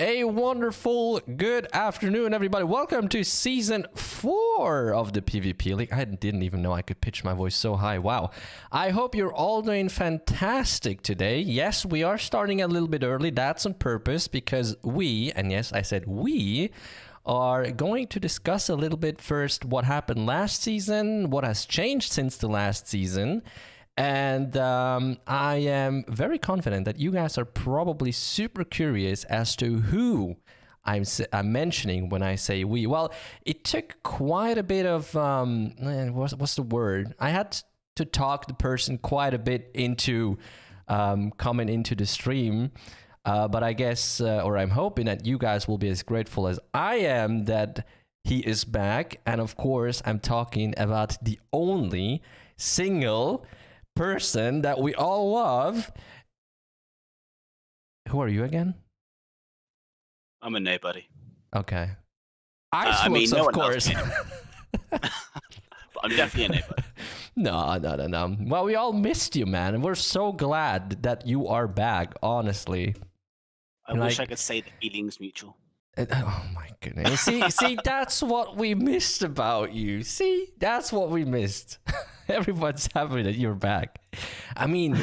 A wonderful good afternoon, everybody. Welcome to season 4 of the PvP League. I didn't even know I could pitch my voice so high. Wow. I hope you're all doing fantastic today. Yes, we are starting a little bit early. That's on purpose because we, and yes, I said we, are going to discuss a little bit first what happened last season, what has changed since the last season. And I am very confident that you guys are probably super curious as to who I'm mentioning when I say we. Well, it took quite a bit of, what's the word? I had to talk the person quite a bit into coming into the stream. But I guess, or I'm hoping that you guys will be as grateful as I am that he is back. And of course, I'm talking about the only single person that we all love. Who are you again? I'm a nobody. Okay. I mean, no of course. But I'm definitely a nobody. No. Well, we all missed you, man, and we're so glad that you are back, honestly. I wish I could say the feeling's mutual. Oh my goodness. See, that's what we missed about you. See, that's what we missed. Everyone's happy that you're back. I mean,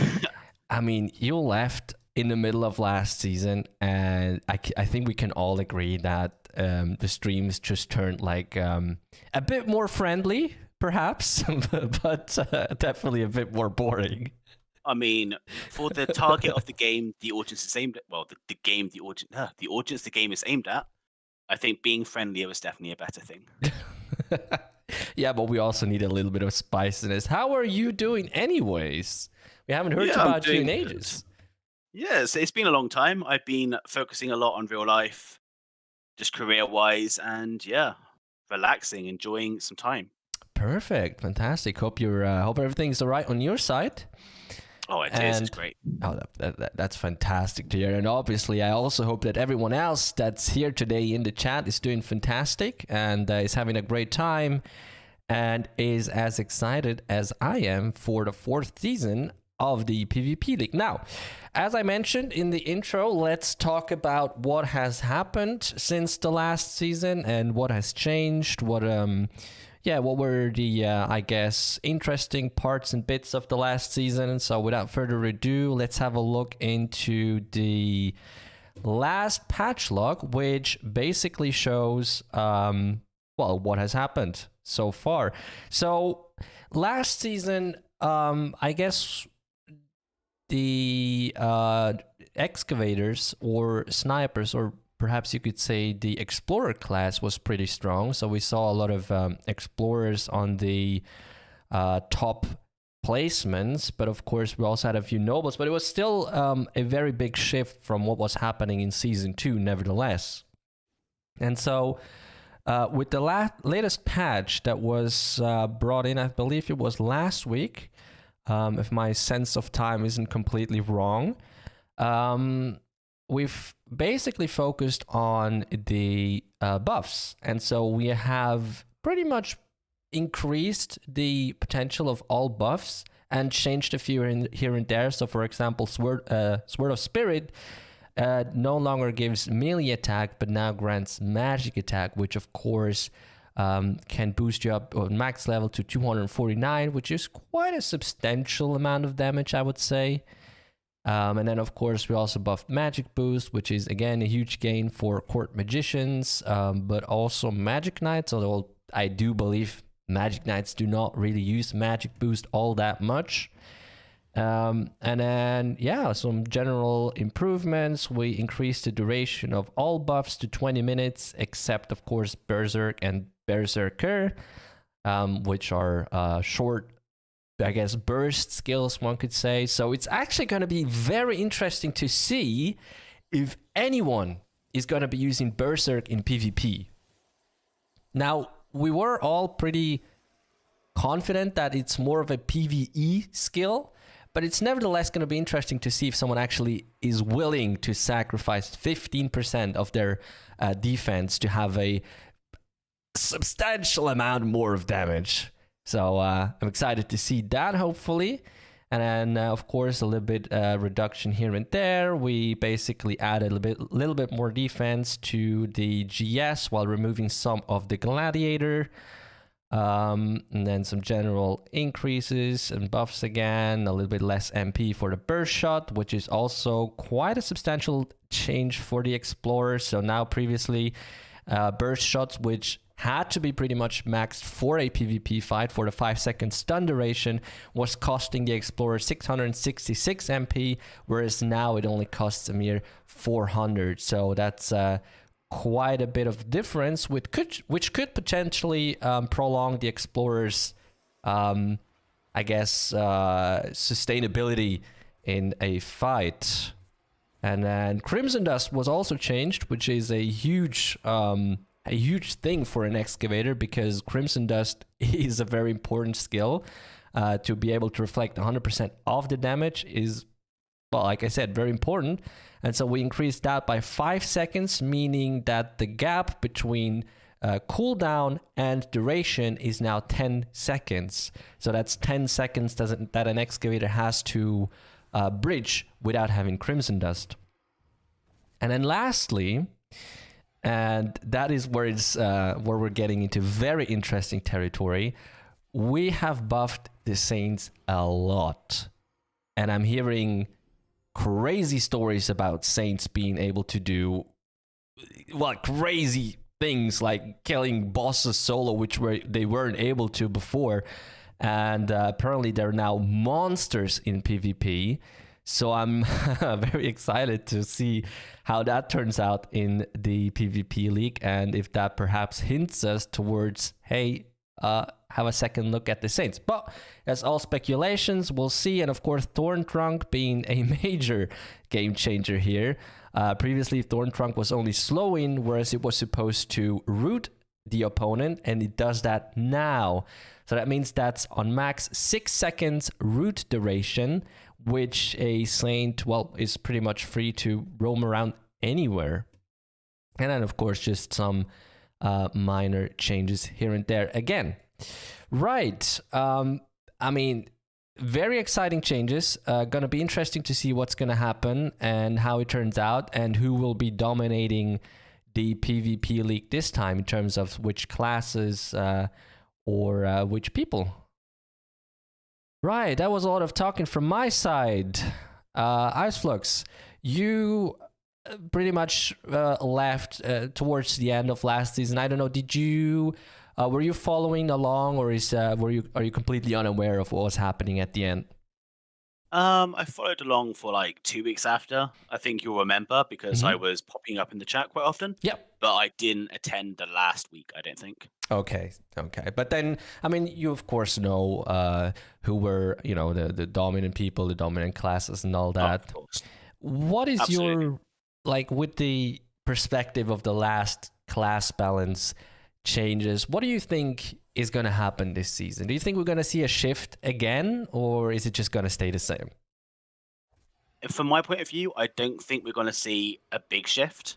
you left in the middle of last season, and I think we can all agree that the streams just turned like a bit more friendly, perhaps, but definitely a bit more boring. I mean, for the target of the game, the audience is aimed at. Well, the audience the game is aimed at. I think being friendlier is definitely a better thing. Yeah, but we also need a little bit of spiciness. How are you doing, anyways? We haven't heard about you in ages. Yes, it's been a long time. I've been focusing a lot on real life, just career-wise, and relaxing, enjoying some time. Perfect, fantastic. Hope everything's all right on your side. Oh, it's great. Oh, that's fantastic to hear. And obviously, I also hope that everyone else that's here today in the chat is doing fantastic and is having a great time and is as excited as I am for the 4th season of the PvP League. Now, as I mentioned in the intro, let's talk about what has happened since the last season and what has changed, what were the, I guess, interesting parts and bits of the last season. So without further ado, let's have a look into the last patch log, which basically shows, what has happened so far. So last season, I guess the excavators or snipers, or perhaps you could say the explorer class, was pretty strong. So we saw a lot of explorers on the top placements, but of course we also had a few nobles, but it was still a very big shift from what was happening in season 2 nevertheless. And so with the latest patch that was brought in, I believe it was last week, if my sense of time isn't completely wrong, we've basically focused on the buffs. And so we have pretty much increased the potential of all buffs and changed a few here and there. So for example, Sword of Spirit no longer gives melee attack, but now grants magic attack, which of course can boost you up on max level to 249, which is quite a substantial amount of damage, I would say. And then, of course, we also buffed Magic Boost, which is, again, a huge gain for Court Magicians, but also Magic Knights, although I do believe Magic Knights do not really use Magic Boost all that much. And then, some general improvements. We increased the duration of all buffs to 20 minutes, except, of course, Berserk and Berserker, which are short, I guess, burst skills, one could say. So it's actually going to be very interesting to see if anyone is going to be using Berserk in PvP. Now, we were all pretty confident that it's more of a PvE skill, but it's nevertheless going to be interesting to see if someone actually is willing to sacrifice 15% of their defense to have a substantial amount more of damage. So I'm excited to see that, hopefully. And then, of course, a little bit reduction here and there. We basically added a little bit more defense to the GS while removing some of the Gladiator. And then some general increases and buffs again. A little bit less MP for the burst shot, which is also quite a substantial change for the Explorer. So now previously, burst shots, which had to be pretty much maxed for a PvP fight for the 5-second stun duration, was costing the Explorer 666 MP, whereas now it only costs a mere 400. So that's quite a bit of difference, which could potentially prolong the Explorer's, I guess, sustainability in a fight. And then Crimson Dust was also changed, which is a huge thing for an excavator, because Crimson Dust is a very important skill. To be able to reflect 100% of the damage is, well, like I said, very important. And so we increased that by 5 seconds, meaning that the gap between cooldown and duration is now 10 seconds. So that's 10 seconds that an excavator has to bridge without having Crimson Dust. And then lastly, and that is where we're getting into very interesting territory, we have buffed the Saints a lot. And I'm hearing crazy stories about Saints being able to do, well, crazy things like killing bosses solo, which they weren't able to before. And apparently they're now monsters in PvP. So I'm very excited to see how that turns out in the PvP League, and if that perhaps hints us towards, hey, have a second look at the Saints. But as all speculations, we'll see. And of course, Thorn Trunk being a major game changer here. Previously, Thorn Trunk was only slowing, whereas it was supposed to root the opponent, and it does that now. So that means that's on max 6 seconds root duration, which a Saint, well, is pretty much free to roam around anywhere. And then, of course, just some minor changes here and there again. Right. I mean, very exciting changes. Gonna be interesting to see what's gonna happen and how it turns out, and who will be dominating the PvP League this time in terms of which classes or which people. Right, that was a lot of talking from my side. Iceflux, you pretty much left towards the end of last season. I don't know, did you were you following along, or are you completely unaware of what was happening at the end? I followed along for like 2 weeks after. I think you'll remember, because I was popping up in the chat quite often. Yep. But I didn't attend the last week, I don't think. Okay. But then, I mean, you of course know who were, the dominant people, the dominant classes and all that. Of course. What is Absolutely. your, like, with the perspective of the last class balance changes, what do you think is going to happen this season? Do you think we're going to see a shift again, or is it just going to stay the same? From my point of view, I don't think we're going to see a big shift.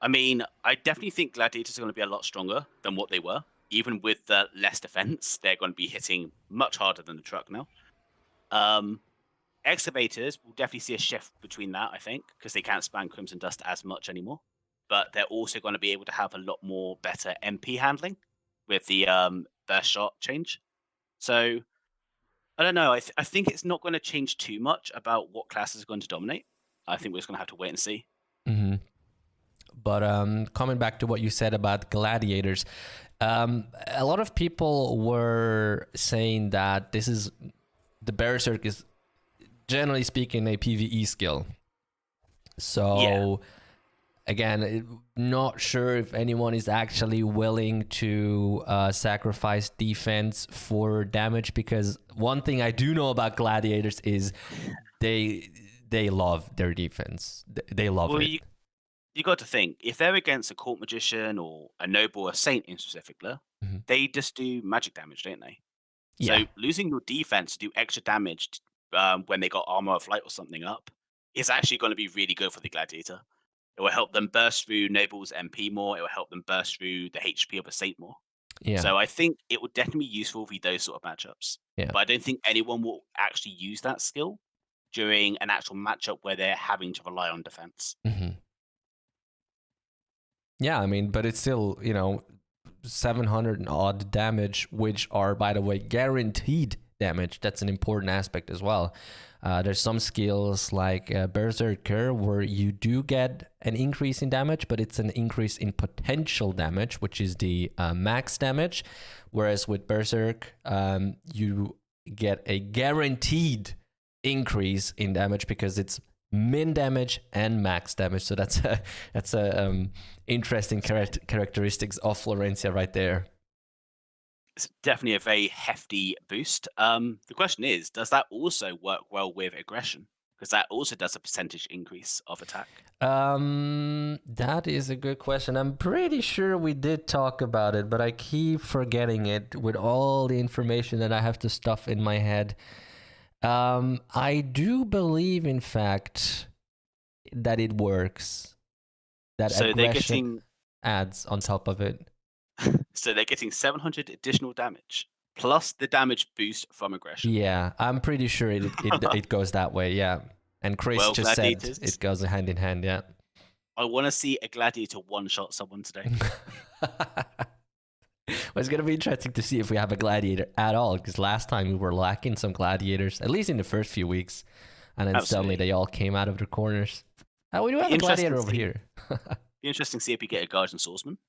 I mean, I definitely think Gladiators are going to be a lot stronger than what they were. Even with the less defense, they're going to be hitting much harder than the truck now. Excavators will definitely see a shift between that, I think, because they can't spam Crimson Dust as much anymore. But they're also going to be able to have a lot more better MP handling with the burst shot change. So, I don't know. I think it's not going to change too much about what classes are going to dominate. I think we're just going to have to wait and see. Mm-hmm. But coming back to what you said about Gladiators, a lot of people were saying that the Berserk is, generally speaking, a PvE skill. So, yeah. Again, not sure if anyone is actually willing to sacrifice defense for damage, because one thing I do know about Gladiators is they love their defense. They love it. You got to think, if they're against a court magician or a noble or a saint in particular, they just do magic damage, don't they? Yeah. So losing your defense to do extra damage when they got armor of light or something up is actually going to be really good for the Gladiator. It will help them burst through Noble's MP more. It will help them burst through the HP of a Saint more. Yeah. So I think it would definitely be useful for those sort of matchups. Yeah. But I don't think anyone will actually use that skill during an actual matchup where they're having to rely on defense. Mm-hmm. Yeah, I mean, but it's still, 700 and odd damage, which are, by the way, guaranteed damage. That's an important aspect as well. There's some skills like Berserker where you do get an increase in damage, but it's an increase in potential damage, which is the max damage. Whereas with Berserk, you get a guaranteed increase in damage because it's min damage and max damage. So that's a interesting characteristics of Florensia right there. It's definitely a very hefty boost. The question is, does that also work well with aggression? Because that also does a percentage increase of attack. That is a good question. I'm pretty sure we did talk about it, but I keep forgetting it with all the information that I have to stuff in my head. I do believe, in fact, that it works. That So aggression adds on top of it. So they're getting 700 additional damage plus the damage boost from aggression. Yeah, I'm pretty sure it goes that way. Yeah, and Chris just said it goes hand in hand. Yeah. I want to see a gladiator one-shot someone today. Well, it's going to be interesting to see if we have a gladiator at all, because last time we were lacking some gladiators, at least in the first few weeks, and then suddenly they all came out of their corners. We do have a gladiator over here. Be interesting to see if we get a guardian swordsman.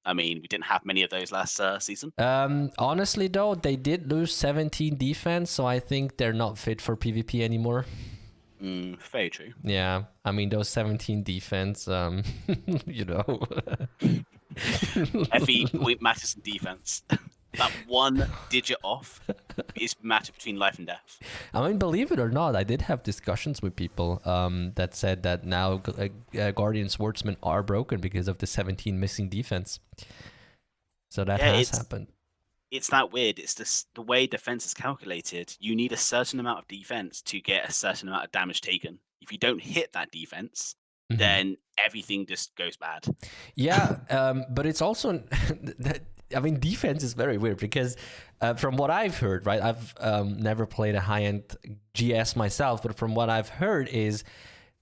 I mean, we didn't have many of those last season. Honestly, though, they did lose 17 defense, so I think they're not fit for PvP anymore. Very true. Yeah, I mean, those 17 defense, Every point matters in defense. That one digit off is matter between life and death. I mean, believe it or not, I did have discussions with people that said that now Guardian Swordsmen are broken because of the 17 missing defense. So that has happened. It's that weird. It's the way defense is calculated. You need a certain amount of defense to get a certain amount of damage taken. If you don't hit that defense, then everything just goes bad. Yeah, but it's also I mean, defense is very weird because from what I've heard, right, I've never played a high-end GS myself, but from what I've heard is,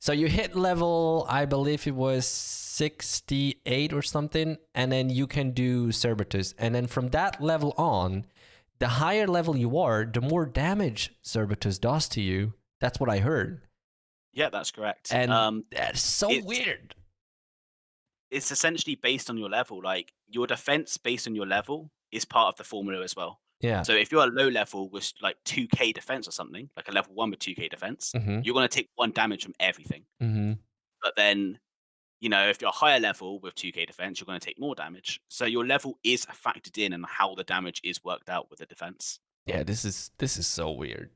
so you hit level, I believe it was 68 or something, and then you can do Cerberus. And then from that level on, the higher level you are, the more damage Cerberus does to you. That's what I heard. Yeah, that's correct. And that's so weird. It's essentially based on your level. Like, your defense based on your level is part of the formula as well. Yeah. So if you're a low level with like 2k defense or something, like a level 1 with 2k defense, you're going to take 1 damage from everything. But then, if you're a higher level with 2k defense, you're going to take more damage. So your level is factored in and how the damage is worked out with the defense. Yeah, this is so weird.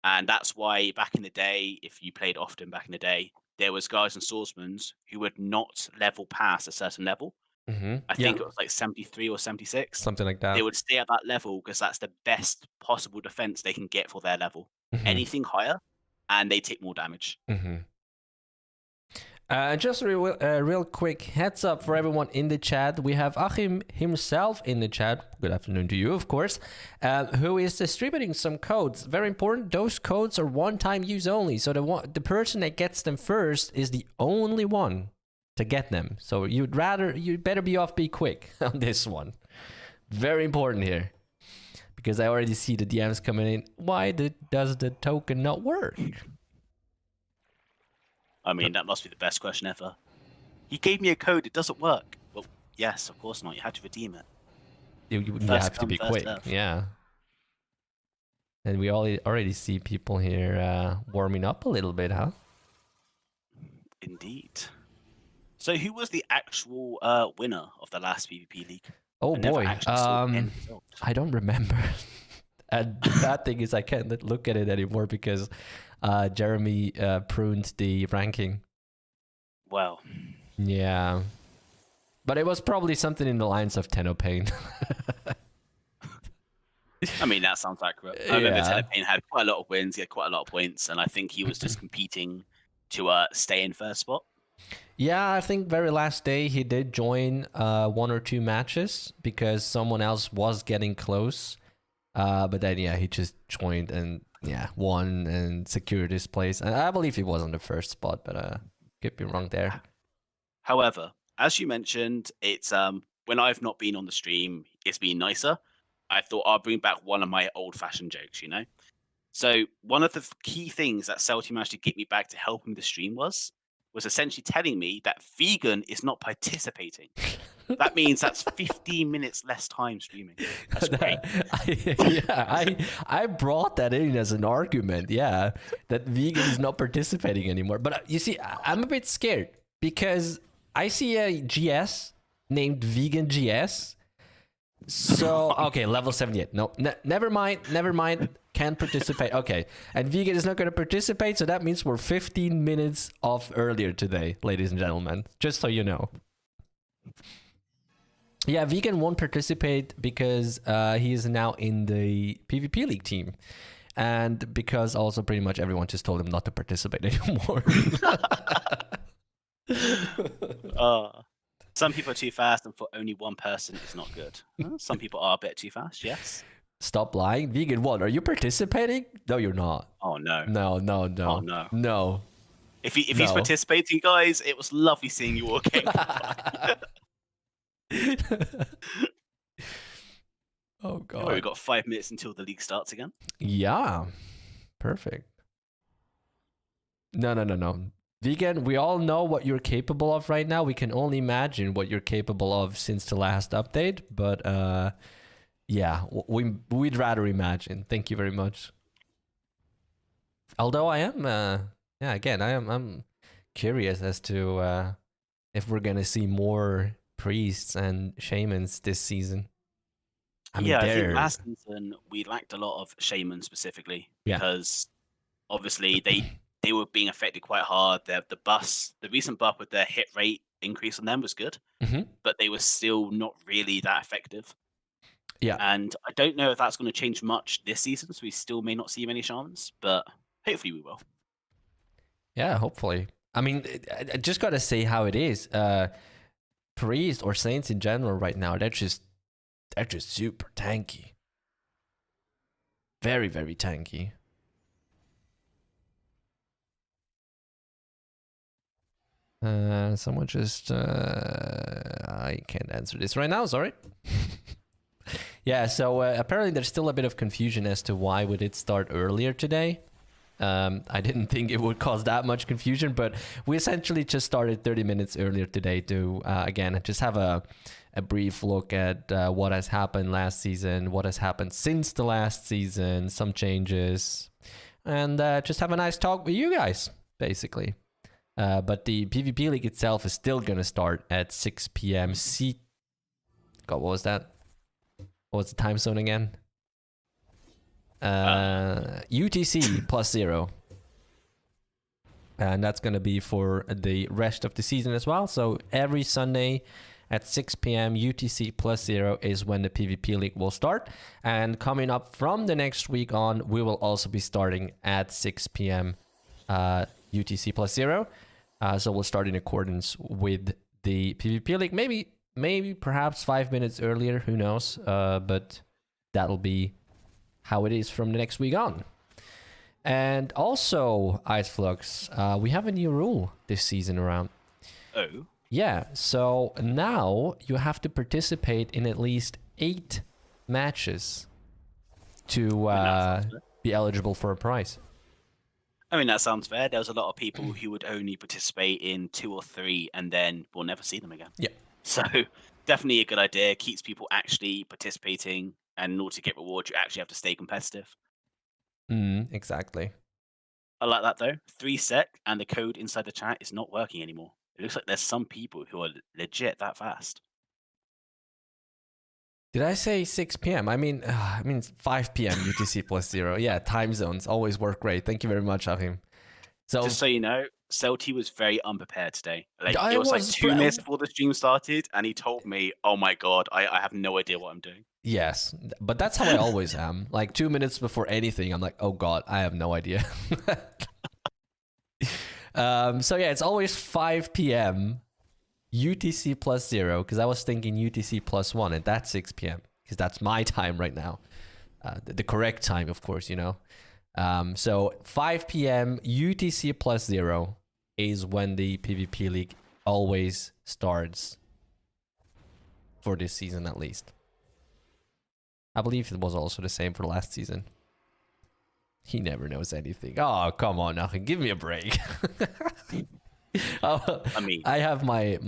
And that's why back in the day, if you played often back in the day, there was guys and swordsmen who would not level past a certain level. I think it was like 73 or 76. Something like that. They would stay at that level because that's the best possible defense they can get for their level. Anything higher, and they take more damage. Just a real quick heads up for everyone in the chat. We have Achim himself in the chat. Good afternoon to you, of course, who is distributing some codes. Very important. Those codes are one-time use only. So the person that gets them first is the only one to get them. So you'd better be quick on this one. Very important here. Because I already see the DMs coming in. Why does the token not work? I mean, that must be the best question ever. You gave me a code, it doesn't work. Well, yes, of course not. You had to redeem it. You have to be quick, yeah. And we already see people here warming up a little bit, huh? Indeed. So who was the actual winner of the last PvP league? Oh boy, I don't remember. And the bad thing is I can't look at it anymore because Jeremy pruned the ranking. Wow. Yeah. But it was probably something in the lines of Tenno-Pain. I mean, that sounds accurate. I remember Tenno-Pain had quite a lot of wins, he had quite a lot of points, and I think he was just competing to stay in first spot. Yeah, I think very last day he did join 1 or 2 matches because someone else was getting close. But then yeah, he just joined and won and secured his place. And I believe he was on the first spot, but could be wrong there. However, as you mentioned, it's when I've not been on the stream, it's been nicer. I thought I'll bring back one of my old-fashioned jokes, you know? So one of the key things that Celty managed to get me back to helping the stream was essentially telling me that vegan is not participating. That means that's 15 minutes less time streaming. That's great. I brought that in as an argument, that vegan is not participating anymore. But you see, I'm a bit scared because I see a GS named Vegan GS. So, okay, level 78. No, never mind. Can't participate. Okay, and vegan is not going to participate, so that means we're 15 minutes off earlier today, ladies and gentlemen. Just so you know. Yeah, vegan won't participate because he is now in the PvP League team. And because also pretty much everyone just told him not to participate anymore. Some people are too fast, and for only one person, it's not good. Some people are a bit too fast, yes. Stop lying. Vegan, what? Are you participating? No, you're not. Oh, no. No. Oh, no. No. If he's participating, guys, it was lovely seeing you all again. Oh, God. We've got 5 minutes until the league starts again. Yeah. Perfect. No. Vegan, we all know what you're capable of right now. We can only imagine what you're capable of since the last update. But we'd rather imagine. Thank you very much. Although I am, I'm curious as to if we're gonna see more priests and shamans this season. I think last season we lacked a lot of shamans specifically because obviously they were being affected quite hard. The recent buff with their hit rate increase on them was good, but they were still not really that effective. Yeah, and I don't know if that's going to change much this season, so we still may not see many shamans, but hopefully we will. Yeah, hopefully. I mean, I just gotta say how it is. Priests or saints in general right now, they're just super tanky. Very, very tanky. Someone just I can't answer this right now, sorry. Yeah, so apparently there's still a bit of confusion as to why would it start earlier today. I didn't think it would cause that much confusion, but we essentially just started 30 minutes earlier today to, again, just have a brief look at what has happened last season, what has happened since the last season, some changes, and just have a nice talk with you guys, basically. But the PvP League itself is still going to start at 6 p.m. God, what was that? What was the time zone again? UTC +0. And that's going to be for the rest of the season as well. So every Sunday at 6 p.m. UTC +0 is when the PvP League will start. And coming up from the next week on, we will also be starting at 6 p.m. UTC +0. So we'll start in accordance with the PvP League. Maybe perhaps 5 minutes earlier, who knows? But that'll be how it is from the next week on. And also, Iceflux, we have a new rule this season around. Oh? Yeah, so now you have to participate in at least 8 matches to be eligible for a prize. I mean, that sounds fair. There was a lot of people who would only participate in 2 or 3 and then we'll never see them again. Yeah. So definitely a good idea. Keeps people actually participating, and in order to get rewards, you actually have to stay competitive. Exactly. I like that though. 3 sec, and the code inside the chat is not working anymore. It looks like there's some people who are legit that fast. Did I say 6 p.m.? I mean 5 p.m. UTC +0. Yeah, time zones always work great. Thank you very much, Achim. So, just so you know, Celty was very unprepared today. It was like 2 minutes before the stream started, and he told me, "Oh my god, I have no idea what I'm doing." Yes, but that's how I always am. Like 2 minutes before anything, I'm like, "Oh god, I have no idea." So yeah, it's always 5 p.m. UTC plus 0, because I was thinking UTC plus 1, and that's 6 p.m. because that's my time right now. The correct time, of course, you know. So 5 p.m. UTC plus 0 is when the PvP League always starts for this season, at least. I believe it was also the same for last season. He never knows anything. Oh, come on, Nachin, give me a break. I mean, I have my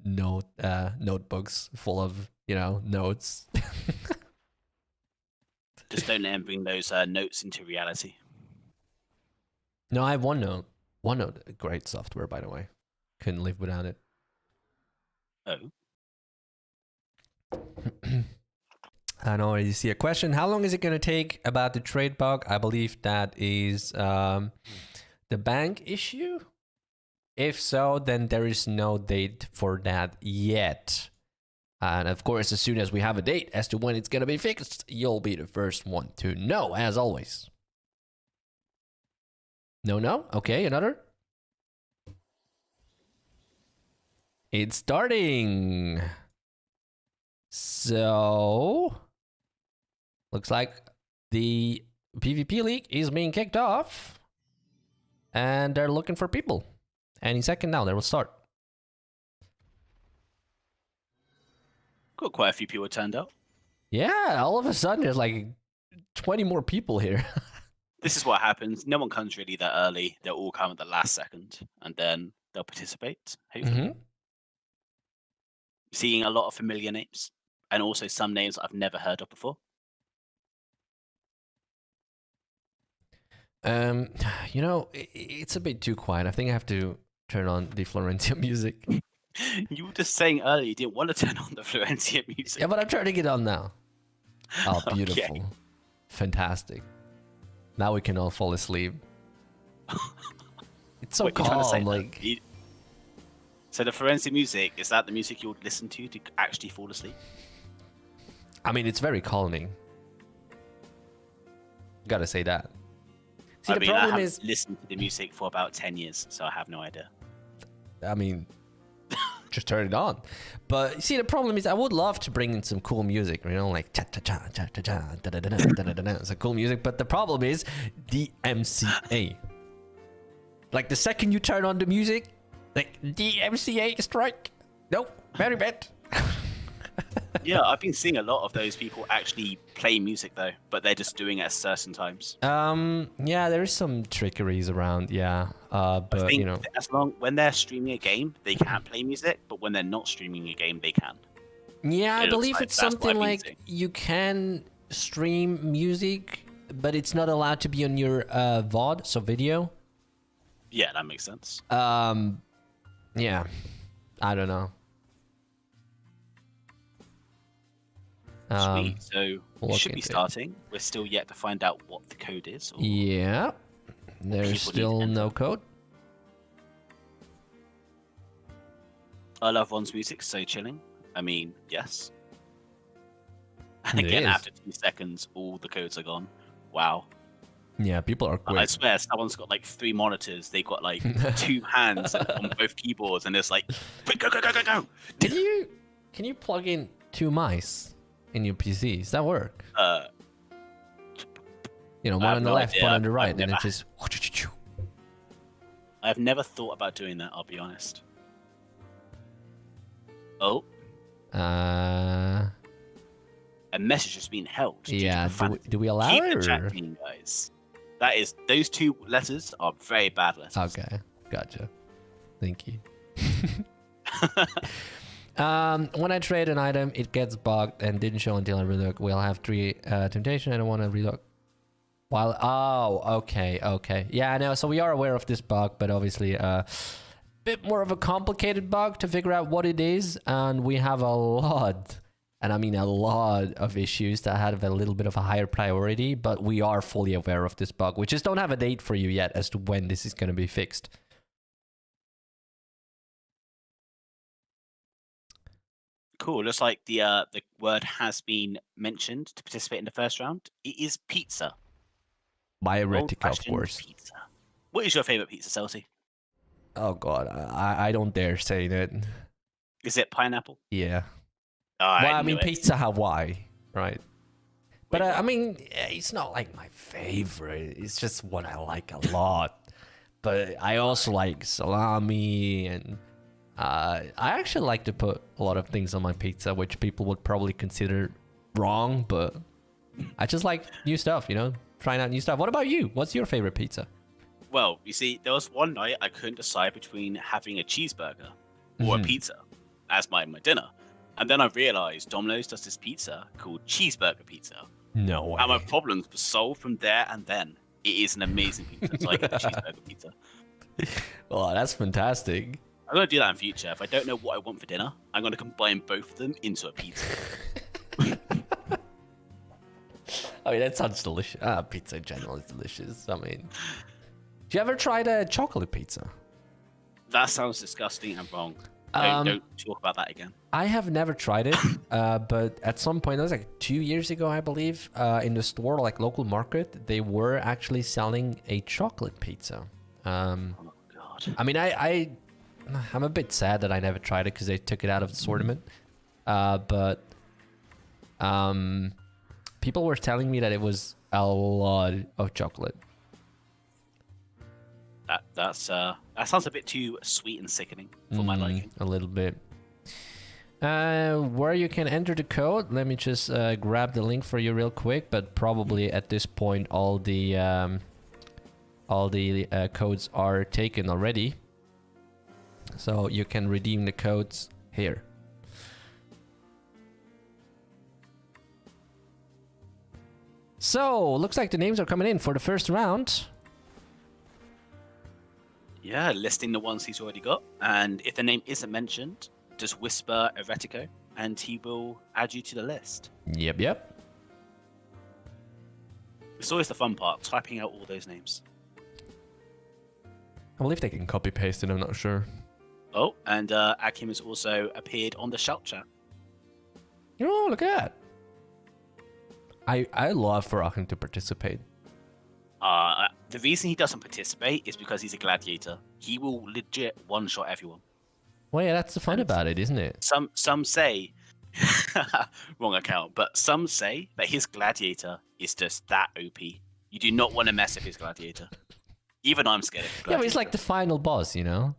notebooks full of, you know, notes. just don't let him bring those notes into reality. No, I have OneNote. OneNote, great software, by the way. Couldn't live without it. Oh. I already see a question. How long is it going to take about the trade bug? I believe that is the bank issue. If so, then there is no date for that yet. And of course, as soon as we have a date as to when it's going to be fixed, you'll be the first one to know, as always. No? Okay, another? It's starting. So, looks like the PvP League is being kicked off. And they're looking for people. Any second now, they will start. Got quite a few people turned out. Yeah, all of a sudden there's like 20 more people here. This is what happens. No one comes really that early. They'll all come at the last second, and then they'll participate, hopefully. Seeing a lot of familiar names, and also some names I've never heard of before. You know, it's a bit too quiet. I think I have to turn on the Florensia music. You were just saying earlier you didn't want to turn on the Florensia music. Yeah, but I'm turning it on now. Oh, beautiful. Okay. Fantastic. Now we can all fall asleep. It's so What you trying to say, calm, like... So the Florensia music, is that the music you would listen to actually fall asleep? I mean, it's very calming. Gotta say that. See, I the problem haven't is... listened to the music for about 10 years, so I have no idea. I mean, just turn it on. But see, the problem is I would love to bring in some cool music, you know, like cha cha cha cha cha cha da da da da da da da. It's a cool music, but the problem is DMCA. Like the second you turn on the music, like DMCA strike. Nope, very bad. Yeah, I've been seeing a lot of those people actually play music though, but they're just doing it at certain times. Yeah, there is some trickeries around, yeah. But I think you know, when they're streaming a game, they can't play music, but when they're not streaming a game, they can. yeah, I It looks believe like it's that's what something I've been like seeing. you can stream music, but it's not allowed to be on your VOD, so video. Yeah, that makes sense. Yeah, I don't know. Sweet. So we'll we look should be into it. starting. We're still yet to find out what the code is. Or... Yeah, there's People need still to no enter. code. I love Ron's music, so chilling. I mean, yes. And It again, is. after 2 seconds, all the codes are gone. Wow. Yeah, people are I quick. swear, someone's got like 3 monitors. They've got like 2 hands on both keyboards, and it's like, quick, go, go, go, go, go. Can you plug in 2 mice in your PC? Does that work? You know, I one have on the no left, idea. one on the I've right, and never- it just... I've never thought about doing that, I'll be honest. Oh, Uh, a message has been held. due to yeah, profanity. do we allow Keep it? the chat Or... clean, guys. That is, those 2 letters are very bad letters. Okay, gotcha. Thank you. When I trade an item, it gets bugged and didn't show until I relook. We'll have 3 temptation. I don't want to relook. While okay. Yeah, I know. So we are aware of this bug, but obviously a bit more of a complicated bug to figure out what it is, and we have a lot. And I mean a lot of issues that have a little bit of a higher priority, but we are fully aware of this bug. We just don't have a date for you yet as to when this is going to be fixed. Cool. Looks like the word has been mentioned to participate in the first round. It is pizza. By Retica, of Old-fashioned course. Pizza. What is your favorite pizza, Celty? Oh God, I don't dare say it. Is it pineapple? Yeah. Oh, Well, I knew mean, it. pizza Hawaii, right? But Wait, I what? mean, it's not like my favorite. It's just what I like a lot. But I also like salami, and I actually like to put a lot of things on my pizza, which people would probably consider wrong. But I just like new stuff, you know, trying out new stuff. What about you? What's your favorite pizza? Well, you see, there was one night I couldn't decide between having a cheeseburger or a pizza as my dinner. And then I realized Domino's does this pizza called cheeseburger pizza. No way. And my problems were solved from there and then. It is an amazing pizza, so I get the cheeseburger pizza. Oh, that's fantastic. I'm going to do that in future. If I don't know what I want for dinner, I'm going to combine both of them into a pizza. I mean, that sounds delicious. Pizza in general is delicious. I mean, do you ever try the chocolate pizza? That sounds disgusting and wrong. Don't talk about that again. I have never tried it, but at some point, it was like 2 years ago, I believe, in the store, like local market, they were actually selling a chocolate pizza. Oh, God. I mean, I'm a bit sad that I never tried it because they took it out of the assortment. But people were telling me that it was a lot of chocolate. That sounds a bit too sweet and sickening for my liking. A little bit. Where you can enter the code, let me just grab the link for you real quick, but probably at this point all the codes are taken already. So you can redeem the codes here. So, looks like the names are coming in for the first round. Yeah, listing the ones he's already got. And if the name isn't mentioned, just whisper Eretico and he will add you to the list. Yep. It's always the fun part, typing out all those names. I believe they can copy paste it, I'm not sure. Oh, and Akim has also appeared on the shout chat. Oh, look at that. I love for Akim to participate. The reason he doesn't participate is because he's a gladiator. He will legit one-shot everyone. Well, yeah, that's the fun about it, isn't it? Some say, wrong account, but some say that his gladiator is just that OP. You do not want to mess with his gladiator. Even I'm scared of his gladiator. Yeah, but he's like the final boss, you know?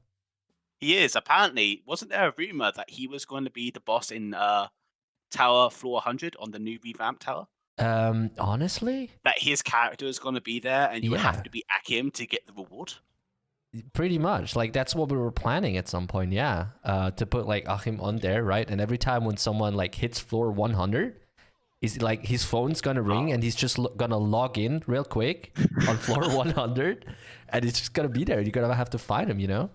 He is. Apparently, wasn't there a rumor that he was going to be the boss in Tower Floor 100 on the new revamped tower? Honestly? That his character is going to be there and you have to be Akim to get the reward? Pretty much. Like, that's what we were planning at some point, yeah. To put, like, Achim on there, right? And every time when someone, like, hits floor 100, is like his phone's gonna ring and he's just gonna log in real quick on floor 100 and it's just gonna be there. You're gonna have to find him, you know?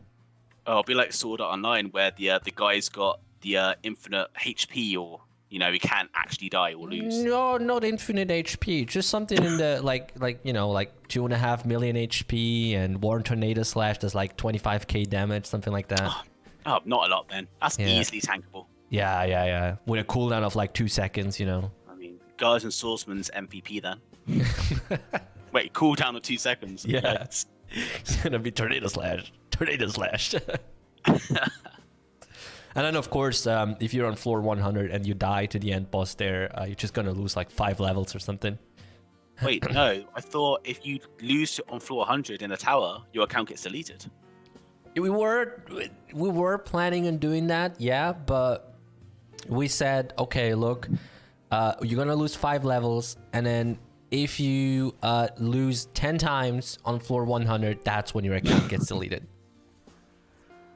Oh, it'll be like Sword Art Online where the guy's got the infinite HP, or he can't actually die or lose. No, not infinite HP. Just something in the like 2.5 million HP, and Warren Tornado Slash does like 25k damage, something like that. Oh, not a lot then. That's easily tankable. Yeah. With a cooldown of like 2 seconds, you know. I mean, Guards and Swordsman's MVP then. Wait, cooldown of 2 seconds. Yeah. It's gonna be Tornado Slash. And then, of course, if you're on floor 100 and you die to the end boss there, you're just gonna lose like 5 levels or something. Wait, no. I thought if you lose on floor 100 in the tower, your account gets deleted. We were planning on doing that, yeah, but we said, okay, look, you're gonna lose 5 levels, and then if you lose 10 times on floor 100, that's when your account gets deleted.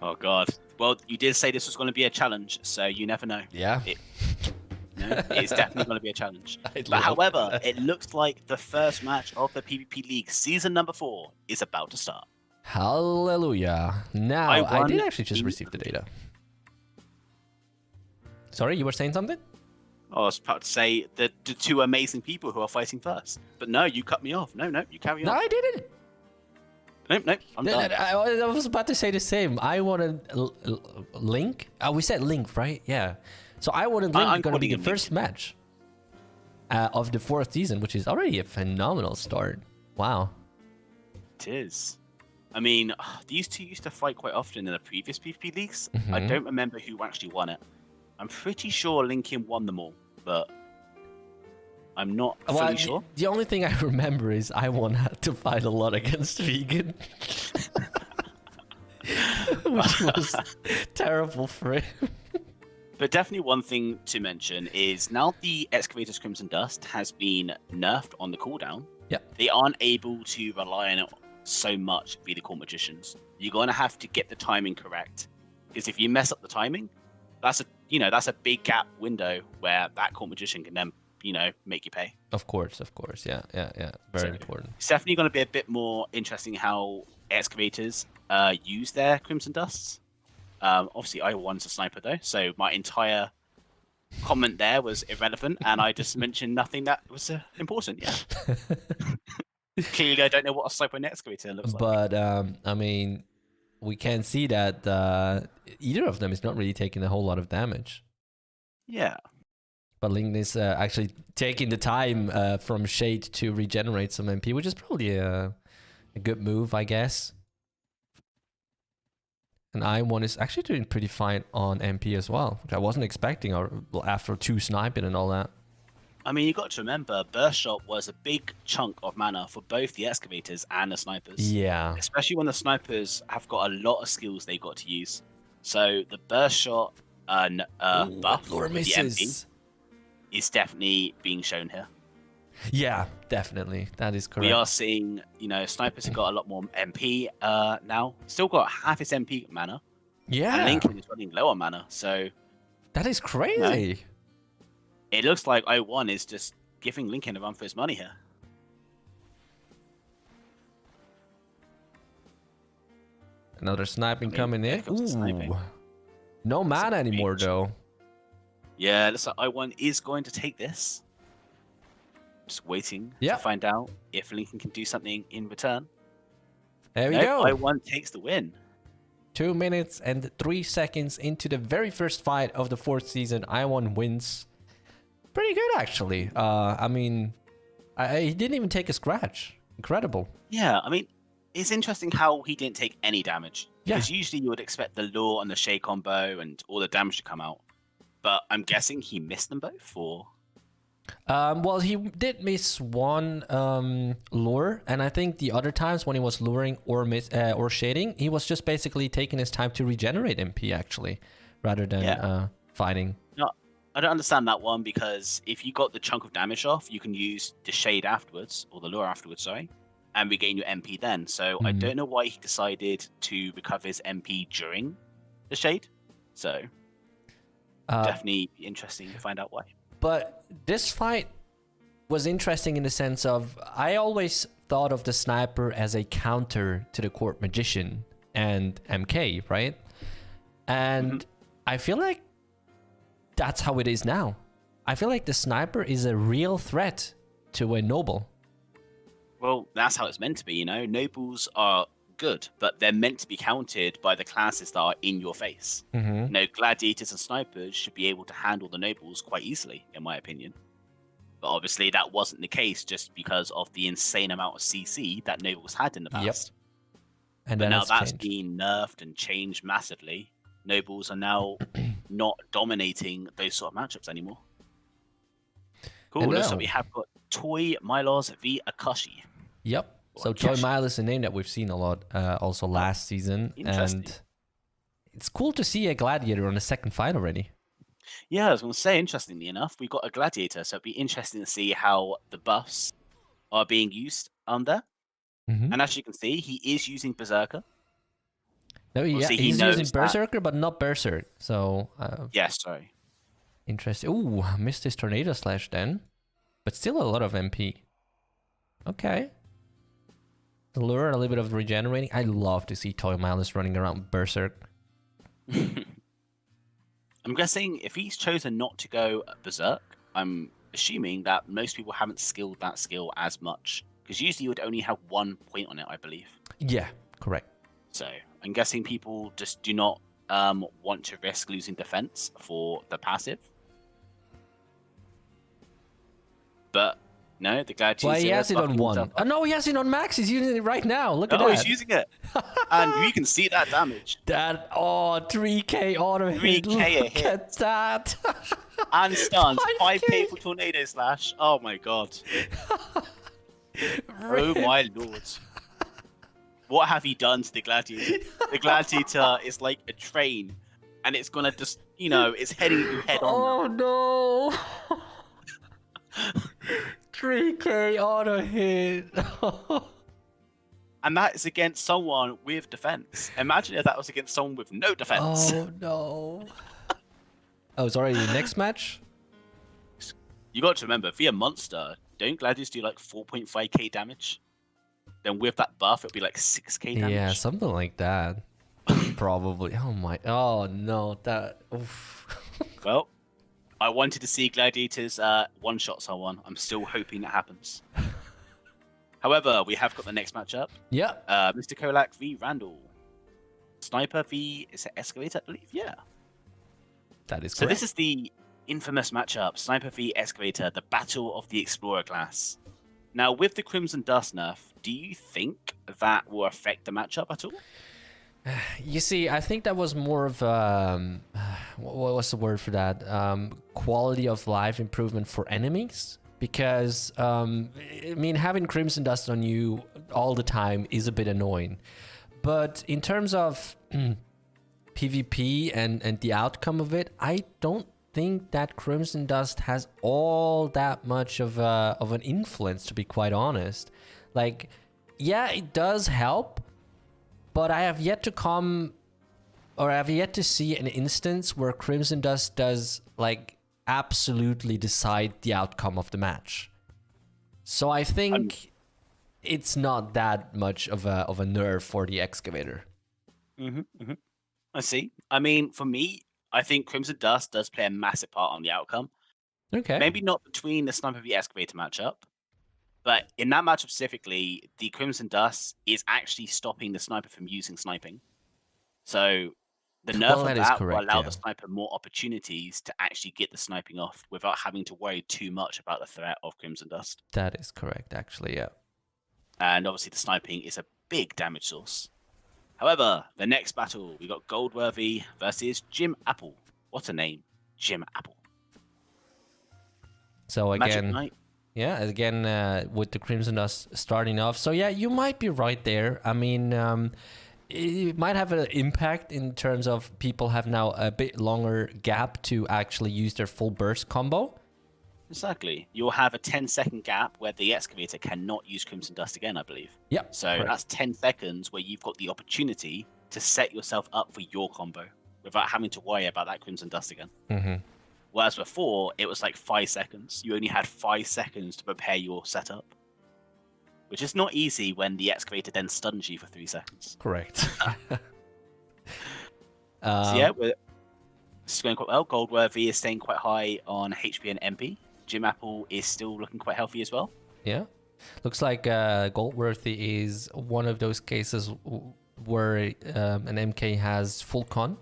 Oh God. Well, you did say this was going to be a challenge, so you never know. Yeah. It's definitely going to be a challenge. However, it looks like the first match of the PvP League season number 4 is about to start. Hallelujah. Now, I did actually just receive the data. Sorry, you were saying something? I was about to say the 2 amazing people who are fighting first. But no, you cut me off. No, you carry on. No, I didn't. Nope, I'm done. I was about to say the same. I wanted Link. We said Link, right? Yeah. So I wanted Link going to be the first match of the 4th season, which is already a phenomenal start. Wow. It is. I mean, these two used to fight quite often in the previous PvP leagues. I Mhm. don't remember who actually won it. I'm pretty sure Lincoln won them all, but I'm not Well, fully sure. the only thing I remember is I had to fight a lot against vegan, which was terrible for him. But definitely one thing to mention is now the Excavator's Crimson Dust has been nerfed on the cooldown. Yeah. They aren't able to rely on it so much via the Court Magicians. You're going to have to get the timing correct. Because if you mess up the timing, that's a big gap window where that Court Magician can then, make you pay. Of course. Yeah. Very important. It's definitely going to be a bit more interesting how Excavators use their Crimson Dusts. Obviously, I one's a sniper though, so my entire comment there was irrelevant, and I just mentioned nothing that was important. Yeah. Clearly, I don't know what a sniper and excavator looks like. But I mean, we can see that either of them is not really taking a whole lot of damage. Yeah. But Ling is actually taking the time from Shade to regenerate some MP, which is probably a good move, I guess. And I1 is actually doing pretty fine on MP as well, which I wasn't expecting after 2 sniping and all that. I mean, you got to remember, Burst Shot was a big chunk of mana for both the excavators and the snipers. Yeah. Especially when the snipers have got a lot of skills they've got to use. So the Burst Shot buff with the MP is definitely being shown here. Yeah, definitely. That is correct. We are seeing, snipers have got a lot more MP now. Still got half its MP mana. Yeah. And Lincoln is running lower mana, so... That is crazy. It looks like 01 is just giving Lincoln a run for his money here. Another sniping coming in. Ooh. Sniping. No mana anymore, though. Yeah, looks like 01 is going to take this. Just waiting to find out if Lincoln can do something in return. There we go. 01 takes the win. 2 minutes and 3 seconds into the very first fight of the 4th season. I1 wins. Pretty good, actually. I mean, he didn't even take a scratch. Incredible. Yeah, I mean, it's interesting how he didn't take any damage. Yeah. Because usually you would expect the lure and the Shay combo and all the damage to come out. But I'm guessing he missed them both, or... Well, he did miss one lure, and I think the other times when he was luring or shading, he was just basically taking his time to regenerate MP, actually, rather than fighting. No, I don't understand that one, because if you got the chunk of damage off, you can use the shade afterwards, or the lure afterwards, sorry, and regain your MP then. So I don't know why he decided to recover his MP during the shade. So definitely interesting to find out why. But this fight was interesting in the sense of I always thought of the sniper as a counter to the Court Magician and MK, right? And I feel like that's how it is now. I feel like the sniper is a real threat to a noble. Well, that's how it's meant to be, Nobles are good, but they're meant to be countered by the classes that are in your face. Gladiators and snipers should be able to handle the nobles quite easily, in my opinion. But obviously that wasn't the case just because of the insane amount of CC that nobles had in the past. And but now that's been nerfed and changed massively. Nobles are now not dominating those sort of matchups anymore. Cool, looks like we have got Toy Milos v Akashi. Yep. So Toy Mile is a name that we've seen a lot also last season. And it's cool to see a gladiator on the second fight already. Yeah, I was going to say, interestingly enough, we got a gladiator, so it'd be interesting to see how the buffs are being used on there. And as you can see, he is using Berserker. No, yeah, he's using Berserker, but not Berserk. So yes, sorry. Interesting. Ooh, missed his Tornado Slash then. But still a lot of MP. Okay. The lure, a little bit of regenerating. I love to see Toy Miles running around Berserk. I'm guessing if he's chosen not to go Berserk, I'm assuming that most people haven't skilled that skill as much. Because usually you would only have 1 point on it, I believe. Yeah, correct. So I'm guessing people just do not want to risk losing defense for the passive. But No, the Gladiator. Well, he has it on buffing 1. himself Oh, up. no, he has it on max. He's using it right now. Look at Oh, that. he's using it. And you can see that damage. That, 3k auto hit. 3K a Look hit. at that. And stuns. 5K. 5k for Tornado Slash. Oh my god. Oh my lord. What have you done to the Gladiator? The Gladiator is like a train. And it's gonna just, it's heading you head on. Oh no. 3k auto hit. And that is against someone with defense. Imagine if that was against someone with no defense. Oh no. Oh, it's already the next match? You got to remember, via monster, don't Gladiators do like 4.5k damage? Then with that buff, it'll be like 6k damage. Yeah, something like that. Probably. Oh no, that. Oof. Well, I wanted to see Gladiators one-shot someone. I'm still hoping that happens. However, we have got the next matchup. Yeah. Mr. Kolak v Randall. Sniper v is it Excavator, I believe? Yeah. That is correct. So this is the infamous matchup, Sniper v Excavator, the battle of the Explorer class. Now, with the Crimson Dust nerf, do you think that will affect the matchup at all? You see, I think that was more of what was the word for that? Quality of life improvement for enemies. Because, having Crimson Dust on you all the time is a bit annoying. But in terms of PvP and the outcome of it, I don't think that Crimson Dust has all that much of an influence, to be quite honest. Like, yeah, it does help, but I have yet to see an instance where Crimson Dust does, like, absolutely decide the outcome of the match. So I think it's not that much of a nerf for the Excavator. I see. I mean, for me, I think Crimson Dust does play a massive part on the outcome. Okay. Maybe not between the Sniper v Excavator matchup, but in that matchup specifically, the Crimson Dust is actually stopping the Sniper from using sniping. So the nerf of that will allow the Sniper more opportunities to actually get the sniping off without having to worry too much about the threat of Crimson Dust. That is correct, actually, yeah. And obviously the sniping is a big damage source. However, the next battle, we got Goldworthy versus Jim Apple. What a name, Jim Apple. So again, with the Crimson Dust starting off. So yeah, you might be right there. I mean, it might have an impact in terms of people have now a bit longer gap to actually use their full burst combo. Exactly. You'll have a 10-second gap where the Excavator cannot use Crimson Dust again, I believe. Yep. So that's 10 seconds where you've got the opportunity to set yourself up for your combo without having to worry about that Crimson Dust again. Mm-hmm. Whereas before, it was like 5 seconds. You only had 5 seconds to prepare your setup, which is not easy when the Excavator then stuns you for 3 seconds. Correct. So yeah, it's going quite well. Goldworthy is staying quite high on HP and MP. Jim Apple is still looking quite healthy as well. Yeah. Looks like Goldworthy is one of those cases where an MK has full con.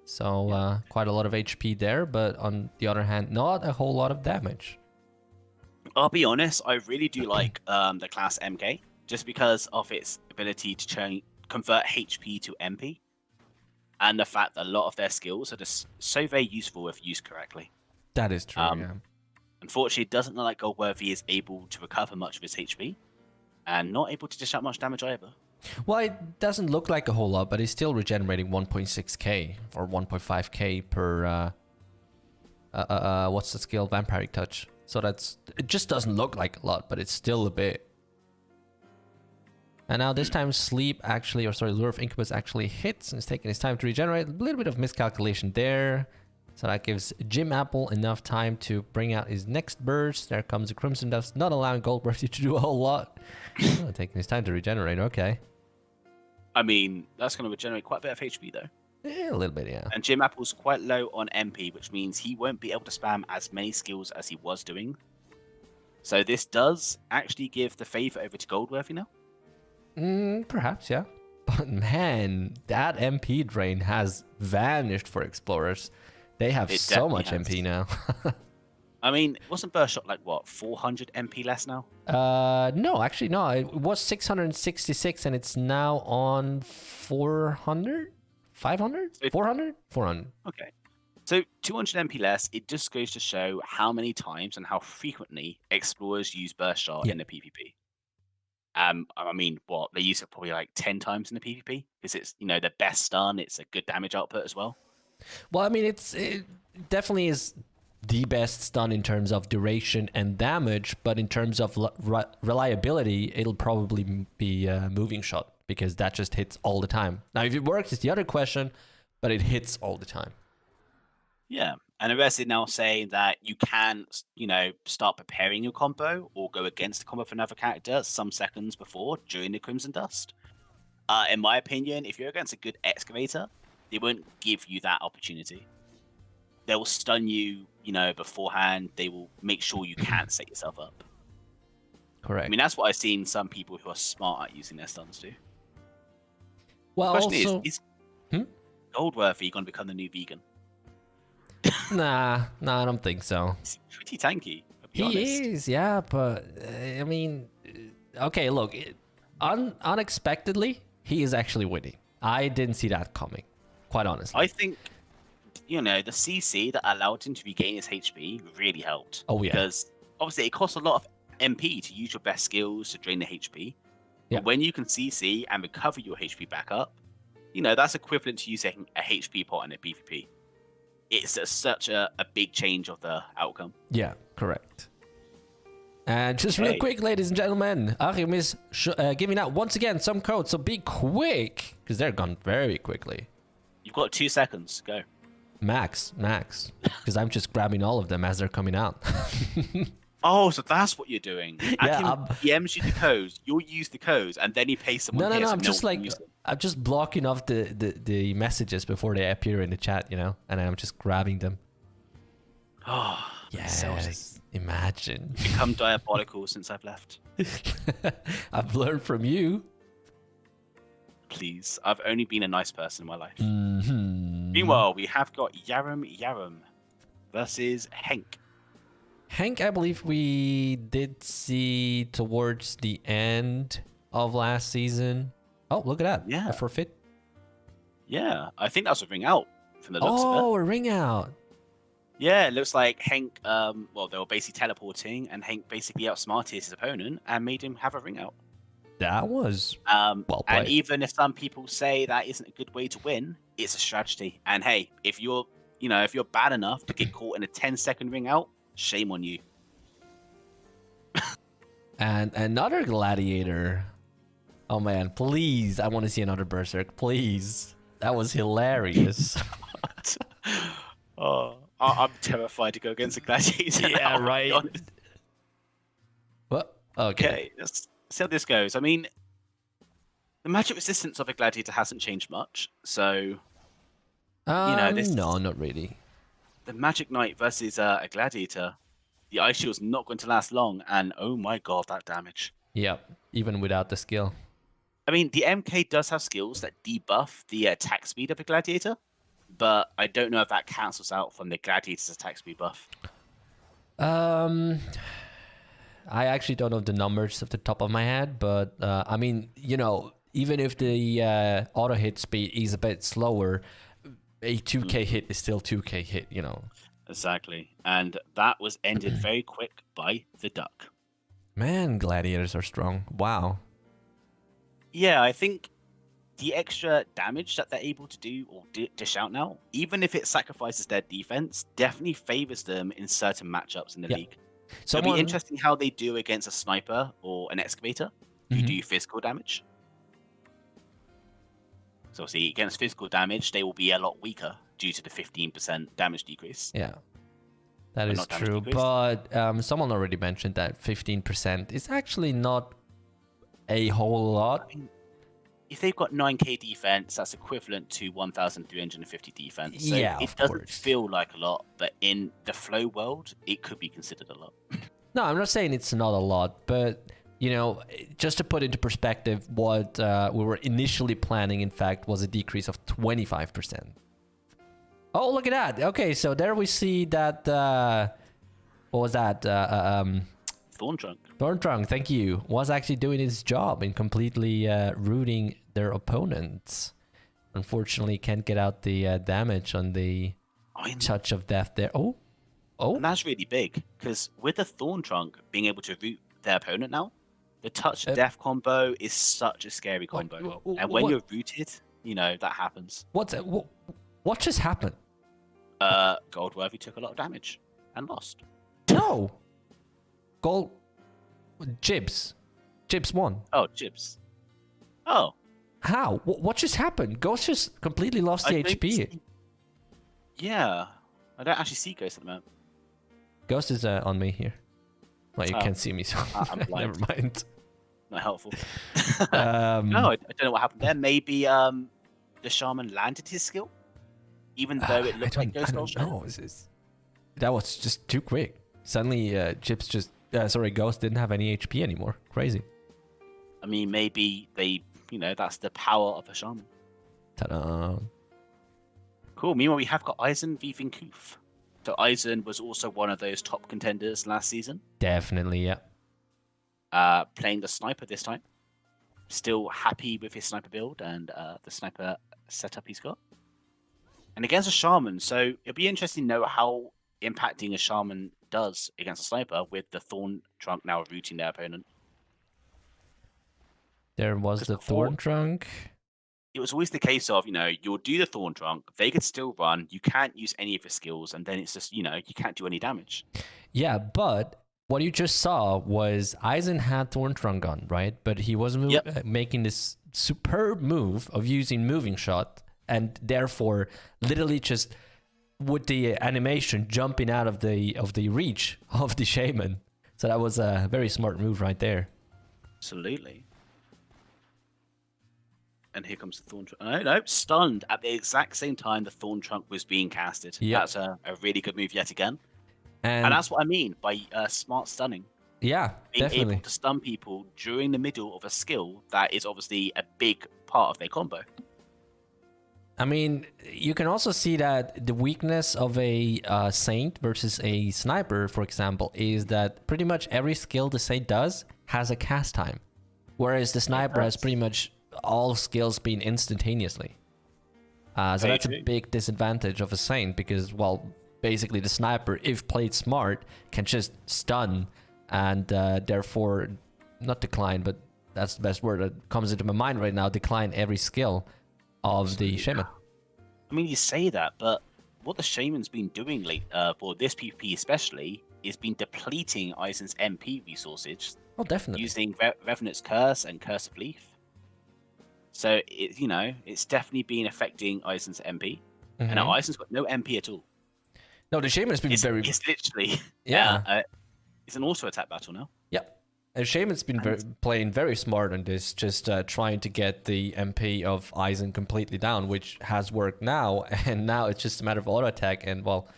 So quite a lot of HP there, but on the other hand, not a whole lot of damage. I'll be honest, I really do like the class MK, just because of its ability to convert HP to MP, and the fact that a lot of their skills are just so very useful if used correctly. That is true, yeah. Unfortunately, it doesn't look like Goldworthy is able to recover much of his HP, and not able to dish out much damage either. Well, it doesn't look like a whole lot, but he's still regenerating 1.6k or 1.5k per, what's the skill? Vampiric Touch. So it just doesn't look like a lot, but it's still a bit. And now this time Lure of Incubus actually hits and is taking his time to regenerate. A little bit of miscalculation there. So that gives Jim Apple enough time to bring out his next burst. There comes the Crimson Dust, not allowing Goldworthy to do a whole lot. Taking his time to regenerate, okay. I mean, that's going to regenerate quite a bit of HP though. Yeah, a little bit, yeah. And Jim Apple's quite low on MP, which means he won't be able to spam as many skills as he was doing. So this does actually give the favor over to Goldworthy now? Perhaps, yeah. But man, that MP drain has vanished for Explorers. They have so much MP now. I mean, wasn't Burst Shot like what 400 MP less now? No, actually, no. It was 666, and it's now on 400, 500, 400, 400. Okay. So 200 MP less, it just goes to show how many times and how frequently explorers use Burst Shot in the PvP. I mean, what they use it probably like 10 times in the PvP because it's the best stun. It's a good damage output as well. Well, I mean, it definitely is the best stun in terms of duration and damage, but in terms of reliability, it'll probably be Moving Shot because that just hits all the time. Now, if it works, it's the other question, but it hits all the time. Yeah, and the rest is now saying that you can, start preparing your combo or go against the combo for another character some seconds before during the Crimson Dust. In my opinion, if you're against a good Excavator, they won't give you that opportunity. They will stun you, beforehand. They will make sure you can't set yourself up. Correct. I mean, that's what I've seen some people who are smart at using their stuns do. Well, the question also, is Goldworthy going to become the new vegan? Nah, I don't think so. He's pretty tanky. He is, yeah, but I mean, okay, look, unexpectedly, he is actually winning. I didn't see that coming, quite honestly. I think, the CC that allowed him to regain his HP really helped. Oh, yeah. Because obviously it costs a lot of MP to use your best skills to drain the HP. Yeah. But when you can CC and recover your HP back up, that's equivalent to using a HP pot in a PvP. It's such a big change of the outcome. Yeah, correct. And just real quick, ladies and gentlemen, Achim is giving out once again some codes, so be quick, because they're gone very quickly. You've got 2 seconds. Go. Max, because I'm just grabbing all of them as they're coming out. Oh, so that's what you're doing. Yeah, he DMs you the codes, you'll use the codes, and then he pays someone. No, I'm just blocking off the messages before they appear in the chat, and I'm just grabbing them. Oh, yes. Imagine. Become diabolical since I've left. I've learned from you. Please, I've only been a nice person in my life. Mm-hmm. Meanwhile, we have got Yarum versus Henk. Henk, I believe we did see towards the end of last season. Oh, look at that. Yeah. A forfeit. Yeah, I think that's a ring out from the looks of it. Oh, a ring out. Yeah, it looks like Henk, they were basically teleporting, and Henk basically outsmarted his opponent and made him have a ring out. That was well played. And even if some people say that isn't a good way to win, it's a strategy. And hey, if you're bad enough to get caught in a 10-second ring out, shame on you. And another gladiator. Oh man, please! I want to see another berserk, please. That was hilarious. Oh, I'm terrified to go against a gladiator. Yeah, now, right. What? Okay. Let's see how this goes. I mean, the magic resistance of a gladiator hasn't changed much, so no, not really. The Magic Knight versus a gladiator, the ice shield's not going to last long, and oh my god, that damage. Yep, even without the skill. I mean, the MK does have skills that debuff the attack speed of a gladiator, but I don't know if that cancels out from the gladiator's attack speed buff. I actually don't know the numbers off the top of my head, but I mean, even if the auto hit speed is a bit slower, a 2k hit is still 2k hit, Exactly. And that was ended very quick by the duck. Man, gladiators are strong. Wow. Yeah, I think the extra damage that they're able to do or dish out now, even if it sacrifices their defense, definitely favors them in certain matchups in the league. So it'll be interesting how they do against a sniper or an excavator who do physical damage. So see, against physical damage, they will be a lot weaker due to the 15% damage decrease. Yeah, that is true. But someone already mentioned that 15% is actually not a whole lot. I mean, if they've got 9k defense, that's equivalent to 1,350 defense. So yeah, it doesn't feel like a lot, but in the flow world, it could be considered a lot. No, I'm not saying it's not a lot, but just to put into perspective, what we were initially planning, in fact, was a decrease of 25%. Oh, look at that. Okay, so there we see that, what was that? Thorn Trunk. Thorntrunk, thank you, was actually doing his job in completely rooting their opponents. Unfortunately, can't get out the damage on the touch of death there. Oh. And that's really big, because with the Thorn Trunk being able to root their opponent now, the touch death combo is such a scary combo. And when you're rooted, that happens. What just happened? Goldworthy took a lot of damage and lost. No. Jibs won. Oh, Jibs. Oh. How? What just happened? Ghost just completely lost the HP. Yeah. I don't actually see Ghost at the moment. Ghost is on me here. Well, you can't see me, so I'm blind. never mind. Not helpful. No, I don't know what happened there. Maybe the Shaman landed his skill, even though it looked like Ghost lost. No, that was just too quick. Suddenly, Ghost didn't have any HP anymore. Crazy. I mean, maybe that's the power of a Shaman. Ta-da. Cool. Meanwhile, we have got Aizen v Vinkoof. So Aizen was also one of those top contenders last season. Definitely, yeah. Playing the sniper this time. Still happy with his sniper build and the sniper setup he's got. And against a Shaman, so it'll be interesting to know how impacting a Shaman does against a sniper with the Thorn Trunk now rooting their opponent. There was the Thorn Trunk. It was always the case of, you'll do the Thorn Trunk, they could still run, you can't use any of his skills, and then it's just, you can't do any damage. Yeah, but what you just saw was Aizen had Thorn Trunk on, right? But he was making this superb move of using Moving Shot, and therefore literally just with the animation jumping out of the reach of the Shaman. So that was a very smart move right there. Absolutely. And here comes the Thorn Trunk. No, stunned at the exact same time the Thorn Trunk was being casted. Yep. That's a really good move yet again. And that's what I mean by smart stunning. Yeah, being definitely. Able to stun people during the middle of a skill that is obviously a big part of their combo. I mean, you can also see that the weakness of a Saint versus a Sniper, for example, is that pretty much every skill the Saint does has a cast time. Whereas the Sniper has pretty much all skills being instantaneously. So that's a big disadvantage of a Saint because, well, basically the Sniper, if played smart, can just stun and therefore not decline, but that's the best word that comes into my mind right now, decline every skill of the Shaman. I mean, you say that, but what the Shaman's been doing for this PvP especially is been depleting Aizen's MP resources. Oh, definitely. Using Revenant's Curse and Curse of Leaf. So, it's definitely been affecting Aizen's MP. Mm-hmm. And now Aizen's got no MP at all. No, the Shaman has been very... It's literally... Yeah. It's an auto-attack battle now. Yep. And Shaman's been playing very smart on this, just trying to get the MP of Aizen completely down, which has worked now. And now it's just a matter of auto-attack. And, well,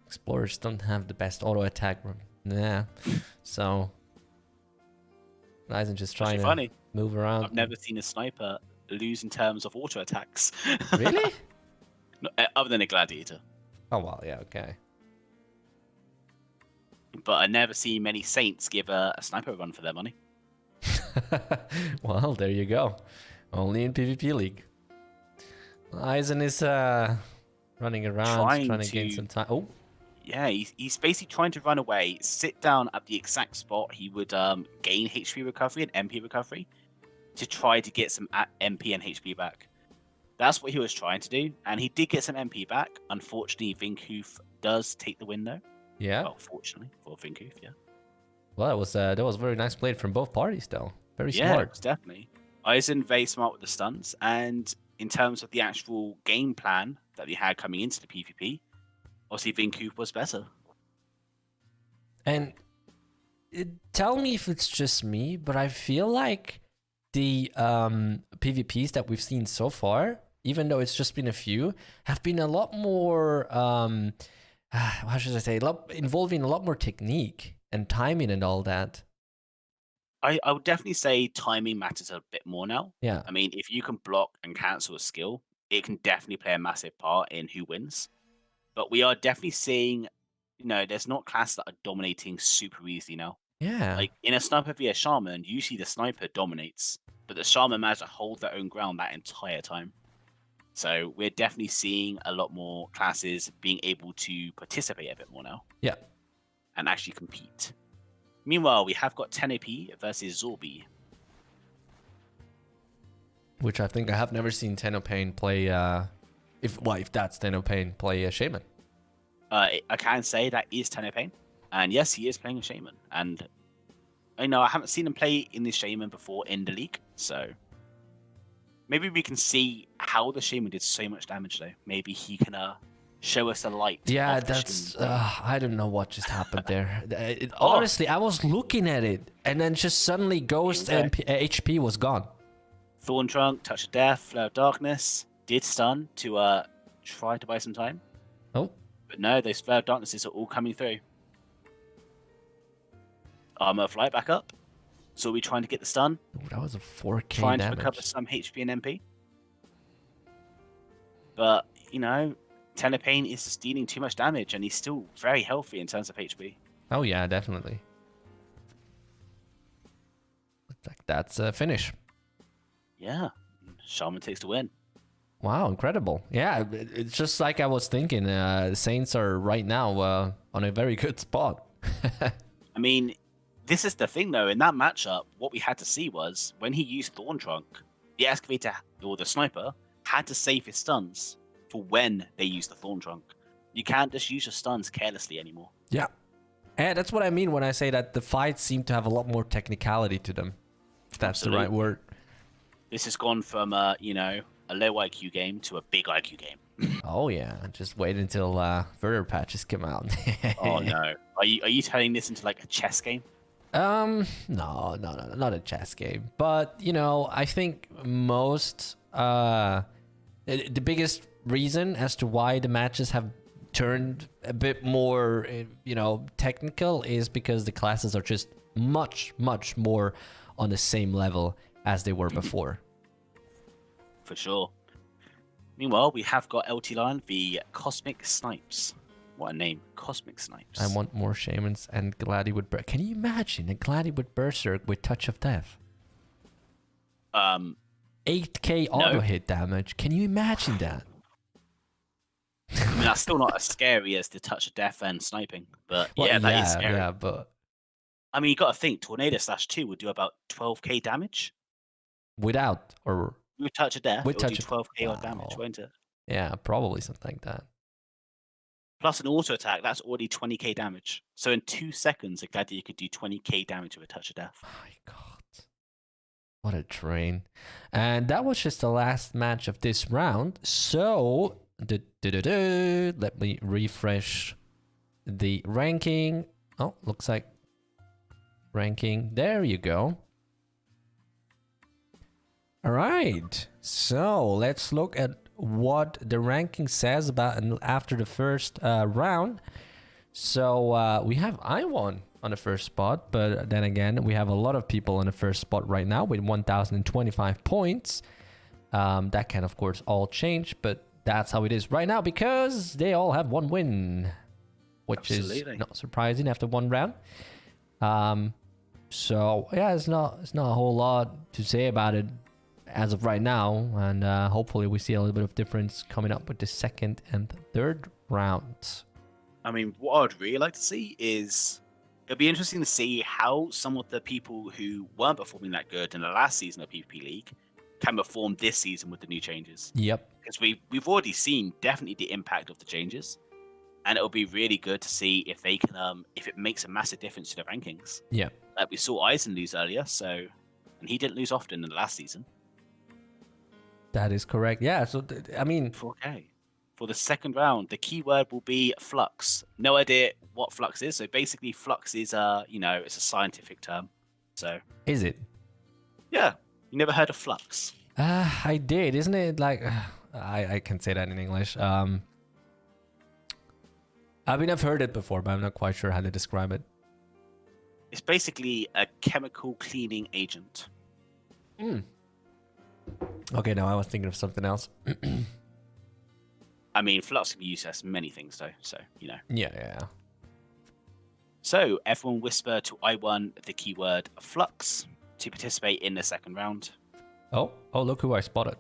Explorers don't have the best auto-attack. Nah. So... Aizen just trying to move around. I've never seen a Sniper lose in terms of auto attacks. Really? No, other than a Gladiator. Oh, well, yeah, okay. But I never see many Saints give a Sniper a run for their money. Well, there you go. Only in PvP League. Aizen is running around, trying to gain some time. Oh. Yeah, he's basically trying to run away, sit down at the exact spot he would gain HP recovery and MP recovery to try to get some MP and HP back. That's what he was trying to do, and he did get some MP back. Unfortunately, Vinkoof does take the win, though. Yeah. Well, fortunately for Vinkoof, yeah. Well, that was very nice played from both parties, though. Very Yeah, smart. definitely. Aizen very smart with the stuns, and in terms of the actual game plan that he had coming into the PvP, obviously Vinkoof was better. And tell me if it's just me, but I feel like the PvPs that we've seen so far, even though it's just been a few, have been a lot more, how should I say, involving a lot more technique and timing and all that. I would definitely say timing matters a bit more now. Yeah. I mean, if you can block and cancel a skill, it can definitely play a massive part in who wins. But we are definitely seeing there's not classes that are dominating super easily now. Yeah. Like in a sniper vs shaman, usually the sniper dominates, but the shaman managed to hold their own ground that entire time. So we're definitely seeing a lot more classes being able to participate a bit more now. Yeah. And actually compete. Meanwhile, we have got 10 AP versus Zorbi. Which I think I have never seen Tenno-Pain play, if that's Tenno-Pain, play a Shaman. I can say that is Tenno-Pain. And yes, he is playing a Shaman. And I haven't seen him play in the Shaman before in the league. So maybe we can see how the Shaman did so much damage, though. Maybe he can show us the light. Yeah, that's... I don't know what just happened there. Honestly, I was looking at it, and then just suddenly Ghost and HP was gone. Thorn Trunk, Touch of Death, Flare of Darkness, did stun to try to buy some time. Oh. But no, those Flare of Darknesses are all coming through. Armor of Light back up. So we trying to get the stun. Ooh, that was a 4k trying damage. To recover some HP and MP. But, Tenno-Pain is just dealing too much damage, and he's still very healthy in terms of HP. Oh yeah, definitely. Looks like that's a finish. Yeah, Shaman takes the win. Wow, incredible. Yeah, it's just like I was thinking. Saints are right now on a very good spot. I mean, this is the thing, though. In that matchup, what we had to see was when he used Thorn Trunk, the Excavator or the Sniper had to save his stuns for when they use the Thorn Trunk. You can't just use your stuns carelessly anymore. Yeah. And that's what I mean when I say that the fights seem to have a lot more technicality to them. If that's the right word. This has gone from, a low IQ game to a big IQ game. Oh, yeah. Just wait until further patches come out. Oh, no. Are you turning this into like a chess game? No, not a chess game. But, I think most... the biggest reason as to why the matches have turned a bit more, technical is because the classes are just much, much more on the same level as they were before. For sure. Meanwhile, we have got LT Lion, the Cosmic Snipes. What a name, Cosmic Snipes. I want more Shamans and Gladi with Berserk. Can you imagine a Gladi with Berserk with Touch of Death? 8k auto hit damage. Can you imagine that? I mean, that's still not as scary as the Touch of Death and sniping, but that is scary. Yeah, but I mean, you got to think Tornado /2 would do about 12k damage without or with Touch of Death. With it would do 12k odd damage, won't it? Yeah, probably something like that. Plus an auto attack, that's already 20k damage. So in 2 seconds, a Gladiator could do 20k damage with a Touch of Death. My God. What a train. And that was just the last match of this round. So, let me refresh the ranking. Oh, looks like ranking. There you go. All right. So, let's look at what the ranking says about after the first round. So, we have Iwon on the first spot, but then again, we have a lot of people on the first spot right now with 1,025 points. That can, of course, all change, but that's how it is right now because they all have one win, which is not surprising after one round. So yeah, it's not a whole lot to say about it as of right now, and hopefully we see a little bit of difference coming up with the second and third rounds. I mean, what I'd really like to see is it'll be interesting to see how some of the people who weren't performing that good in the last season of PvP League can perform this season with the new changes. Yep. Because we've already seen definitely the impact of the changes, and it'll be really good to see if they can if it makes a massive difference to the rankings. Yeah. Like we saw Eisen lose earlier, and he didn't lose often in the last season. That is correct. Yeah. So I mean, 4K. For the second round, the keyword will be flux. No idea what flux is. So basically, flux is it's a scientific term. So is it? Yeah, you never heard of flux? I did. Isn't it like I can say that in English. I mean, I've heard it before, but I'm not quite sure how to describe it. It's basically a chemical cleaning agent. Okay, now I was thinking of something else. I mean, flux can be used as many things, though. So Yeah. So everyone whisper to I1 the keyword flux to participate in the second round. Oh, look who I spotted.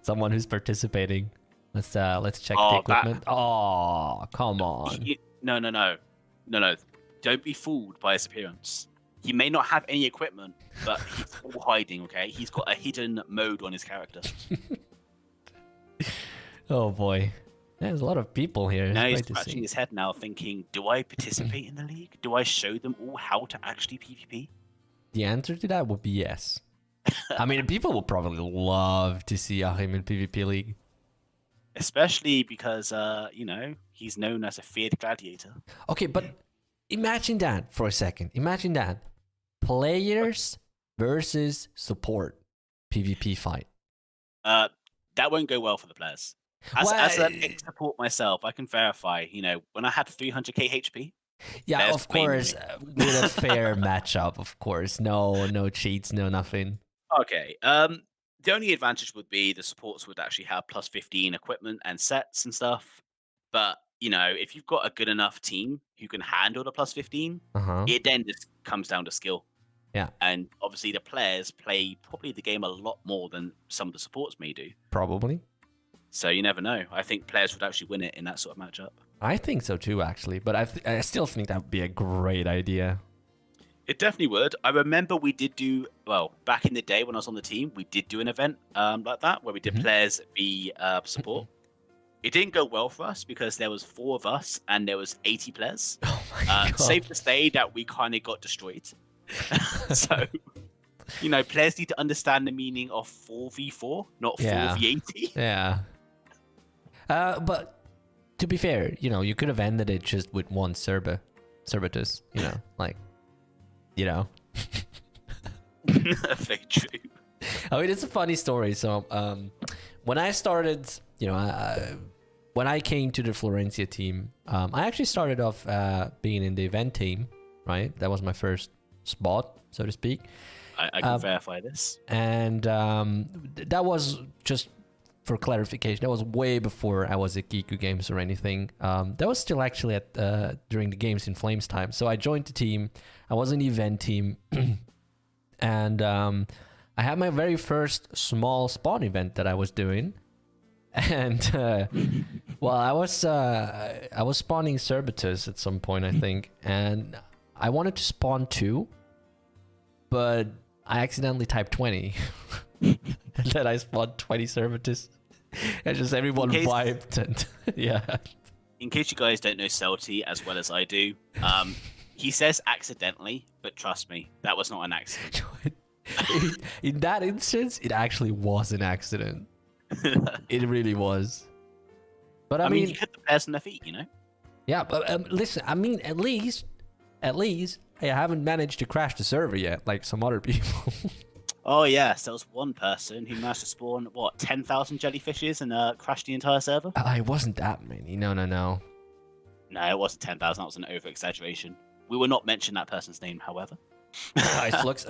Someone who's participating. Let's check the equipment. Oh, come on. No. Don't be fooled by his appearance. He may not have any equipment, but he's all hiding, okay? He's got a hidden mode on his character. Oh boy. There's a lot of people here. Now he's scratching his head now thinking, do I participate in the league? Do I show them all how to actually PvP? The answer to that would be yes. I mean, people will probably love to see Achim in PvP League. Especially because, he's known as a feared gladiator. Okay, but imagine that for a second. Imagine that. Players versus support PvP fight. That won't go well for the players. As a support myself, I can verify, when I had 300k HP. Yeah, of course, with a fair matchup, of course. No cheats, no nothing. Okay. The only advantage would be the supports would actually have plus 15 equipment and sets and stuff. But, if you've got a good enough team who can handle the plus 15, it then just comes down to skill. Yeah. And obviously the players play probably the game a lot more than some of the supports may do. Probably. So you never know. I think players would actually win it in that sort of matchup. I think so too, actually. But I still think that would be a great idea. It definitely would. I remember we did do, back in the day when I was on the team, we did do an event like that where we did players v support. It didn't go well for us because there was 4 of us and there was 80 players. Oh my God. Safe to say that we kind of got destroyed. So, players need to understand the meaning of 4v4, not 4v80. Yeah. But to be fair, you could have ended it just with one Cerberus, Very true. I mean, it's a funny story. So, when I started, when I came to the Florensia team, I actually started off being in the event team, right? That was my first spot, so to speak. I can verify this. And that was just for clarification. That was way before I was at Giiku Games or anything. That was still actually at during the Games in Flames time. So I joined the team. I was in the event team, and I had my very first small spawn event that I was doing. And I was spawning Cerberus at some point, I think, and I wanted to spawn 2, but I accidentally typed 20. And then I spawned 20 Cerberus, and just everyone vibed. And yeah. In case you guys don't know Celty as well as I do, he says accidentally, but trust me, that was not an accident. In that instance, it actually was an accident. It really was. But I mean, you hit the pairs on their feet, Yeah, but listen, I mean, at least, I haven't managed to crash the server yet, like some other people. Oh yes, there was one person who managed to spawn 10,000 jellyfishes and crash the entire server. It wasn't that many. No. No, it wasn't 10,000. That was an over exaggeration. We will not mention that person's name, however. Nice looks.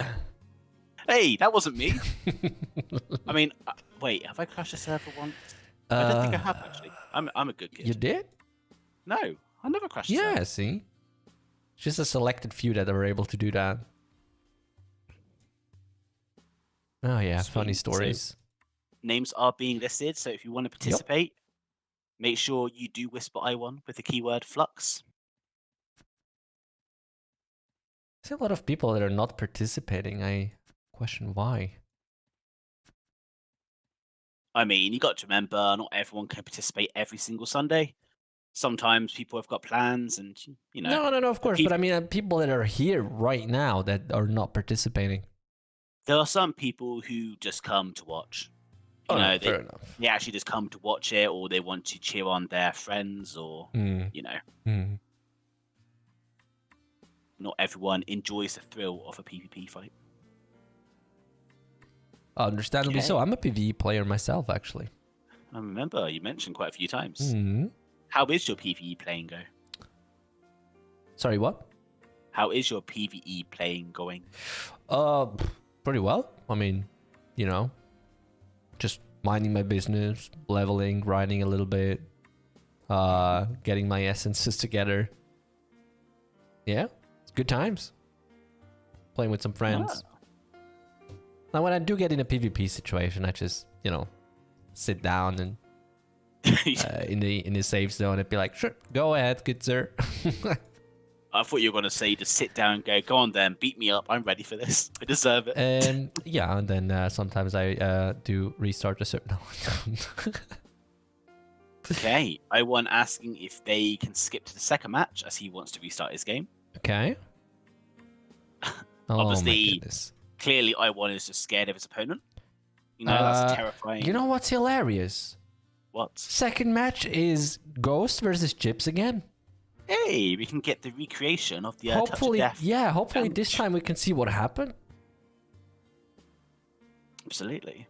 Hey, that wasn't me. I mean, wait, have I crashed a server once? I don't think I have actually. I'm a good kid. You did? No, I never crashed. A server. See, just a selected few that were able to do that. Oh yeah, sweet. Funny stories. So, names are being listed, so if you want to participate, make sure you do whisper I1 with the keyword flux. There's a lot of people that are not participating. I question why. I mean, you got to remember, not everyone can participate every single Sunday. Sometimes people have got plans, and No, of course. But I mean, people that are here right now that are not participating. There are some people who just come to watch. Fair enough. They actually just come to watch it, or they want to cheer on their friends, or Not everyone enjoys the thrill of a PvP fight. Understandably so. I'm a PvE player myself, actually. I remember you mentioned quite a few times. Mm-hmm. How is your PvE playing go? Sorry, what? How is your PvE playing going? Pretty well. I mean, just minding my business, leveling, grinding a little bit. getting my essences together. Yeah, it's good times. Playing with some friends. Now, when I do get in a PvP situation, I just, sit down and in the safe zone and be like, sure, go ahead, good sir. I thought you were going to say just sit down and go on then, beat me up. I'm ready for this. I deserve it. Yeah, and then sometimes I do restart a certain... Okay, I1 asking if they can skip to the second match as he wants to restart his game. Okay. Obviously, clearly I1 is just scared of his opponent. That's terrifying. You know what's hilarious? What? Second match is Ghost versus Chips again. Hey, we can get the recreation of the hopefully, Touch of Death. Yeah, hopefully this time we can see what happened. Absolutely.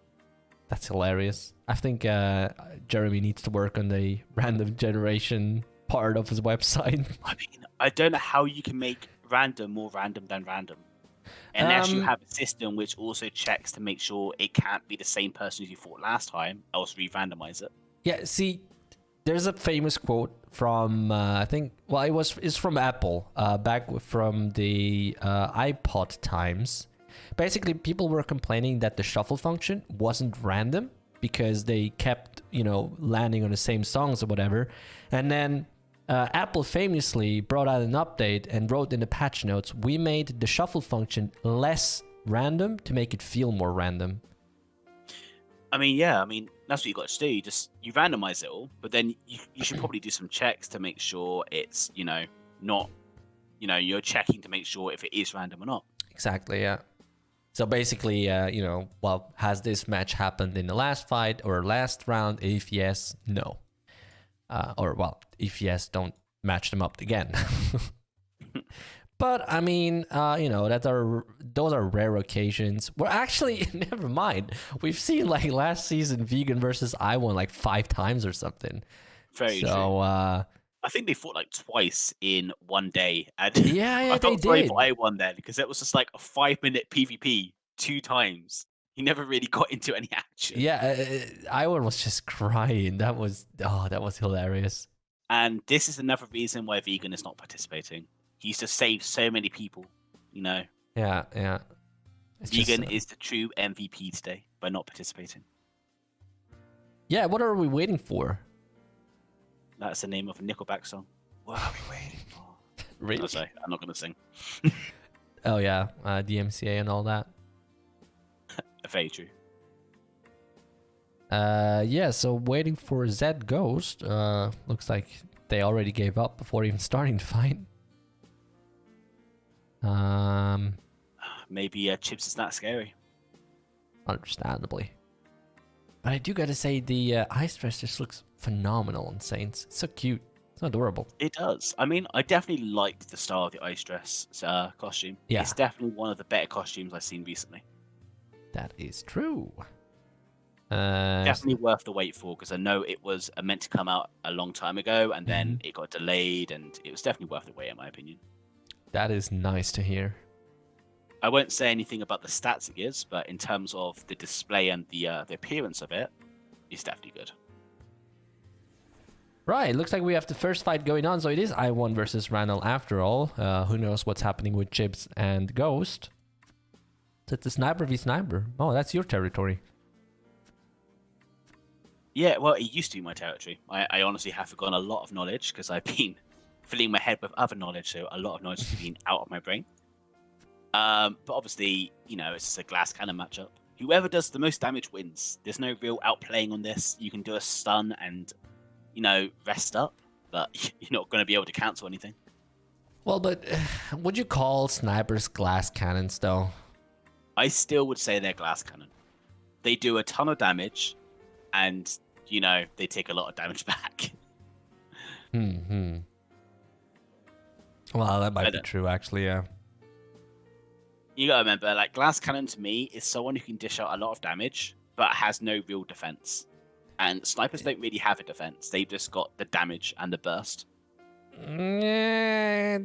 That's hilarious. I think Jeremy needs to work on the random generation part of his website. I mean, I don't know how you can make random more random than random. Unless you have a system which also checks to make sure it can't be the same person as you fought last time, else re-randomize it. Yeah, see, there's a famous quote from, it's from Apple, back from the iPod times. Basically, people were complaining that the shuffle function wasn't random because they kept, landing on the same songs or whatever. And then Apple famously brought out an update and wrote in the patch notes, we made the shuffle function less random to make it feel more random. I mean, that's what you got to do. You randomize it all, but then you should probably do some checks to make sure it's, not, you're checking to make sure if it is random or not. Exactly, yeah. So basically, has this match happened in the last fight or last round? If yes, no. If yes, don't match them up again. But I mean, those are rare occasions. Well, actually, never mind. We've seen like last season Vegan versus I1 like 5 times or something. Very true. I think they fought like twice in one day. And yeah, I felt sorry for I1 then because it was just like a 5-minute PvP 2 times. He never really got into any action. Yeah, I1 was just crying. That was hilarious. And this is another reason why Vegan is not participating. He used to save so many people, Yeah. Vegan is the true MVP today by not participating. Yeah, what are we waiting for? That's the name of a Nickelback song. What are we waiting for? Really? Oh, sorry, I'm not going to sing. Oh, yeah, DMCA and all that. Very true. Yeah, so waiting for Zed Ghost. Looks like they already gave up before even starting the fight. Maybe Chips is not scary. Understandably. But I do gotta say, the ice dress just looks phenomenal on Saints. It's so cute. It's adorable. It does. I mean, I definitely liked the style of the ice dress costume. Yeah. It's definitely one of the better costumes I've seen recently. That is true. Definitely worth the wait for, because I know it was meant to come out a long time ago, and then it got delayed, and it was definitely worth the wait, in my opinion. That is nice to hear. I won't say anything about the stats it gives, but in terms of the display and the appearance of it, it's definitely good. Right, looks like we have the first fight going on, so it is I1 versus Randall after all. Who knows what's happening with Chips and Ghost. So it's a sniper v sniper. Oh, that's your territory. Yeah, well, it used to be my territory. I honestly have forgotten a lot of knowledge because I've been filling my head with other knowledge, so a lot of knowledge has been out of my brain. But obviously, it's just a glass cannon matchup. Whoever does the most damage wins. There's no real outplaying on this. You can do a stun and, rest up, but you're not going to be able to cancel anything. Well, but would you call snipers glass cannons, though? I still would say they're glass cannon. They do a ton of damage, and, they take a lot of damage back. Well, that might be true, actually, yeah. You gotta remember, like, glass cannon to me is someone who can dish out a lot of damage, but has no real defense. And snipers don't really have a defense. They've just got the damage and the burst. I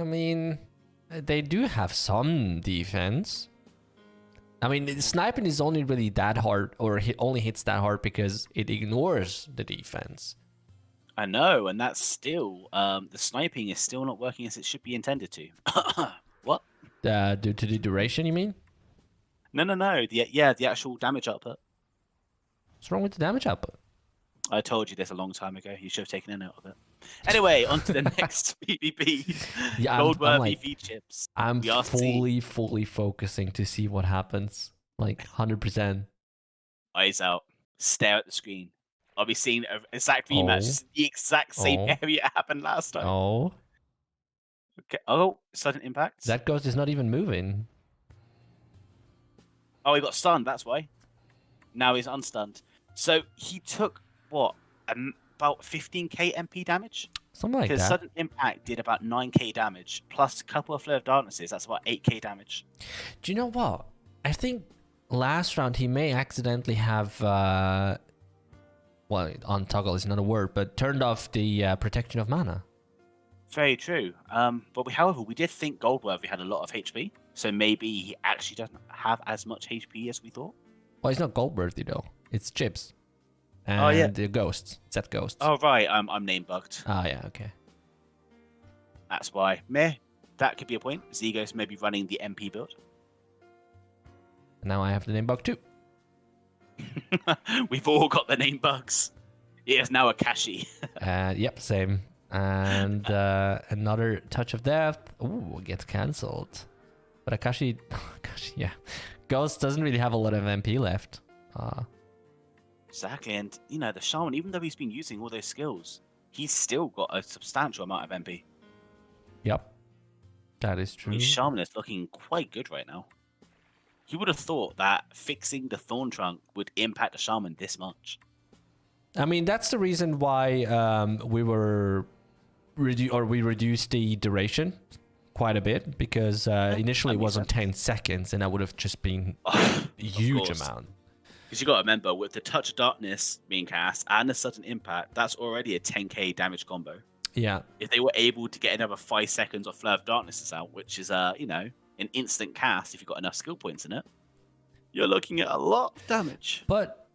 mean, they do have some defense. I mean, sniping is only really that hard, or only hits that hard because it ignores the defense. I know, and that's still the sniping is still not working as it should be intended to. What? Due to the duration, you mean? No. The actual damage output. What's wrong with the damage output? I told you this a long time ago. You should have taken a note of it. Anyway, on to the next PvP. Yeah, Goldworthy feed chips. I'm We are seeing- fully focusing to see what happens. Like 100%. Eyes out. Stare at the screen. I'll be seeing an exact rematch. It's the exact same area it happened last time. Oh. Okay. Oh, sudden impact. That ghost is not even moving. Oh, he got stunned. That's why. Now he's unstunned. So he took what? About 15k MP damage? Something like that. Because sudden impact did about 9k damage, plus a couple of flare of darknesses. That's about 8k damage. Do you know what? I think last round he may accidentally have, well, on toggle is not a word, but turned off the protection of mana. Very true. However, we did think Goldworthy had a lot of HP, so maybe he actually doesn't have as much HP as we thought. Well, it's not gold worthy though. It's chips. And the ghosts. Set ghosts. Oh right, I'm name bugged. Ah yeah, okay. That's why. Meh. That could be a point. Zegos may be running the MP build. Now I have the name bug too. We've all got the name bugs. It is now a Kashi. Yep, same. And another touch of death. Ooh, gets cancelled. But Akashi, yeah. Ghost doesn't really have a lot of MP left. Exactly, and the Shaman, even though he's been using all those skills, he's still got a substantial amount of MP. Yep. That is true. His Shaman is looking quite good right now. You would have thought that fixing the Thorn Trunk would impact the Shaman this much. I mean, that's the reason why we reduced the duration quite a bit, because initially it was on 10 seconds, and that would have just been a huge amount. Because you got to remember, with the Touch of Darkness being cast and the sudden impact, that's already a 10k damage combo. Yeah. If they were able to get another 5 seconds of Flare of Darkness out, which is an instant cast if you've got enough skill points in it, you're looking at a lot of damage. But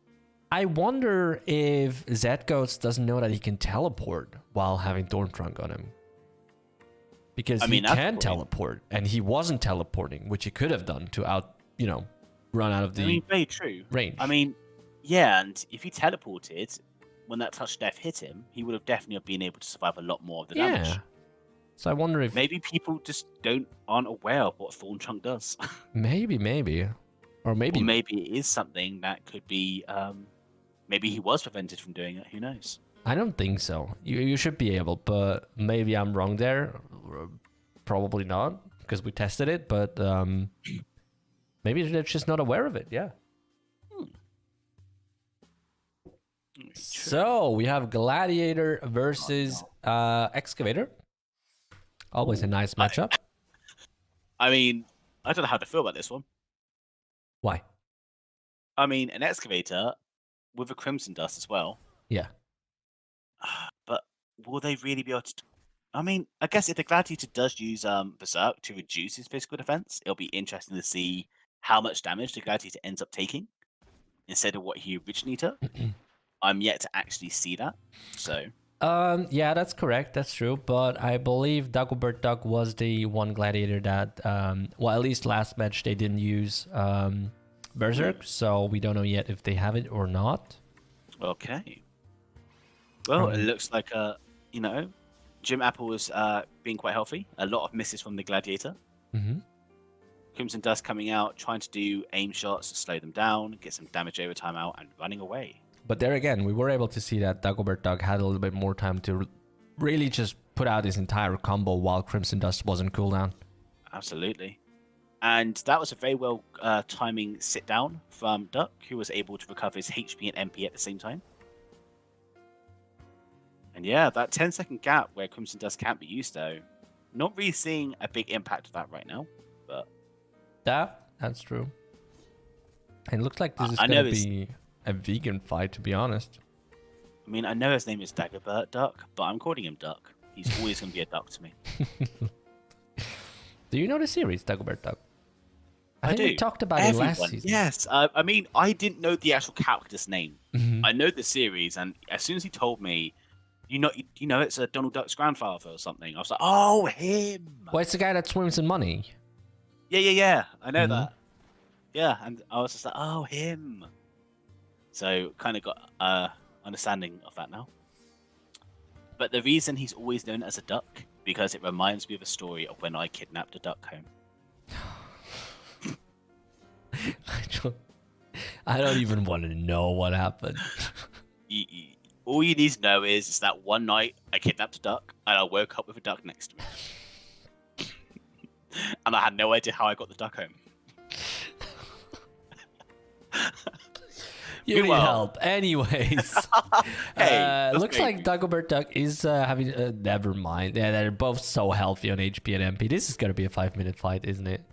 I wonder if Zghost doesn't know that he can teleport while having Thorn Trunk on him. Because he can teleport, and he wasn't teleporting, which he could have done to run out of the very true. range. I mean, yeah, and if he teleported, when that touch of death hit him, he would have definitely been able to survive a lot more of the damage. So I wonder if... Maybe people just aren't aware of what Thorn Trunk does. maybe. Or maybe it is something that could be... maybe he was prevented from doing it. Who knows? I don't think so. You should be able, but maybe I'm wrong there. Probably not, because we tested it, but maybe they're just not aware of it, yeah. So, we have Gladiator versus Excavator. Always a nice matchup. I mean, I don't know how to feel about this one. Why? I mean, an Excavator with a Crimson Dust as well. Yeah. But will they really be able to... I mean, I guess if the Gladiator does use Berserk to reduce his physical defense, it'll be interesting to see how much damage the Gladiator ends up taking instead of what he originally took. I'm yet to actually see that, so... yeah, that's correct. That's true. But I believe Dagobert Duck was the one Gladiator that, well, at least last match they didn't use Berserk, so we don't know yet if they have it or not. Okay. Well, it looks like, Jim Apple is being quite healthy. A lot of misses from the Gladiator. Mm-hmm. Crimson Dust coming out, trying to do aim shots to slow them down, get some damage over time out, and running away. But there again, we were able to see that Dagobert Duck had a little bit more time to really just put out his entire combo while Crimson Dust was on cooldown. Absolutely. And that was a very well timing sit down from Duck, who was able to recover his HP and MP at the same time. And yeah, that 10-second gap where Crimson Dust can't be used, though, not really seeing a big impact of that right now. But yeah, that's true. And it looks like this is going to be a vegan fight, to be honest. I mean, I know his name is Dagobert Duck, but I'm calling him Duck. He's always going to be a duck to me. Do you know the series, Dagobert Duck? I think do. we talked about it last season. Yes. I mean, I didn't know the actual character's name. Mm-hmm. I know the series, and as soon as he told me, you know, it's a Donald Duck's grandfather or something. I was like, oh, him. Well, it's the guy that swims in money. Yeah. I know Mhm. that. Yeah, and I was just like, oh, him. So kind of got understanding of that now. But the reason he's always known as a duck because it reminds me of a story of when I kidnapped a duck home. I don't even want to know what happened. All you need to know is that one night I kidnapped a duck and I woke up with a duck next to me. And I had no idea how I got the duck home. You need help. Anyways. Hey, looks like Dagobert Duck is having... never mind. Yeah, they're both so healthy on HP and MP. This is going to be a 5-minute fight, isn't it?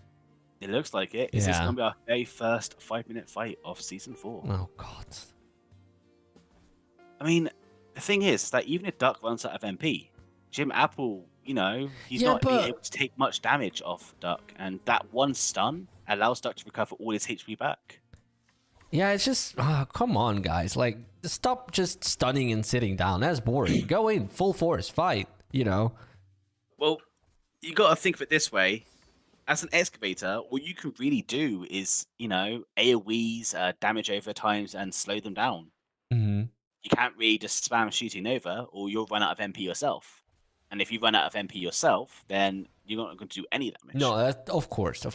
It looks like it. Is this going to be our very first 5-minute fight of Season 4? Oh, God. I mean, the thing is that even if Duck runs out of MP, Jim Apple, you know, he's not being able to take much damage off Duck. And that one stun allows Duck to recover all his HP back. Yeah, it's just, come on, guys. Like, stop just stunning and sitting down. That's boring. Go in, full force, fight, you know. Well, you got to think of it this way. As an excavator, what you can really do is, you know, AoEs, damage over times, and slow them down. Mm-hmm. You can't really just spam shooting over, or you'll run out of MP yourself. And if you run out of MP yourself, then you're not going to do any damage. No, of course.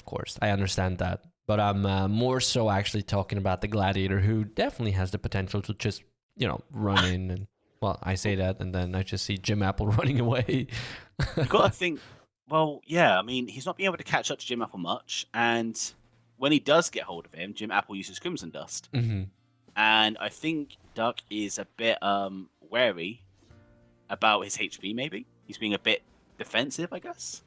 I understand that. But I'm more so actually talking about the Gladiator, who definitely has the potential to just, you know, run in. And, well, I say that, and then I just see Jim Apple running away. You got to think, well, yeah, I mean, he's not being able to catch up to Jim Apple much. And when he does get hold of him, Jim Apple uses Crimson Dust. Mm-hmm. And I think Duck is a bit wary about his HP, maybe. He's being a bit defensive, I guess.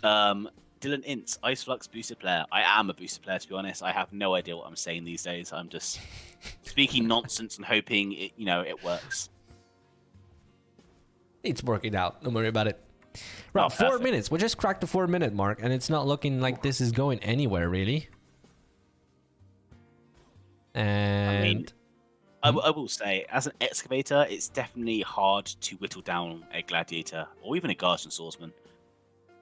Dylan Ince, Ice Flux boosted player. I am a boosted player, to be honest. I have no idea what I'm saying these days. I'm just speaking nonsense and hoping it works. It's working out. Don't worry about it. Right, 4 minutes. We just cracked the 4-minute mark, and it's not looking like this is going anywhere, really. And... I mean, I will say, as an excavator, it's definitely hard to whittle down a gladiator or even a guardian swordsman.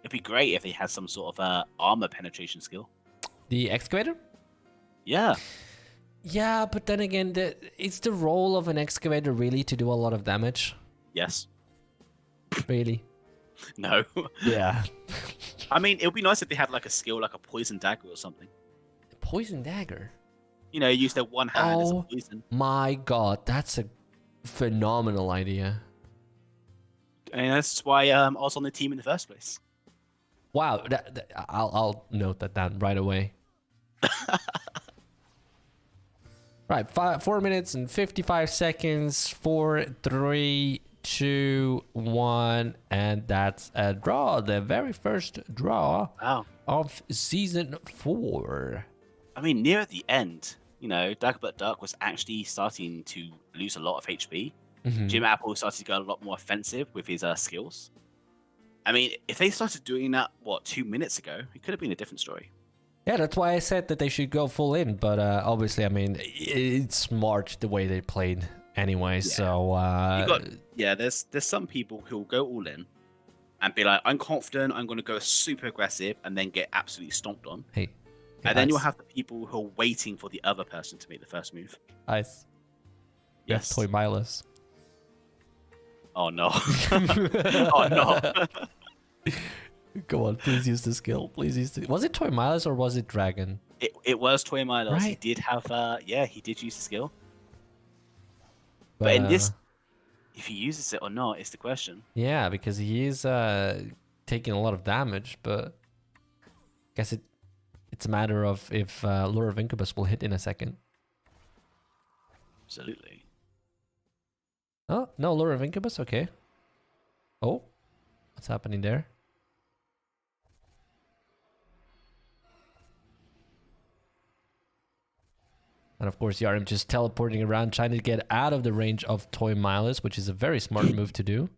It'd be great if he has some sort of armor penetration skill. The excavator? Yeah. Yeah, but then again, it's the role of an excavator really to do a lot of damage. Yes. Really? No. Yeah. I mean, it would be nice if they had like a skill like a poison dagger or something. Poison dagger? You know, use their one hand as a poison. My God, that's a phenomenal idea. And that's why I was on the team in the first place. Wow, I'll note that down right away. Right, 4 minutes and 55 seconds. 4, 3, 2, 1, and that's a draw. The very first draw of Season 4. I mean, near the end, you know, Dagobert Duck was actually starting to lose a lot of HP. Mm-hmm. Jim Apple started to go a lot more offensive with his skills. I mean, if they started doing that, 2 minutes ago, it could have been a different story. Yeah, that's why I said that they should go full in. But obviously, I mean, it's smart the way they played anyway. Yeah. So there's some people who will go all in and be like, I'm confident, I'm going to go super aggressive, and then get absolutely stomped on. Hey, and then you'll have the people who are waiting for the other person to make the first move. Ice. Yes, Toy Milos. Oh no. Oh no. Go on, please use the skill. Please use the... Was it Toy Milos or was it Dragon? It was Toy Milos. Right. He did have he did use the skill. But in this, if he uses it or not is the question. Yeah, because he is taking a lot of damage, but I guess it's a matter of if Lure of Incubus will hit in a second. Absolutely. Oh, no Lure of Incubus? Okay. Oh, what's happening there? And of course, Yarim just teleporting around, trying to get out of the range of Toy Milos, which is a very smart move to do.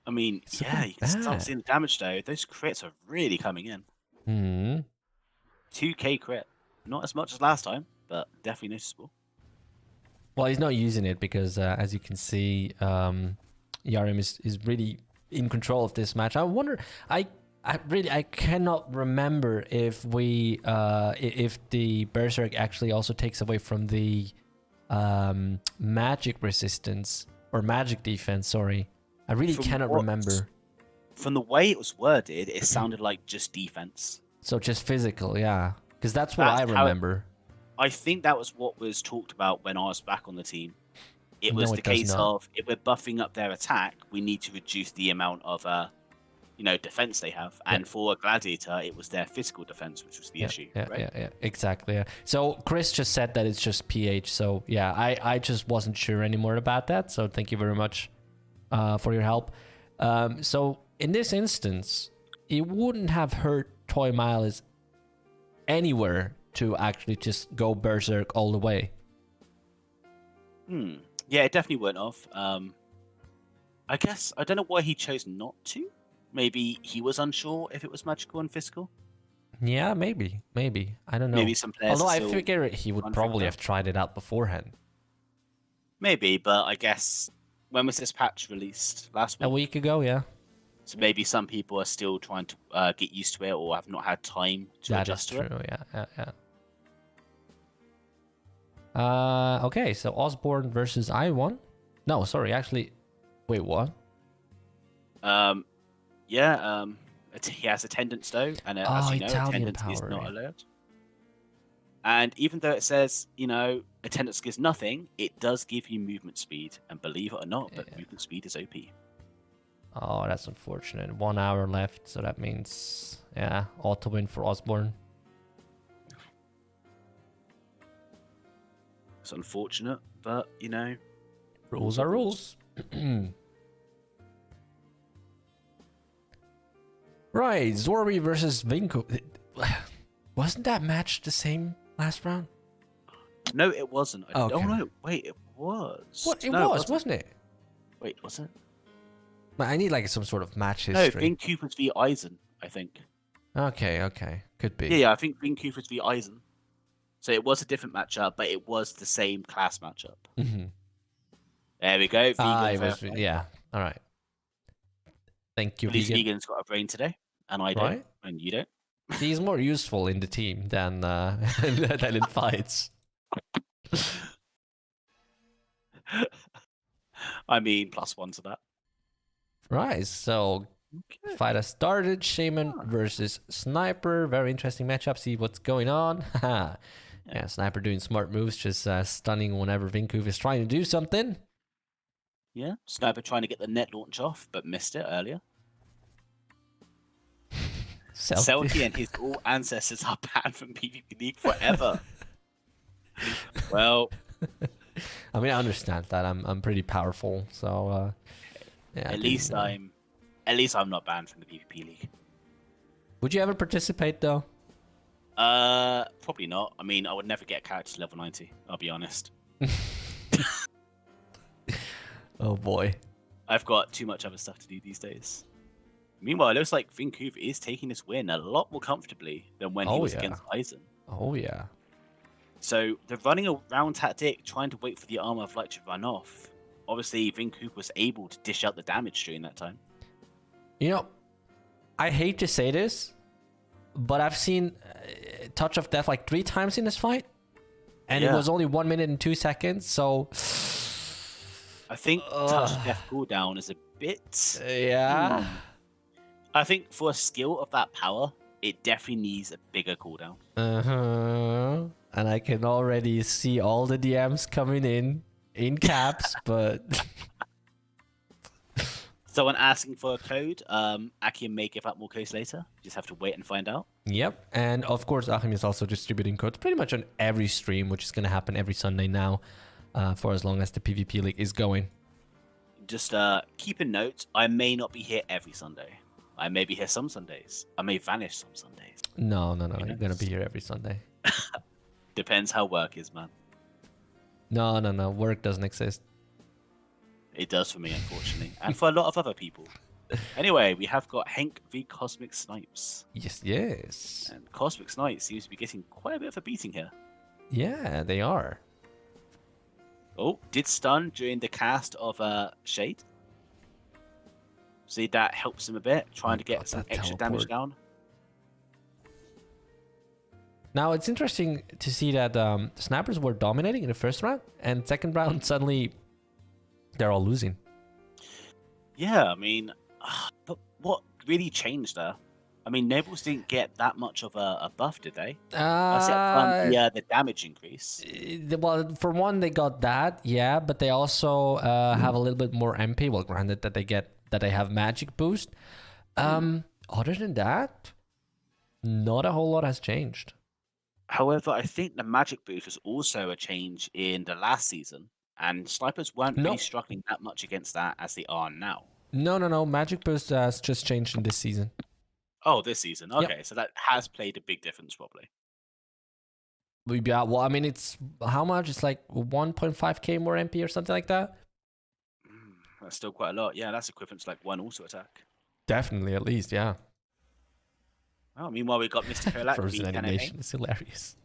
I mean, you can start seeing the damage though. Those crits are really coming in. 2k crit. Not as much as last time, but definitely noticeable. Well, he's not using it because, as you can see, Yarim is really in control of this match. I wonder, I cannot remember if if the Berserk actually also takes away from the magic resistance or magic defense. Sorry, I really cannot remember. From the way it was worded, it sounded like just defense. So just physical, yeah, because that's what I remember. I think that was what was talked about when I was back on the team. It was the case of, if we're buffing up their attack, we need to reduce the amount of defense they have. And for a gladiator, it was their physical defense, which was the issue. Yeah, exactly. Yeah. So Chris just said that it's just pH. So yeah, I just wasn't sure anymore about that. So thank you very much for your help. So in this instance, it wouldn't have hurt Toy Miles anywhere to actually just go Berserk all the way. Yeah, it definitely went off. I guess, I don't know why he chose not to. Maybe he was unsure if it was magical and physical. Yeah, maybe. I don't know. Maybe some players. Although I figure he would probably have tried it out beforehand. Maybe, but I guess, when was this patch released? Last week? A week ago, yeah. So maybe some people are still trying to get used to it or have not had time to adjust to it. That is true, yeah. Okay, so Osborne versus I1. No, sorry, actually, wait, what? He has attendance though, and as you know, attendance is not allowed. And even though it says, attendance gives nothing, it does give you movement speed. And believe it or not, but movement speed is OP. Oh, that's unfortunate. 1 hour left, so that means, auto win for Osborne. It's unfortunate, but, rules are rules. Right, Zorbi versus Giiku. Wasn't that match the same last round? No, it wasn't. Okay. Oh, no, wait, it was. What? It wasn't it? Wait, was it? I need some sort of match history. No, Giiku was v Eisen, I think. Okay. Could be. Yeah, I think Giiku was v Eisen. So it was a different matchup, but it was the same class matchup. Mm-hmm. There we go. Yeah, all right. Thank you, At least Vegan. Vegan's got a brain today, and I don't, and you don't. He's more useful in the team than in fights. I mean, +1 to that. Right, so fight has started. Shaman versus Sniper. Very interesting matchup. See what's going on. Yeah, Sniper doing smart moves, just stunning whenever Giiku is trying to do something. Yeah, Sniper trying to get the net launch off, but missed it earlier. Selkie and his all ancestors are banned from PvP League forever. Well, I mean, I understand that. I'm pretty powerful, so yeah. At least I'm not banned from the PvP League. Would you ever participate though? Probably not. I mean, I would never get a character to level 90. I'll be honest. Oh boy. I've got too much other stuff to do these days. Meanwhile, it looks like Giiku is taking this win a lot more comfortably than when he was against Eisen. Oh yeah. So the running around tactic, trying to wait for the Armor of Light to run off. Obviously, Giiku was able to dish out the damage during that time. I hate to say this, but I've seen Touch of Death 3 times in this fight, and it was only 1 minute and 2 seconds. So I think Touch of Death cooldown is a bit. Yeah. I think for a skill of that power, it definitely needs a bigger cooldown. And I can already see all the DMs coming in caps, but someone asking for a code. Akim may give out more codes later. You just have to wait and find out. Yep. And of course, Achim is also distributing codes pretty much on every stream, which is going to happen every Sunday now, for as long as the PvP League is going. Just keep a note. I may not be here every Sunday. I may be here some Sundays. I may vanish some Sundays. No. You're going to be here every Sunday. Depends how work is, man. No. Work doesn't exist. It does for me, unfortunately. And for a lot of other people. Anyway, we have got Hank v Cosmic Snipes. Yes. And Cosmic Snipes seems to be getting quite a bit of a beating here. Yeah, they are. Oh, did stun during the cast of Shade. See, that helps him a bit, trying to get some extra damage down. Now, it's interesting to see that the snipers were dominating in the first round, and second round, suddenly, they're all losing. Yeah, I mean, but what really changed there? I mean, Nobles didn't get that much of a buff, did they? Except from the damage increase. Well, for one, they got that, yeah, but they also have a little bit more MP. Well, granted that they have magic boost. Other than that, not a whole lot has changed. However, I think the magic boost was also a change in the last season, and snipers weren't really struggling that much against that as they are now. No. Magic boost has just changed in this season. Oh, this season. Okay, so that has played a big difference, probably. Yeah, well, I mean, it's how much? It's like 1.5k more MP or something like that. That's still quite a lot. Yeah, that's equivalent to like 1 auto attack. Definitely, at least, yeah. Oh, meanwhile, we got Mr. Kolak. Frozen animation is hilarious.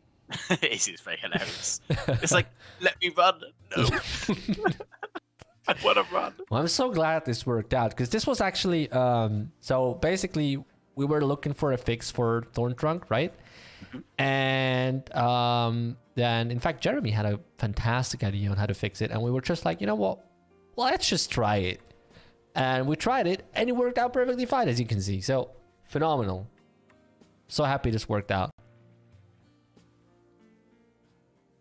It is very hilarious. It's like, let me run. No. I want to run. Well, I'm so glad this worked out, because this was actually so basically we were looking for a fix for Thorn Trunk, right? And then in fact Jeremy had a fantastic idea on how to fix it, and we were just like, you know what, let's just try it. And we tried it, and it worked out perfectly fine, as you can see. So phenomenal. So happy this worked out.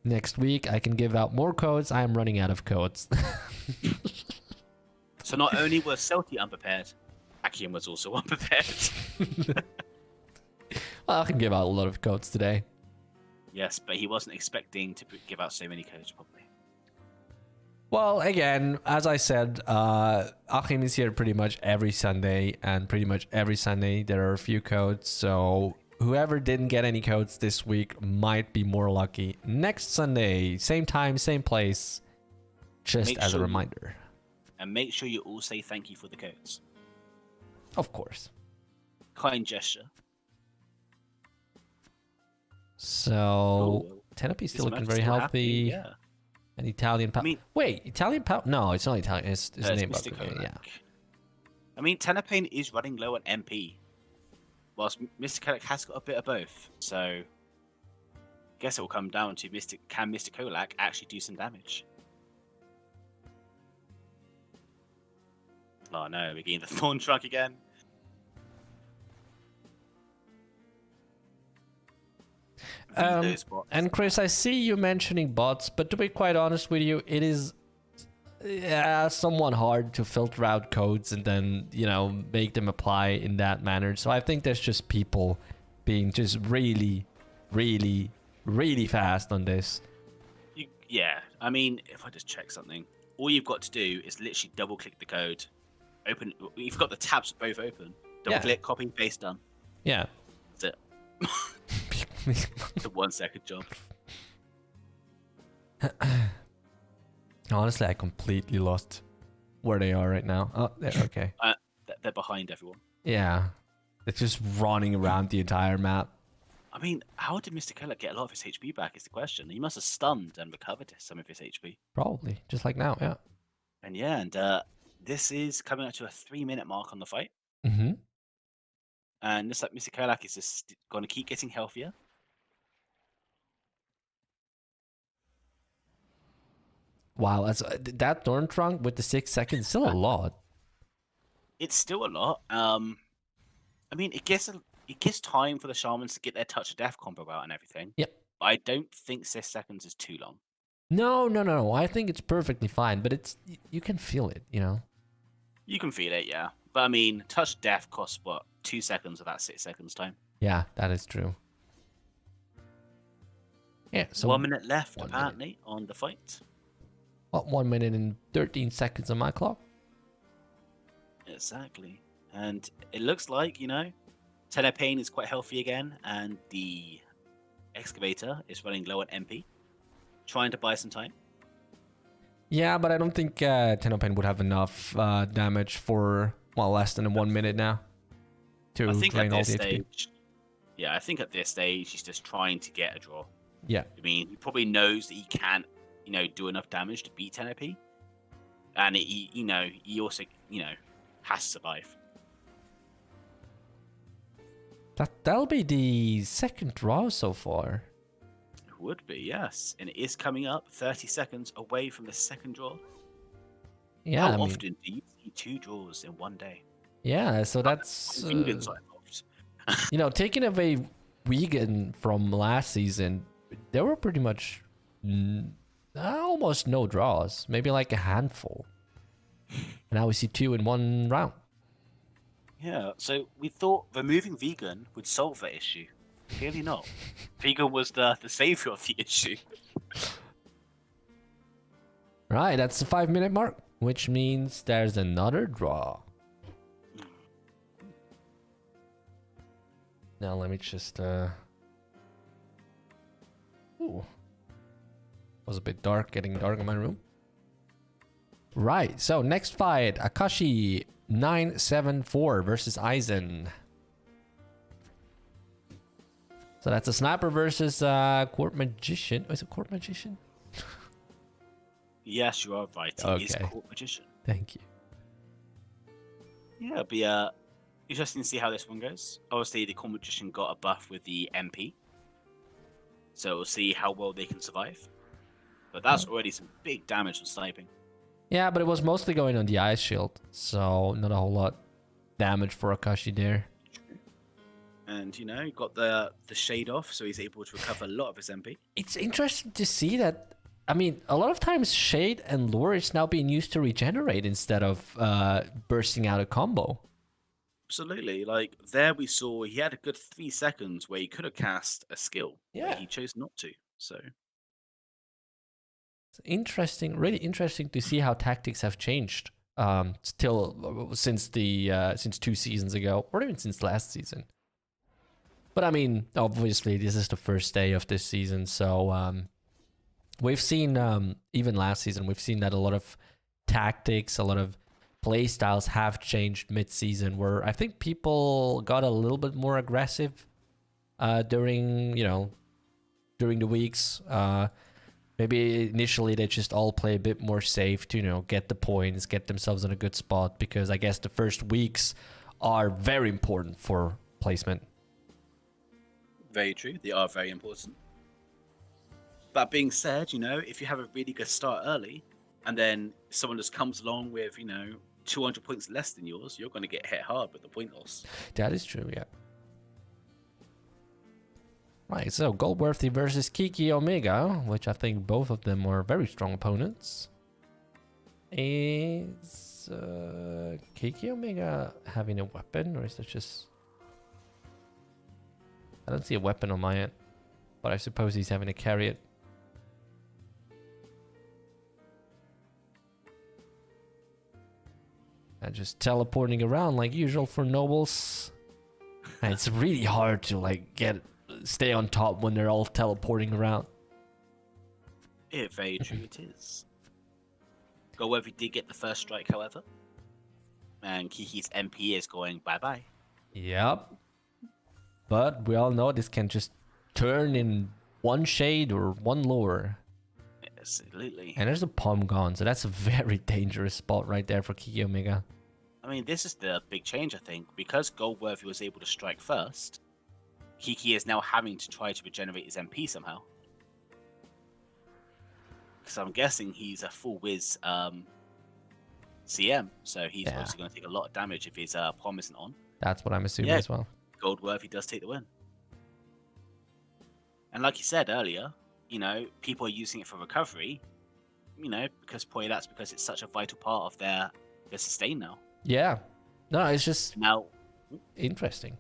Next week I can give out more codes. I am running out of codes. So not only was Celti unprepared, Akium was also unprepared. Well, I can give out a lot of codes today. Yes, but he wasn't expecting to give out so many codes, probably. Well, again, as I said, Achim is here pretty much every Sunday, and pretty much every Sunday there are a few codes, so whoever didn't get any codes this week might be more lucky next Sunday, same time, same place, just as a reminder. And make sure you all say thank you for the codes. Of course. Kind gesture. So, Tenepe's still looking very healthy. Yeah. An Italian power. Wait, Italian power? No, it's not Italian. It's name Mr. yeah. I mean, Tenepane is running low on MP, whilst Mr. Kolak has got a bit of both. So, I guess it will come down to can Mr. Kolak actually do some damage? Oh no, we're getting the Thorn Trunk again. And Chris, I see you mentioning bots, but to be quite honest with you, it is somewhat hard to filter out codes and then, make them apply in that manner. So I think there's just people being just really, really, really fast on this. Yeah, I mean, if I just check something, all you've got to do is literally double click the code, open. You've got the tabs both open. Double click, copy, paste, done. Yeah. That's it. It's a 1 second job. Honestly, I completely lost where they are right now. Oh, they're okay. They're behind everyone. Yeah. They're just running around the entire map. I mean, how did Mr. Kolak get a lot of his HP back is the question. He must have stunned and recovered some of his HP. Probably. Just like now, yeah. And this is coming up to a 3-minute mark on the fight. Mm-hmm. And looks like Mr. Kolak is just going to keep getting healthier. Wow, that Thorn Trunk with the 6 seconds is still a lot. It's still a lot. I mean, it gives time for the shamans to get their touch of death combo out and everything. Yep. But I don't think 6 seconds is too long. No. I think it's perfectly fine, but you can feel it, You can feel it, yeah. But I mean, touch death costs what, 2 seconds of that 6 seconds time. Yeah, that is true. Yeah. So 1 minute left apparently on the fight. What, 1 minute and 13 seconds on my clock? Exactly. And it looks like, Tenepane is quite healthy again, and the Excavator is running low on MP, trying to buy some time. Yeah, but I don't think Tenepane would have enough damage for, less than 1 minute now to drain all the HP. Yeah, I think at this stage, he's just trying to get a draw. Yeah. I mean, he probably knows that he can't do enough damage to beat 10 AP. And he also, has to survive. That'll be the second draw so far. It would be, yes. And it is coming up 30 seconds away from the second draw. Yeah, How often do you see 2 draws in one day? Yeah, so that's Vegans are involved. Taking away vegan from last season, there were pretty much almost no draws, maybe like a handful. And now we see 2 in one round. Yeah, so we thought removing vegan would solve that issue. Clearly not. Vegan was the savior of the issue. Right, that's the 5-minute mark, which means there's another draw. Now let me just Ooh. Was a bit dark, getting dark in my room. Right, so next fight, Akashi 974 versus Aizen. So that's a sniper versus Court Magician. Oh, is it Court Magician? Yes, you are right. He is Court Magician. Thank you. Yeah, it'll be interesting to see how this one goes. Obviously, the Court Magician got a buff with the MP. So we'll see how well they can survive. But that's already some big damage from sniping. Yeah, but it was mostly going on the ice shield, so not a whole lot damage for Akashi there. And got the shade off, so he's able to recover a lot of his MP. It's interesting to see that. I mean, a lot of times shade and lure is now being used to regenerate instead of bursting out a combo. Absolutely. Like there we saw he had a good 3 seconds where he could have cast a skill. Yeah. But he chose not to. So it's interesting, really interesting to see how tactics have changed. Still since 2 seasons ago, or even since last season. But I mean, obviously this is the first day of this season, so we've seen even last season we've seen that a lot of tactics, a lot of play styles have changed mid-season, where I think people got a little bit more aggressive during the weeks. Maybe initially they just all play a bit more safe to get the points, get themselves in a good spot, because I guess the first weeks are very important for placement. Very true. They are very important. That being said, if you have a really good start early, and then someone just comes along with 200 points less than yours, you're going to get hit hard with the point loss. That is true, yeah. Right, so Goldworthy versus Kiki Omega, which I think both of them are very strong opponents. Is Kiki Omega having a weapon, or is that just... I don't see a weapon on my end, but I suppose he's having to carry it. And just teleporting around like usual for nobles. And it's really hard to stay on top when they're all teleporting around. Yeah, very true it is. Goldworthy did get the first strike, however. And Kiki's MP is going bye-bye. Yep. But we all know this can just turn in one shade or one lure. Absolutely. And there's a palm gone, so that's a very dangerous spot right there for Kiki Omega. I mean, this is the big change, I think. Because Goldworthy was able to strike first, Kiki is now having to try to regenerate his MP somehow. Because I'm guessing he's a full whiz CM, so he's obviously going to take a lot of damage if his palm isn't on. That's what I'm assuming as well. Goldworthy does take the win. And like you said earlier, people are using it for recovery, because probably that's because it's such a vital part of their sustain now. Yeah. No, it's just now interesting.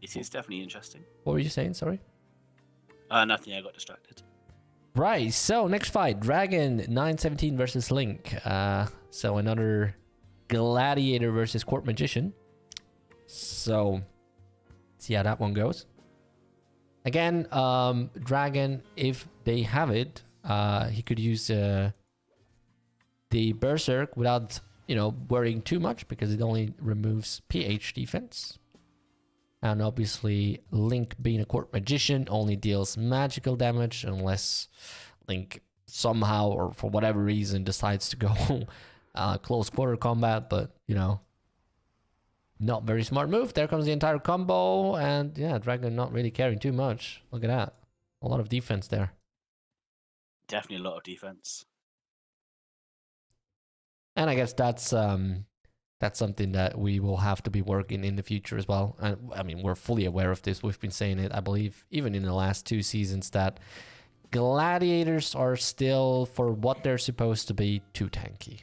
It is definitely interesting. What were you saying? Sorry. Nothing. I got distracted. Right. So next fight, Dragon 917 versus Link. So another Gladiator versus Court Magician. So see how that one goes. Again, Dragon, if they have it, he could use the Berserk without worrying too much, because it only removes PH defense. And obviously, Link being a court magician only deals magical damage unless Link somehow or for whatever reason decides to go close quarter combat. But, not very smart move. There comes the entire combo. And yeah, Dragon not really caring too much. Look at that. A lot of defense there. Definitely a lot of defense. And I guess that's something that we will have to be working in the future as well. And I mean, we're fully aware of this. We've been saying it, I believe, even in the last 2 seasons, that gladiators are still, for what they're supposed to be, too tanky.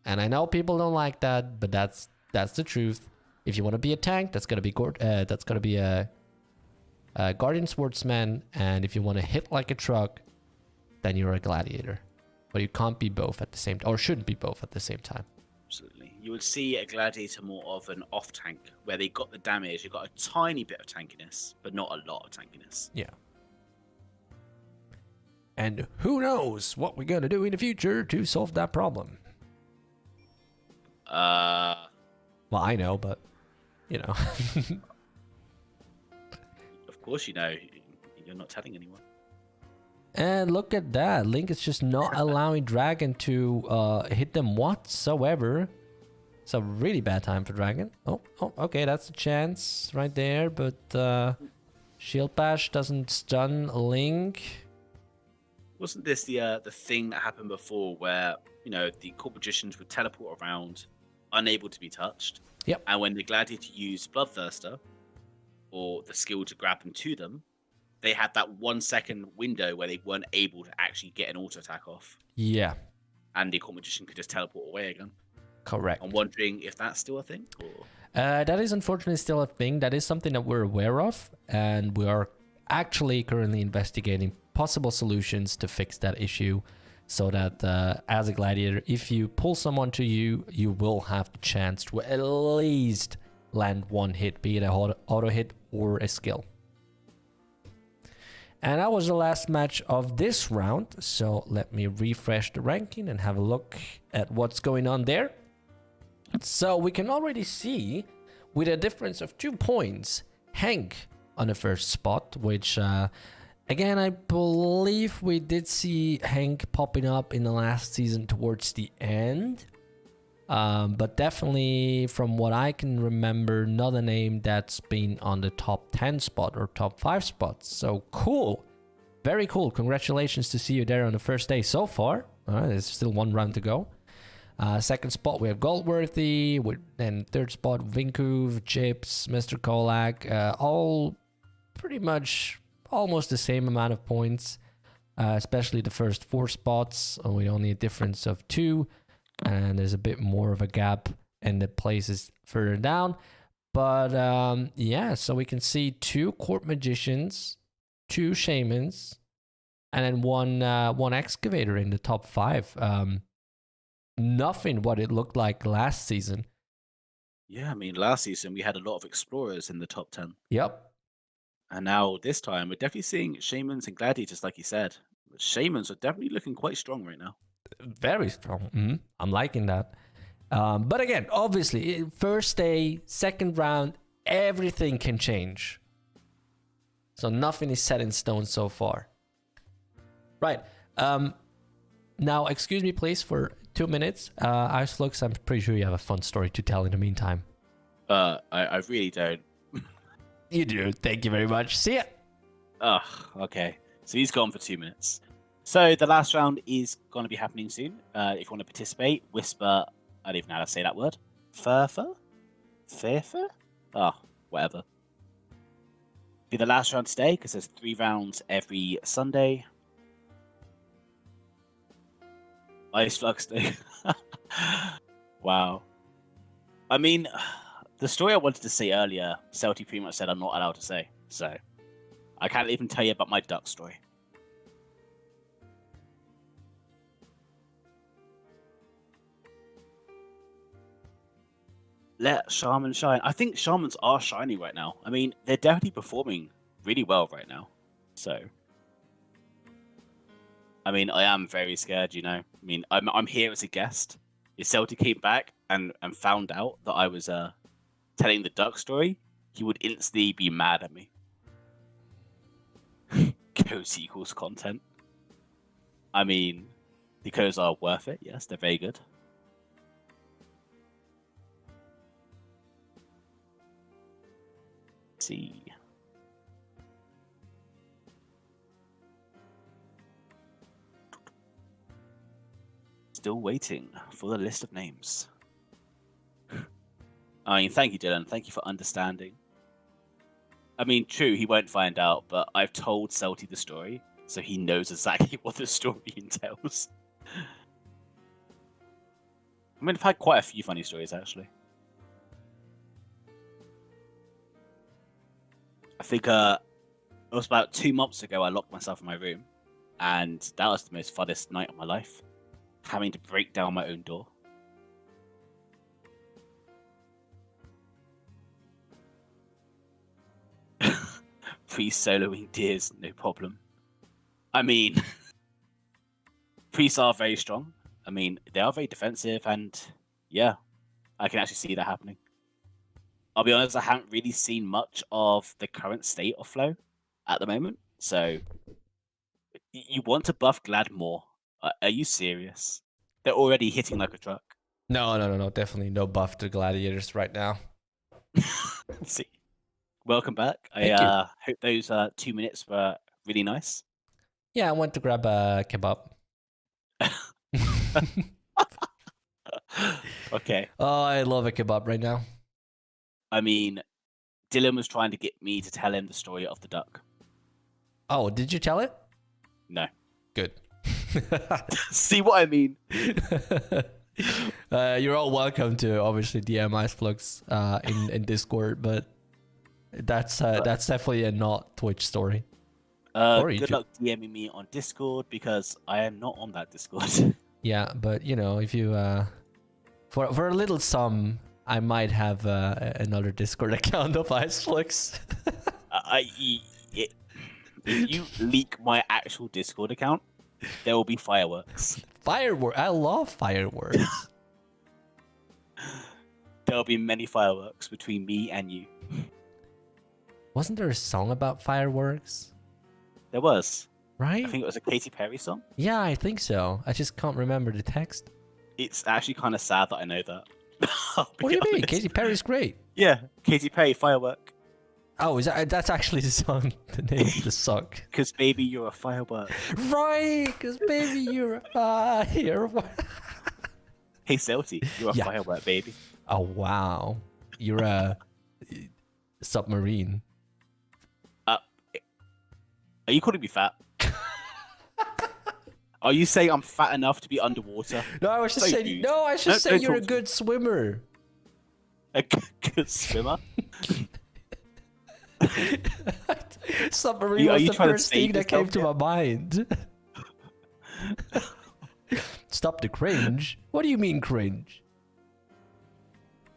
And I know people don't like that, but that's the truth. If you want to be a tank, that's gonna be a guardian swordsman, and if you want to hit like a truck, then you're a gladiator. But you can't be both at the same time, or shouldn't be both at the same time. Absolutely. You would see a gladiator more of an off tank, where they got the damage, you got a tiny bit of tankiness, but not a lot of tankiness. Yeah. And who knows what we're gonna do in the future to solve that problem? Well, I know, but Of course you know. You're not telling anyone. And look at that. Link is just not allowing Dragon to hit them whatsoever. It's a really bad time for Dragon. Oh, okay, that's a chance right there. But Shield Bash doesn't stun Link. Wasn't this the thing that happened before where, the court magicians would teleport around, unable to be touched? Yep. And when the gladiator used Bloodthirster, or the skill to grab them to them, they had that 1 second window where they weren't able to actually get an auto attack off. Yeah. And the court magician could just teleport away again. Correct. I'm wondering if that's still a thing? Or... that is unfortunately still a thing. That is something that we're aware of. And we are actually currently investigating possible solutions to fix that issue. So that as a gladiator, if you pull someone to you, you will have the chance to at least land 1 hit, be it a auto hit or a skill. And that was the last match of this round. So let me refresh the ranking and have a look at what's going on there. So we can already see, with a difference of 2 points, Hank on the first spot, which again, I believe we did see Hank popping up in the last season towards the end. But definitely, from what I can remember, not a name that's been on the top 10 spot or top 5 spots. So cool. Very cool. Congratulations to see you there on the first day so far. There's still 1 round to go. Second spot, we have Goldworthy. Then third spot, Vinkuv, Chips, Mr. Kolak. All pretty much almost the same amount of points. Especially the first 4 spots, with only a difference of 2. And there's a bit more of a gap in the places further down. But yeah, so we can see 2 court magicians, 2 shamans, and then one excavator in the top 5. Nothing what it looked like last season. Yeah, I mean, last season we had a lot of explorers in the top 10. Yep. And now this time we're definitely seeing shamans and gladiators, like you said. Shamans are definitely looking quite strong right now. Very strong. I'm liking that. But again, obviously, first day, second round, everything can change. So nothing is set in stone so far. Right. Now, excuse me, please, for 2 minutes. Ice Looks, I'm pretty sure you have a fun story to tell in the meantime. I really don't. You do. Thank you very much. See ya. Okay. So he's gone for 2 minutes. So the last round is going to be happening soon. If you want to participate, whisper, I don't even know how to say that word. Furfer? Whatever. Be the last round today, because there's 3 rounds every Sunday. Ice Flux Day. Wow. I mean, the story I wanted to say earlier, Celty pretty much said I'm not allowed to say. So, I can't even tell you about my duck story. Let Shaman shine. I think Shamans are shining right now. I mean, they're definitely performing really well right now. So, I mean, I am very scared, I mean, I'm here as a guest. If Celtic came back and found out that I was telling the duck story, he would instantly be mad at me. Codes equals content. I mean, the codes are worth it. Yes, they're very good. Let's see. Still waiting for the list of names. I mean, thank you, Dylan. Thank you for understanding. I mean, true, he won't find out, but I've told Celty the story, so he knows exactly what the story entails. I mean, I've had quite a few funny stories, actually. I think it was about 2 months ago I locked myself in my room, and that was the most funnest night of my life, having to break down my own door. Pre-soloing deers, no problem. I mean, priests are very strong. I mean, they are very defensive, and yeah, I can actually see that happening. I'll be honest, I haven't really seen much of the current state of Flow at the moment. So, you want to buff Glad more? Are you serious? They're already hitting like a truck. No. Definitely no buff to gladiators right now. See, welcome back. Thank you. Hope those 2 minutes were really nice. Yeah, I went to grab a kebab. Okay. Oh, I love a kebab right now. I mean, Dylan was trying to get me to tell him the story of the duck. Oh, did you tell it? No. Good. See what I mean? You're all welcome to obviously DM Iceflux in Discord, but that's definitely a not Twitch story. Good luck DMing me on Discord because I am not on that Discord. Yeah, but you know, if you for a little sum, I might have another Discord account of Iceflux. If you leak my actual Discord account, there will be fireworks. Fireworks! I love fireworks. There will be many fireworks between me and you. Wasn't there a song about fireworks? There was. Right? I think it was a Katy Perry song. Yeah, I think so. I just can't remember the text. It's actually kind of sad that I know that. What do you mean? Katy Perry's great. Yeah, Katy Perry, Firework. Oh, that's actually the song, the name of the song. Because baby, you're a firework. Right, because baby, you're a firework. Hey, Celty, you're a firework, baby. Oh, wow. You're a submarine. Are you calling me fat? Are you saying I'm fat enough to be underwater? No, I was just saying. No, I should say you're a good swimmer. A good swimmer? Submarine was the first thing that came to my mind. Stop the cringe. What do you mean cringe?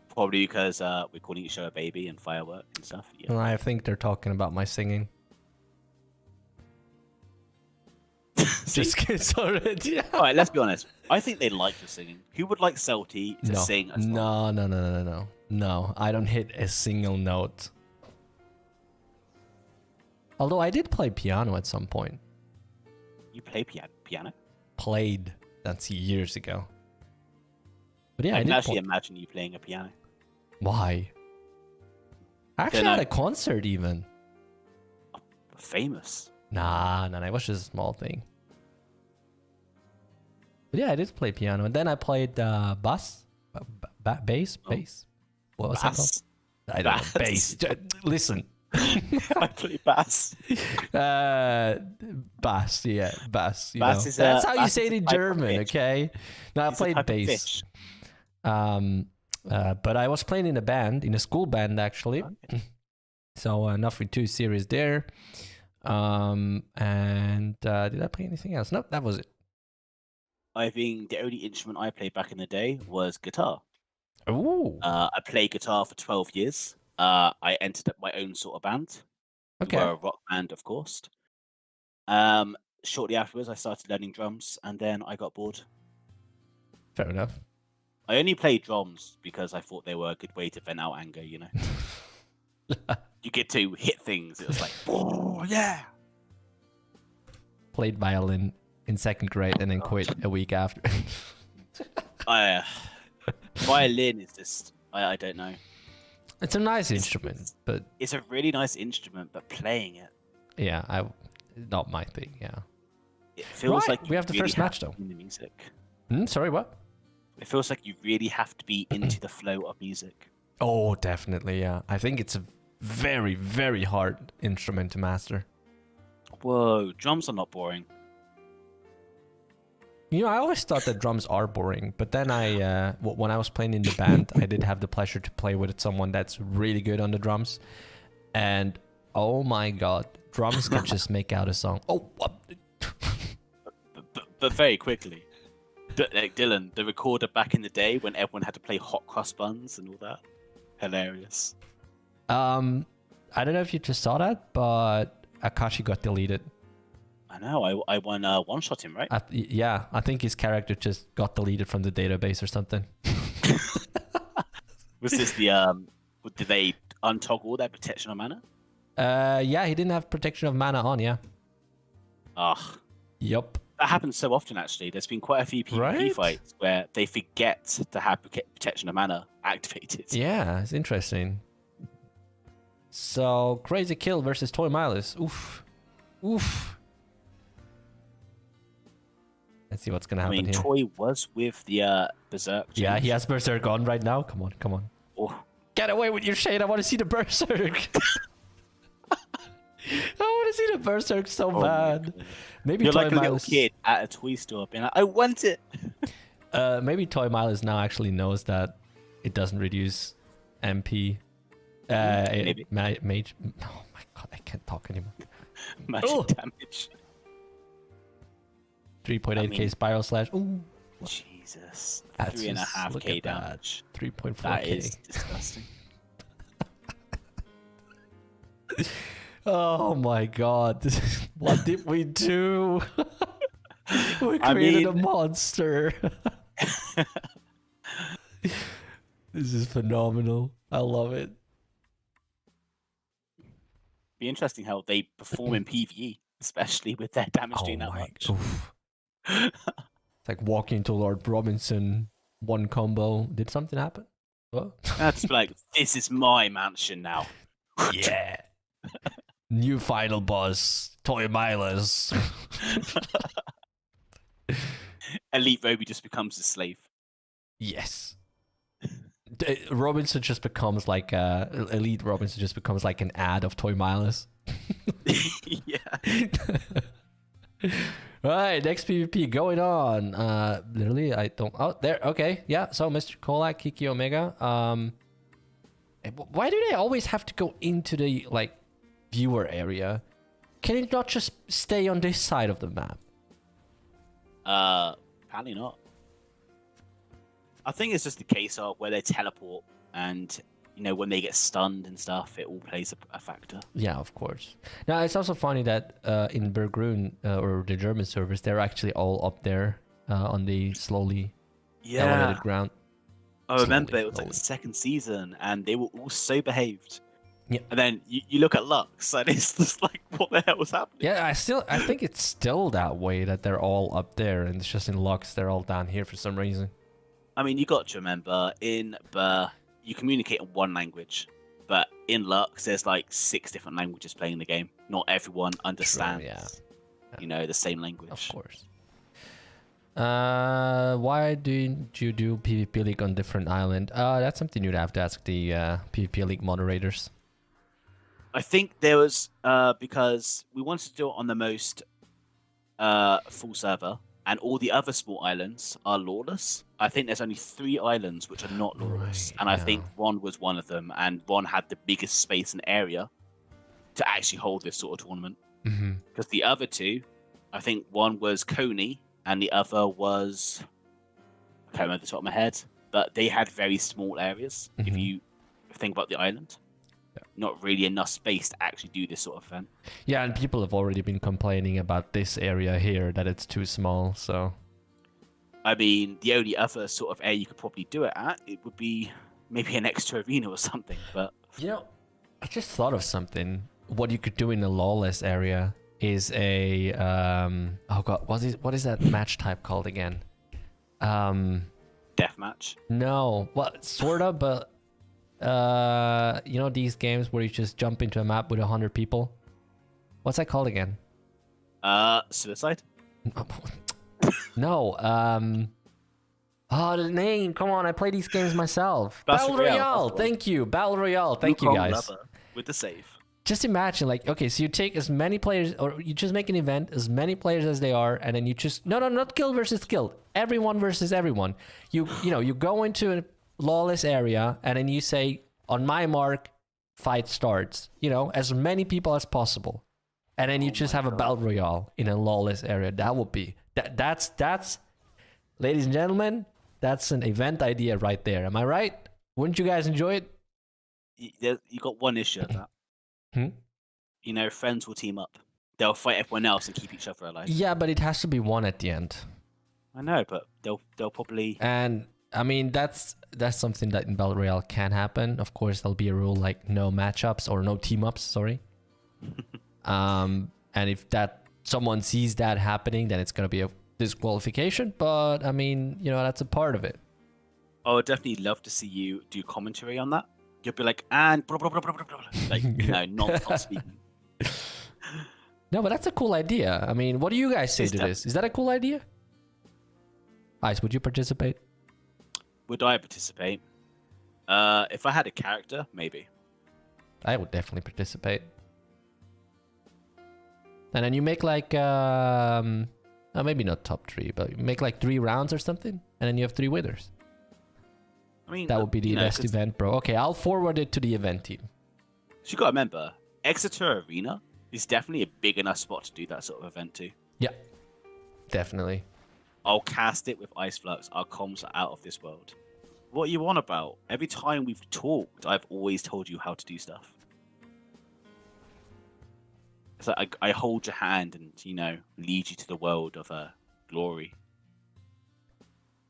Probably because we're calling each other baby and firework and stuff. Yeah. Well, I think they're talking about my singing. Just kidding. Yeah. All right, let's be honest. I think they like your singing. Who would like Celty to sing as well? No, I don't hit a single note. Although I did play piano at some point. You play piano? Played. That's years ago. But yeah, I can actually imagine you playing a piano. Why? I actually had a concert even. Famous? Nah, it was just a small thing. But yeah, I did play piano. And then I played bass. Bass? What was that called? I don't know. Bass. Listen. I play bass. Bass, yeah. Bass. Bass that's how you say it in German, okay? No, I played bass. But I was playing in a band, in a school band actually. Okay. So nothing too serious there. And did I play anything else? Nope, that was it. I think the only instrument I played back in the day was guitar. Ooh. I played guitar for 12 years. I entered up my own sort of band. Okay. We were a rock band, of course. Shortly afterwards, I started learning drums, and then I got bored. Fair enough. I only played drums because I thought they were a good way to vent out anger, you know. You get to hit things. It was like, oh yeah. Played violin in second grade and then quit a week after. Violin is just, I don't know. It's a nice instrument, but it's a really nice instrument, but playing it, yeah, not my thing. Yeah, it feels like we have the first match though. In the music. Sorry, what? It feels like you really have to be into the flow of music. Oh, definitely, yeah. I think it's a very, very hard instrument to master. Whoa, drums are not boring. You know, I always thought that drums are boring, but then when I was playing in the band, I did have the pleasure to play with someone that's really good on the drums, and oh my god, drums can just make out a song. Oh, what? but very quickly. Like Dylan, the recorder back in the day when everyone had to play hot cross buns and all that, hilarious. I don't know if you just saw that, but Akashi got deleted. I know. I one shot him, right? Yeah, I think his character just got deleted from the database or something. Was this the Did they untoggle their protection of mana? Yeah, he didn't have protection of mana on. Yeah. Ugh. Yep. That happens so often. Actually, there's been quite a few PvP fights where they forget to have protection of mana activated. Yeah, it's interesting. So crazy kill versus Toy Miles. Oof. Oof. Let's see what's gonna happen here. Toy was with the Berserk. Change. Yeah, he has Berserk on right now. Come on, come on. Oh. Get away with your shade. I want to see the Berserk. I want to see the Berserk so bad. Maybe you're Toy like a little kid at a toy store being like, I want it. Maybe Toy Miles now actually knows that it doesn't reduce MP. Maybe. Mage. Oh my god, I can't talk anymore. Magic damage. 3.8k spiral slash. Ooh. Jesus. That's 3.5k damage. 3.4k. That is disgusting. Oh my god. What did we do? We created a monster. This is phenomenal. I love it. Be interesting how they perform in PvE, especially with their damage doing that much. It's like walking into Lord Robinson, one combo. Did something happen? What? That's like, this is my mansion now. Yeah. New final boss, Toy Miles. Elite Roby just becomes a slave. Yes. Robinson just becomes like Elite Robinson just becomes like an ad of Toy Miles. Yeah. Right, next PvP going on. Literally, I don't. Oh, there. Okay, yeah. So, Mr. Kolak, Kiki Omega. Why do they always have to go into the like viewer area? Can it not just stay on this side of the map? Apparently not. I think it's just a case of where they teleport, and you know when they get stunned and stuff, it all plays a factor. Yeah, of course. Now it's also funny that in Bergrun or the German servers, they're actually all up there on the slowly elevated ground. I remember it was like the second season, and they were all so behaved. Yeah. And then you look at Lux, and it's just like, what the hell was happening? Yeah, I think it's still that way, that they're all up there, and it's just in Lux they're all down here for some reason. I mean, you got to remember, in Burr, you communicate in one language, but in Lux, there's like 6 different languages playing the game. Not everyone understands, you know, the same language. Of course. Why didn't you do PvP League on different island? That's something you'd have to ask the PvP League moderators. I think there was because we wanted to do it on the most full server, and all the other small islands are lawless. I think there's only 3 islands which are not lawless, and I think Ron was one of them, and Ron had the biggest space and area to actually hold this sort of tournament. Because the other 2, I think one was Coney, and the other was, I can't remember the top of my head, but they had very small areas. If you think about the island, not really enough space to actually do this sort of event. Yeah, and people have already been complaining about this area here, that it's too small, so... I mean, the only other sort of area you could probably do it at, it would be maybe an extra arena or something, but... You know, I just thought of something. What you could do in the lawless area is a oh god, what is that match type called again? Deathmatch. No, well, sort of, but you know these games where you just jump into a map with 100 people. What's that called again? Suicide. No, oh, the name. Come on, I play these games myself. Battle Battle Royale, Royale. that's the Thank you, Battle Royale. Thank you, guys. With the save. Just imagine, like, okay, so you take as many players, or you just make an event, as many players as they are, and then you just no, not guild versus guild, everyone versus everyone. You know, you go into a lawless area, and then you say, on my mark, fight starts. You know, as many people as possible, and then you just have a battle royale in a lawless area. That would be that's, ladies and gentlemen, that's an event idea right there. Am I right? Wouldn't you guys enjoy it? You got one issue at that. You know, friends will team up. They'll fight everyone else and keep each other alive. Yeah, but it has to be one at the end. I know, but they'll probably. And I mean, that's something that in Battle Royale can happen. Of course, there'll be a rule like no matchups or no team ups. Sorry. And if someone sees that happening, then it's gonna be a disqualification. But I mean, you know, that's a part of it. I would definitely love to see you do commentary on that. You'll be like, and blah, blah, blah, blah, blah, blah. Like, you know, non-stop speaking. No, but that's a cool idea. I mean, what do you guys say to this? Is that a cool idea? Ice, would you participate? Would I participate? If I had a character, maybe. I would definitely participate. And then you make like, maybe not top 3, but you make like 3 rounds or something, and then you have 3 winners. I mean, that would be the best event, bro. Okay, I'll forward it to the event team. So you gotta remember, Exeter Arena is definitely a big enough spot to do that sort of event too. Yeah, definitely. I'll cast it with Ice Flux. Our comms are out of this world. What are you on about? Every time we've talked, I've always told you how to do stuff. It's like I hold your hand and, you know, lead you to the world of glory.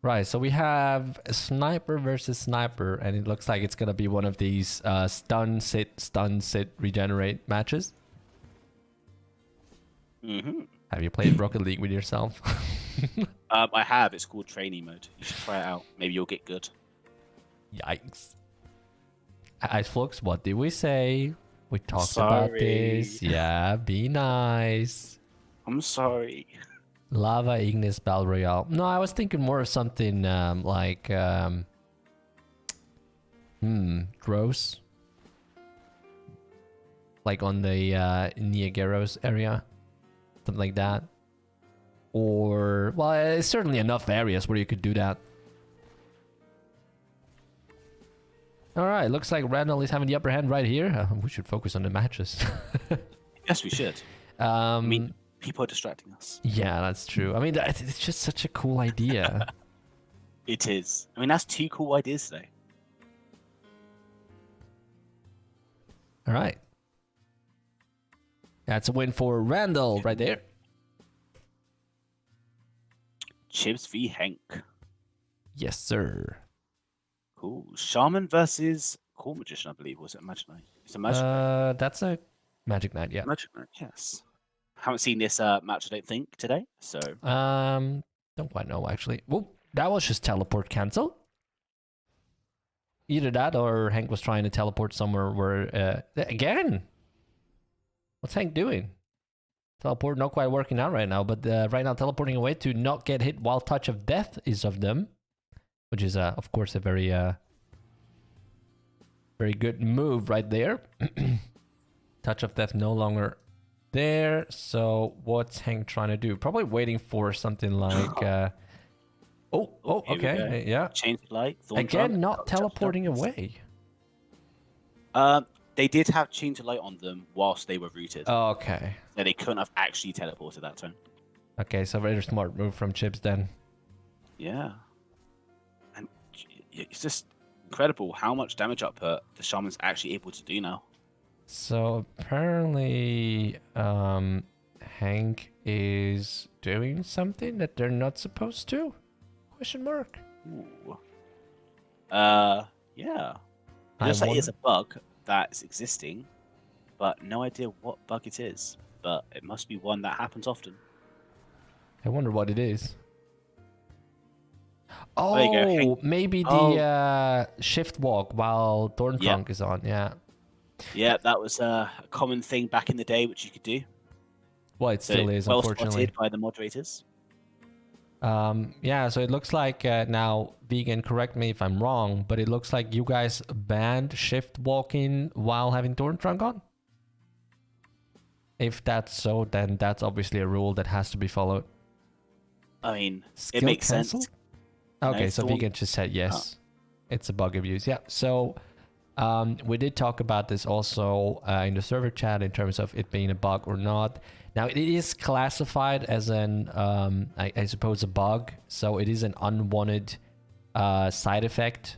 Right, so we have a sniper versus sniper, and it looks like it's gonna be one of these stun, sit, regenerate matches. Have you played Rocket League with yourself? I have. It's called training mode. You should try it out. Maybe you'll get good. Yikes. Ice Flux, what did we say? We talked about this. Yeah, be nice. I'm sorry. Lava Ignis Battle Royale. No, I was thinking more of something like gross. Like on the Niageros area. Something like that. Or, well, there's certainly enough areas where you could do that. Alright, looks like Randall is having the upper hand right here. We should focus on the matches. Yes, we should. I mean, people are distracting us. Yeah, that's true. I mean, it's just such a cool idea. It is. I mean, that's 2 cool ideas today. All right. That's a win for Randall right there. Chips v Hank. Yes, sir. Cool. Shaman versus Core Magician, I believe. Was it Magic Knight? It's a Magic Knight. That's a Magic Knight, yeah. Magic Knight, yes. Haven't seen this match, I don't think, today. So don't quite know actually. Whoa, that was just teleport cancel. Either that or Hank was trying to teleport somewhere where again. What's Hank doing? Teleport not quite working out right now, but right now teleporting away to not get hit while Touch of Death is of them, which is of course a very very good move right there. Touch of Death no longer there. So what's Hank trying to do? Probably waiting for something like okay, yeah. Change light. Again, not teleporting away. They did have change of light on them whilst they were rooted. Oh, okay. So they couldn't have actually teleported that turn. Okay, so very smart move from Chips then. Yeah. And it's just incredible how much damage output the Shaman's actually able to do now. So apparently Hank is doing something that they're not supposed to? Question mark. Ooh. Yeah. It looks like it's a bug. that's existing, but no idea what bug it is. But it must be one that happens often. I wonder what it is. There you go. Oh, maybe the shift walk while Thorn Trunk is on. Yeah. Yeah, that was a common thing back in the day, which you could do. Well, it still is, well unfortunately. spotted by the moderators. Yeah, so it looks like now, Vegan, correct me if I'm wrong, but it looks like you guys banned shift walking while having Thorn Trunk on. If that's so, then that's obviously a rule that has to be followed. I mean, Skill it makes cancel? sense. Okay, so Vegan just said yes. It's a bug abuse. Yeah, so we did talk about this also in the server chat in terms of it being a bug or not. Now, it is classified as an, I suppose, a bug. So it is an unwanted side effect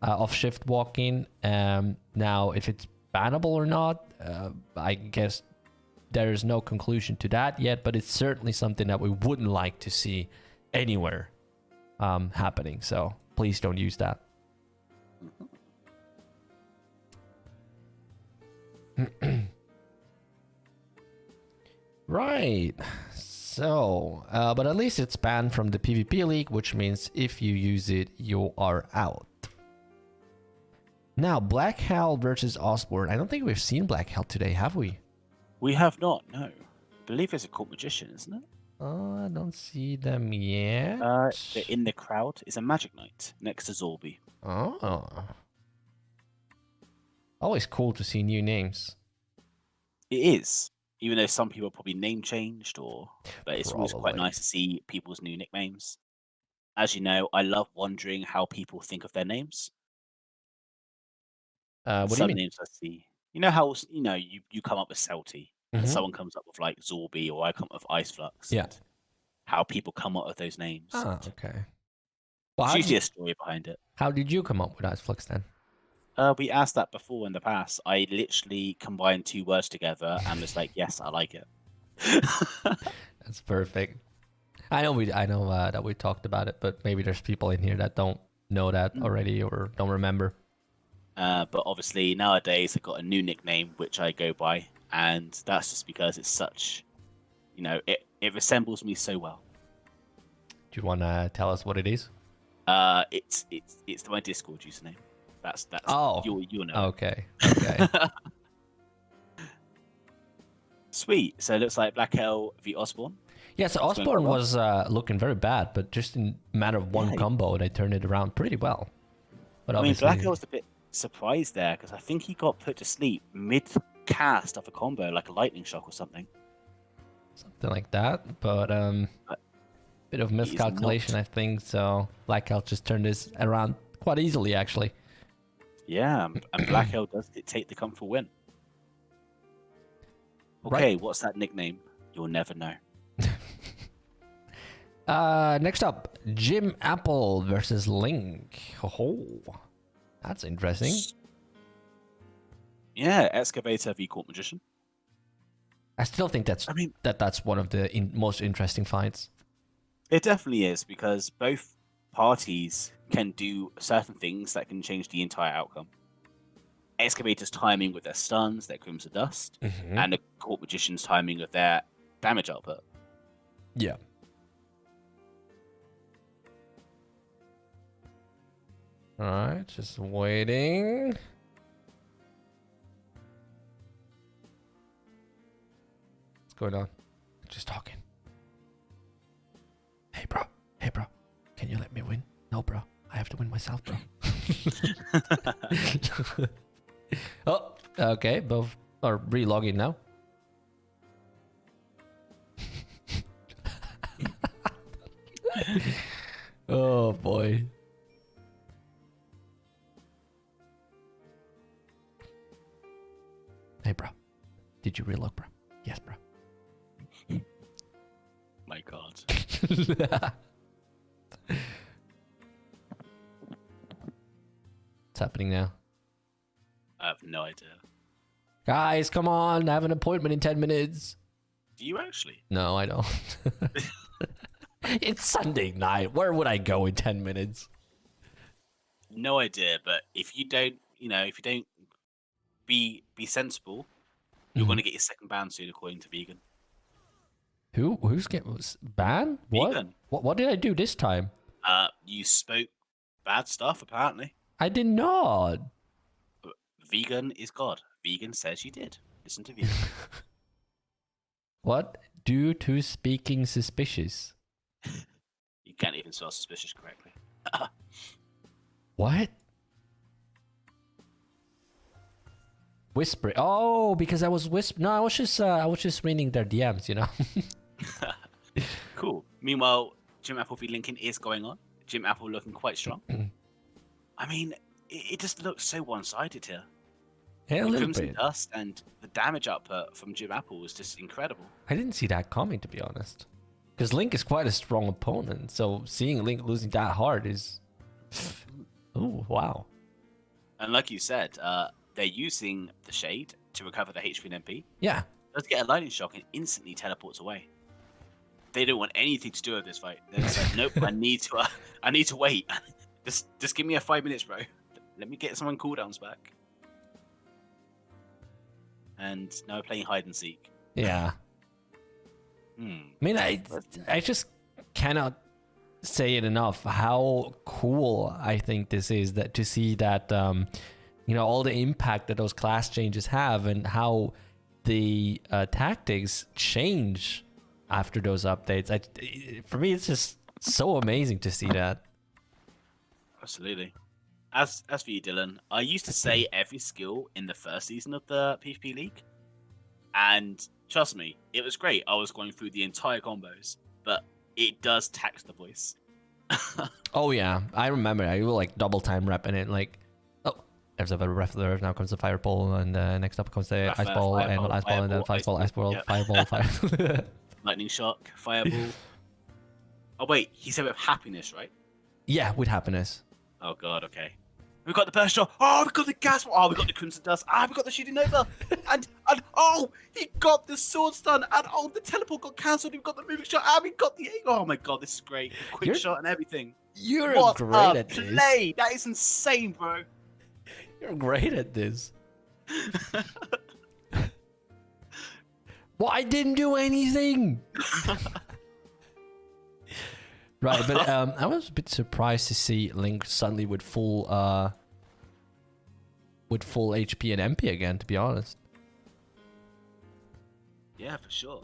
of shift walking. Now, if it's bannable or not, I guess there is no conclusion to that yet, but it's certainly something that we wouldn't like to see anywhere happening. So please don't use that. Right. So, but at least it's banned from the PvP League, which means if you use it, you are out. Now, Black Hell versus Osborne. I don't think we've seen Black Hell today, have we? We have not, no. I believe it's a court magician, isn't it? Oh, I don't see them yet. They're in the crowd. It's a magic knight next to Zorby. Oh. Always cool to see new names. It is. Even though some people probably name changed, but it's always quite nice to see people's new nicknames. As you know, I love wondering how people think of their names. What do you mean? Names I see. You know how you come up with Celty, and someone comes up with like Zorby, or I come up with Ice Flux. Yeah. How people come up with those names. Ah, okay. Well, there's usually a story behind it. How did you come up with Ice Flux then? We asked that before in the past. I literally combined two words together and was like, "Yes, I like it." That's perfect. I know that we talked about it, but maybe there's people in here that don't know that already or don't remember. But obviously nowadays I've got a new nickname which I go by, and that's just because it's such, it resembles me so well. Do you want to tell us what it is? It's my Discord username. That's you'll know. Okay. Sweet. So it looks like Black Hell v Osborne. Yeah, so Osborne was looking very bad, but just in a matter of one combo, they turned it around pretty well. But I mean, Black Hell was a bit surprised there because I think he got put to sleep mid-cast of a combo, like a lightning shock or something. Something like that, but bit of miscalculation, I think. So Black Hell just turned this around quite easily, actually. Yeah, and Black Hell does dictate the come for win. Okay, what's that nickname? You'll never know. Next up, Jim Apple versus Link. Oh, that's interesting. Yeah, Excavator v Court Magician. I still think that's one of the most interesting fights. It definitely is, because both parties can do certain things that can change the entire outcome. Excavator's timing with their stuns, their Crimson Dust, and the Court Magician's timing with their damage output. Yeah. Alright, just waiting. What's going on? Just talking. Hey bro, can you let me win? No bro, I have to win myself, bro. Oh, okay, both are re-logging now. Oh boy. Hey bro, did you re-log, bro? Yes, bro. My god. What's happening now? I have no idea. Guys, come on, I have an appointment in 10 minutes. Do you actually? No, I don't. It's Sunday night. Where would I go in 10 minutes? No idea, but if you don't, be sensible. You're going to get your second ban soon, according to Vegan. Who's getting ban? What? Vegan. What did I do this time? You spoke bad stuff, apparently. I did not. But Vegan is God. Vegan says you did. Listen to Vegan. What? Due to speaking suspicious. You can't even spell suspicious correctly. What? Whispering. Oh, because I was whispering. No, I was just reading their DMs, you know. Cool. Meanwhile, Jim Apple v Lincoln is going on. Jim Apple looking quite strong. I mean, it just looks so one-sided here. Yeah, a The little Crimson bit. Dust and the damage output from Jim Apple was just incredible. I didn't see that coming, to be honest. Because Link is quite a strong opponent, so seeing Link losing that hard is... Oh, wow. And like you said, they're using the Shade to recover the HP and MP. Yeah. Let's get a lightning shock and instantly teleports away. They don't want anything to do with this fight. They're just like, nope, I need to wait. Just give me a 5 minutes, bro. Let me get some cooldowns back. And now we're playing hide and seek. Yeah. I mean, I just cannot say it enough how cool I think this is, that to see that you know, all the impact that those class changes have and how the tactics change after those updates. For me, it's just so amazing to see that. Absolutely. As for you, Dylan, I used to say every skill in the first season of the PvP League, and trust me, it was great. I was going through the entire combos, but it does tax the voice. Oh yeah, I remember. I will like double time repping it. Like, oh, there's a Refler. Now comes the Fireball, and next up comes the Ice Ball, and Ice Ball, and then Fireball, Ice Ball, yep. Fireball, Fireball. Lightning Shock, Fireball. Oh wait, he said with happiness, right? Yeah, with happiness. Oh god, okay. We got the burst shot. Oh, we got the gas. Oh, we got the crimson dust. Ah, we got the shooting nova. and oh, he got the sword stun. And oh, the teleport got cancelled. We got the moving shot. And we got the oh my god, this is great. Quick shot and everything. You're what great a at this. play! That is insane, bro. You're great at this. Well, I didn't do anything. Right, but I was a bit surprised to see Link suddenly with full HP and MP again, to be honest. Yeah, for sure.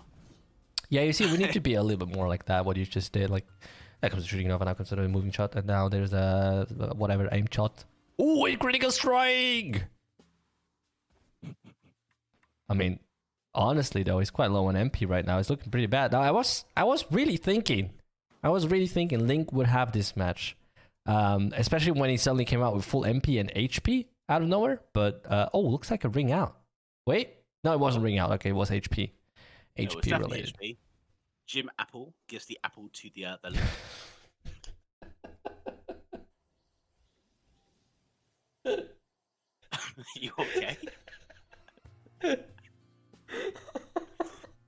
Yeah, you see, we need to be a little bit more like that, what you just did. Like, that comes the shooting nova, now comes the moving shot, and now there's a whatever aim shot. Ooh, a critical strike! I mean, honestly though, he's quite low on MP right now. It's looking pretty bad. Now, I was really thinking Link would have this match, especially when he suddenly came out with full MP and HP out of nowhere. But oh, looks like a ring out. Wait, no, it wasn't ring out. Okay, it was HP. HP No, related. HP. Jim Apple gives the apple to the Link. You okay?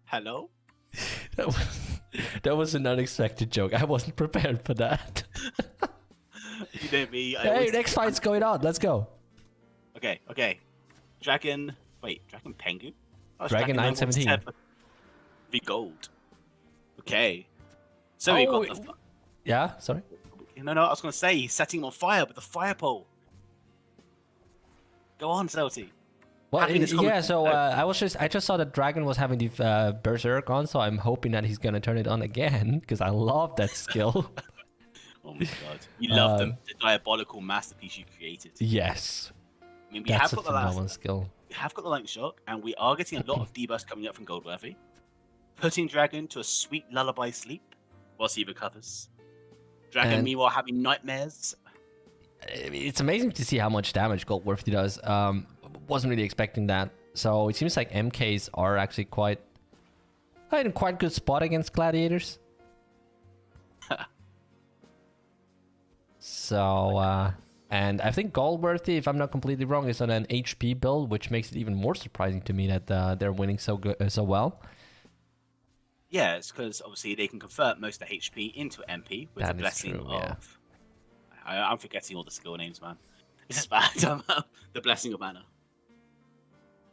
Hello? That was an unexpected joke. I wasn't prepared for that. You know me. Hey, next fight's going on. Let's go. Okay. Dragon Pengu? Oh, Dragon 917. The gold. Okay. So we got the... Yeah, sorry? No, I was going to say, he's setting him on fire with the fire pole. Go on, Celty. Well, yeah, so I just saw that Dragon was having the Berserk on, so I'm hoping that he's gonna turn it on again, because I love that skill. Oh my god. You love the diabolical masterpiece you created. Yes. I mean, That's a phenomenal skill. We have got the Lightning Shock, and we are getting a lot of debuffs coming up from Goldworthy. Putting Dragon to a sweet lullaby sleep whilst he recovers. Dragon, meanwhile, having nightmares. It's amazing to see how much damage Goldworthy does. Wasn't really expecting that. So it seems like MKs are actually quite in quite good spot against gladiators. So and I think Goldworthy, if I'm not completely wrong, is on an HP build, which makes it even more surprising to me that they're winning so well. Yeah, it's because obviously they can convert most of the HP into MP with the blessing of. Yeah. I'm forgetting all the skill names, man. This is bad. The blessing of mana.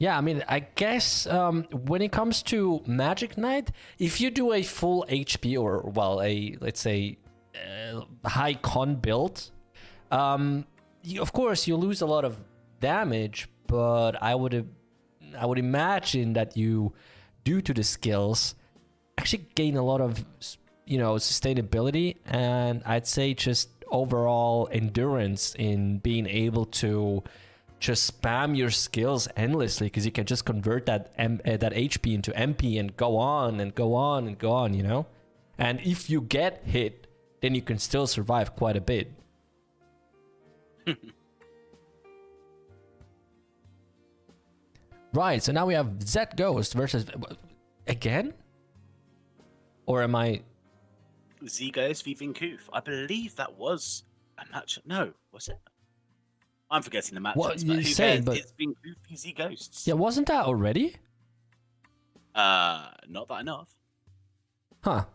Yeah, I mean, I guess when it comes to Magic Knight, if you do a full HP or, well, let's say, high con build, of course, you lose a lot of damage, but I would imagine that you, due to the skills, actually gain a lot of, sustainability, and I'd say just overall endurance in being able to just spam your skills endlessly, because you can just convert that HP into MP and go on and go on and go on, And if you get hit, then you can still survive quite a bit. Right, so now we have Z Ghost versus... Again? Or am I... Z Ghost v Vinkoof. I believe that was a match. No, was it? I'm forgetting the matchups. What you said, but... It's Vinkoof v Z Ghosts. Yeah, wasn't that already? Not that I know of. Huh.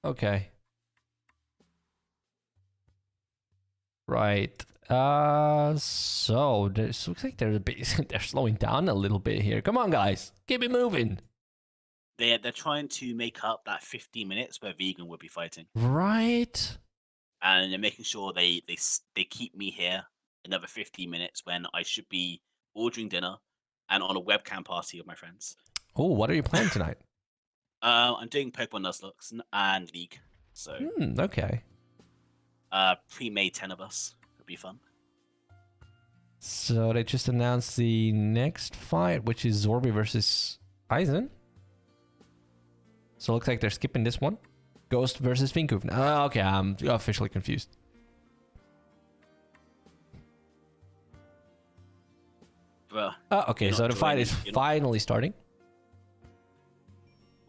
Okay. Right. So this looks like they're slowing down a little bit here. Come on, guys, keep it moving. They're trying to make up that 15 minutes where Vegan would be fighting. Right. And they're making sure they keep me here another 15 minutes when I should be ordering dinner and on a webcam party with my friends. Oh, what are you playing tonight? I'm doing Pokemon Nuzlocke and League. So okay. Pre-made 10 of us. It'll be fun. So they just announced the next fight, which is Zorby versus Aizen. So it looks like they're skipping this one. Ghost versus Vinkoof. Okay, I'm officially confused. Bruh, okay, so the fight is finally starting.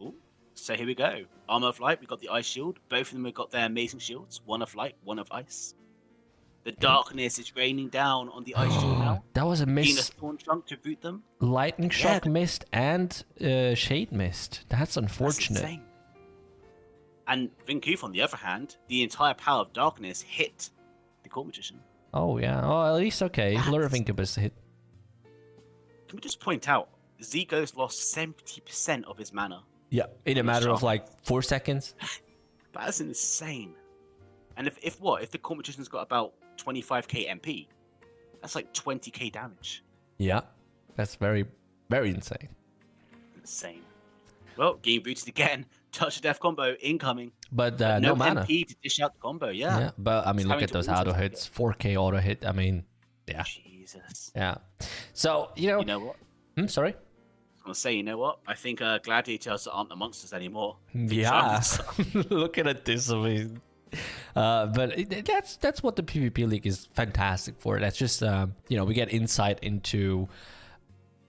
Ooh. So here we go. Armor of Light, we got the Ice Shield. Both of them have got their amazing shields. One of Light, one of Ice. The darkness is raining down on the Ice Shield now. That was a mist. Venus Thorn Trunk to boot them. Lightning Shock mist and Shade mist. That's unfortunate. That's insane. And Vinkoof, on the other hand, the entire power of darkness hit the Court Magician. Oh, yeah. Oh, at least okay. Lure of Incubus hit. Can we just point out, Z Ghost lost 70% of his mana. Yeah, in a matter of like 4 seconds. That's insane. And if the Court Magician's got about 25k MP, that's like 20k damage. Yeah, that's very, very insane. Insane. Well, getting booted again. Touch of Death combo incoming. But no mana. MP to dish out the combo, yeah. But I mean, look at those auto hits. 4k auto hit. I mean, yeah. Jesus. Yeah. So, You know what? Sorry? I was going to say, you know what? I think gladiators aren't the monsters anymore. Yeah. Looking at this, I mean... but that's what the PvP League is fantastic for. That's just, we get insight into,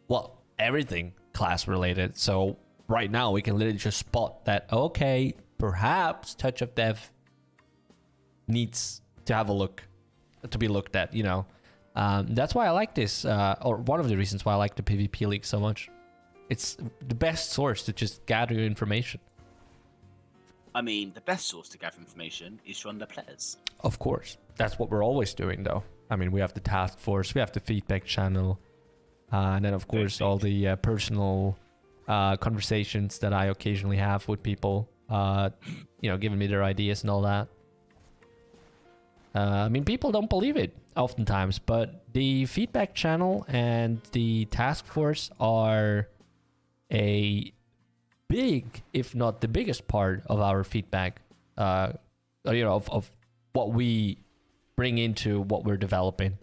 well, everything class related. So right now we can literally just spot that, okay, perhaps Touch of Death needs to have a look, to be looked at, That's why I like this, or one of the reasons why I like the PvP League so much. It's the best source to just gather information. I mean, the best source to gather information is from the players. Of course. That's what we're always doing, though. I mean, we have the task force, we have the feedback channel, and then, of course, all the personal conversations that I occasionally have with people, giving me their ideas and all that. I mean, people don't believe it oftentimes, but the feedback channel and the task force are a big, if not the biggest part of our feedback, of what we bring into what we're developing.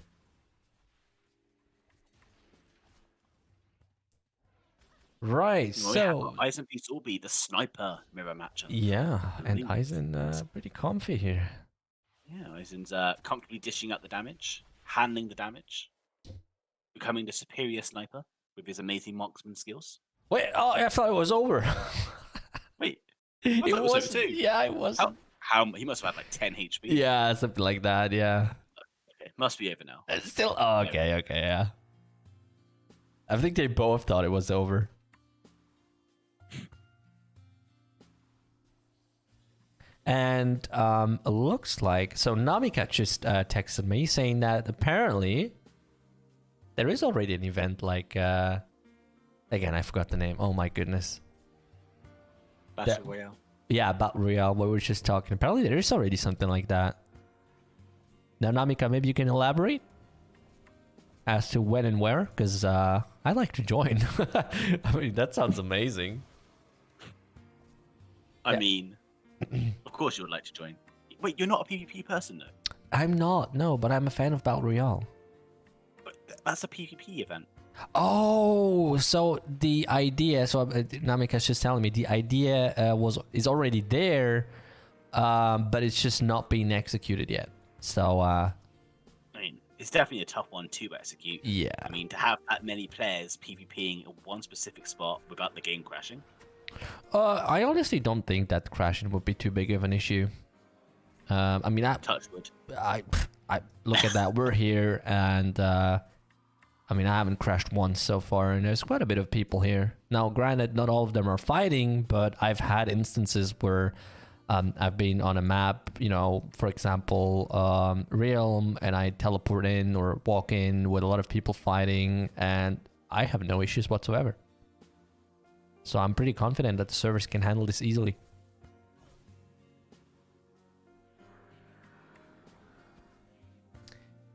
Right, so Aizen v Zorby, the sniper mirror matchup. Yeah, and Aizen pretty comfy here. Yeah, Aizen's comfortably dishing out the damage, handling the damage, becoming the superior sniper with his amazing marksman skills. Wait, I thought it was over. Wait, it was over too. Yeah, it was. How he must have had like 10 HP. Yeah, something like that. Yeah. Okay, must be over now. It's still okay, yeah. I think they both thought it was over. And it looks like Namika just texted me saying that apparently there is already an event like Again, I forgot the name. Oh my goodness. Battle Royale. Yeah, Battle Royale, what we were just talking. Apparently there is already something like that. Now, Namika, maybe you can elaborate as to when and where, because I'd like to join. I mean, that sounds amazing. I mean, of course you would like to join. Wait, you're not a PvP person, though? I'm not, no, but I'm a fan of Battle Royale. But that's a PvP event. Oh, so the idea, so Namika's just telling me, the idea is already there, but it's just not being executed yet. So, I mean, it's definitely a tough one to execute. Yeah. I mean, to have that many players PvPing in one specific spot without the game crashing. I honestly don't think that crashing would be too big of an issue. I mean, Touchwood. I look at that. We're here, and I mean, I haven't crashed once so far, and there's quite a bit of people here. Now, granted, not all of them are fighting, but I've had instances where I've been on a map, you know, for example, Realm, and I teleport in or walk in with a lot of people fighting, and I have no issues whatsoever. So I'm pretty confident that the servers can handle this easily.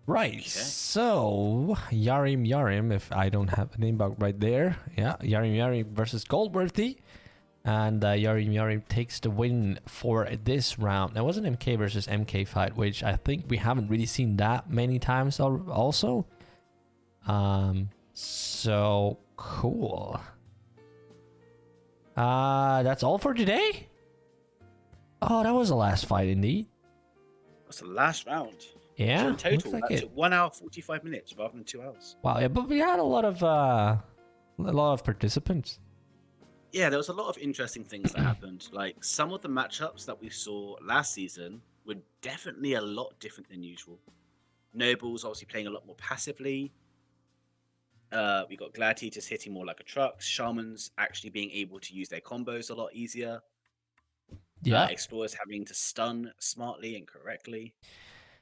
Right, okay. So Yarim, if I don't have a name bug right there. Yeah, Yarim versus Goldworthy. And Yarim takes the win for this round. That was an MK versus MK fight, which I think we haven't really seen that many times also. So cool. That's all for today? Oh, that was the last fight indeed. That's the last round. Yeah, so in total, like that took 1 hour 45 minutes rather than 2 hours. Wow, yeah, but we had a lot of participants. Yeah, there was a lot of interesting things that happened. Like some of the matchups that we saw last season were definitely a lot different than usual. Nobles obviously playing a lot more passively. We got Gladiators hitting more like a truck. Shamans actually being able to use their combos a lot easier. Yeah. Explorers having to stun smartly and correctly.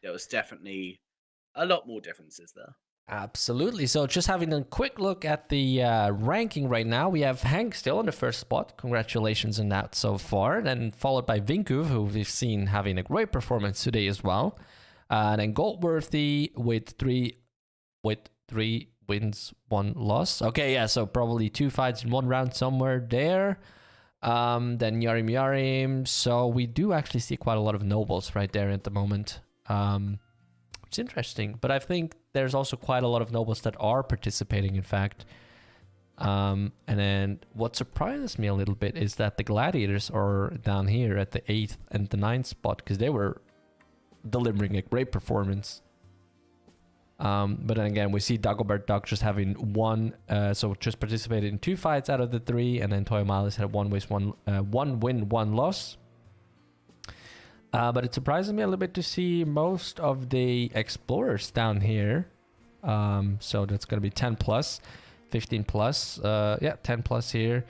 There was definitely a lot more differences there. Absolutely. So just having a quick look at the ranking right now, we have Hank still in the first spot. Congratulations on that so far. Then followed by Giiku, who we've seen having a great performance today as well. Then Goldworthy with three wins, 1 loss. Okay, yeah, so probably 2 fights in 1 round somewhere there. Then Yarim. So we do actually see quite a lot of nobles right there at the moment. It's interesting, but I think there's also quite a lot of nobles that are participating, in fact. And then what surprises me a little bit is that the Gladiators are down here at the 8th and the 9th spot, because they were delivering a great performance. But then again, we see Dagobert Duck just having 1, so just participated in 2 fights out of the 3, and then Toyo Miles had 1 win, 1 loss. But it surprises me a little bit to see most of the Explorers down here. So that's going to be 10 plus, 15 plus, 10 plus here,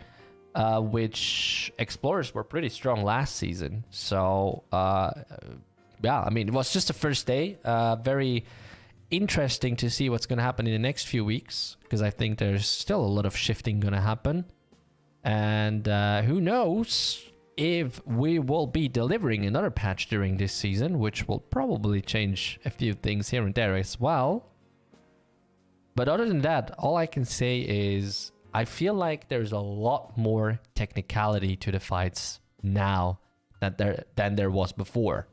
which Explorers were pretty strong last season. So, yeah, I mean, it was just the first day. Very interesting to see what's going to happen in the next few weeks, because I think there's still a lot of shifting going to happen. And who knows if we will be delivering another patch during this season, which will probably change a few things here and there as well. But other than that, all I can say is I feel like there's a lot more technicality to the fights now than there was before.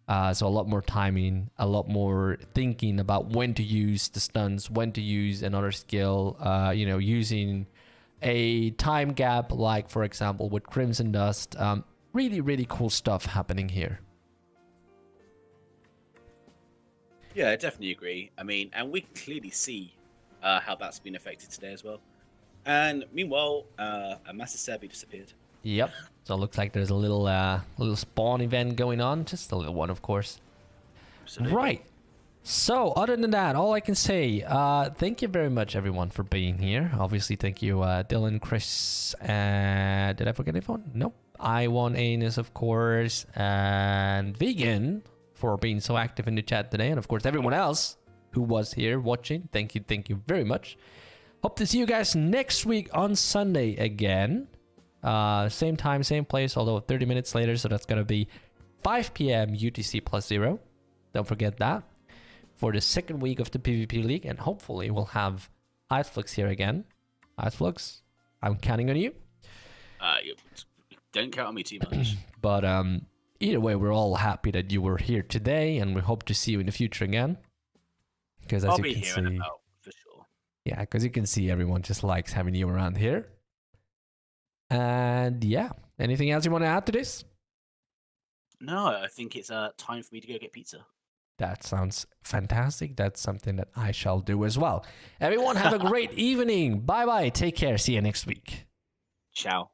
So a lot more timing, a lot more thinking about when to use the stuns, when to use another skill, using a time gap, like for example with Crimson Dust. Really, really cool stuff happening here. Yeah, I definitely agree. I mean, and we can clearly see how that's been affected today as well. And meanwhile, a massive Serbi disappeared. Yep. So it looks like there's a little spawn event going on, just a little one, of course. Absolutely. Right. So, other than that, all I can say, thank you very much, everyone, for being here. Obviously, thank you, Dylan, Chris, and did I forget anyone? Nope. I1 Anus, of course, and Vegan for being so active in the chat today, and of course, everyone else who was here watching. Thank you very much. Hope to see you guys next week on Sunday again. Same time, same place, although 30 minutes later. So that's going to be 5 p.m. UTC +0. Don't forget that. For the second week of the PvP League. And hopefully we'll have Iceflux here again. Iceflux, I'm counting on you. Don't count on me too much. But either way, we're all happy that you were here today. And we hope to see you in the future again. Because as I'll you be can here see, in about, for sure. yeah, because you can see everyone just likes having you around here. And yeah, anything else you want to add to this? No, I think it's time for me to go get pizza. That sounds fantastic. That's something that I shall do as well. Everyone have a great evening. Bye-bye. Take care. See you next week. Ciao.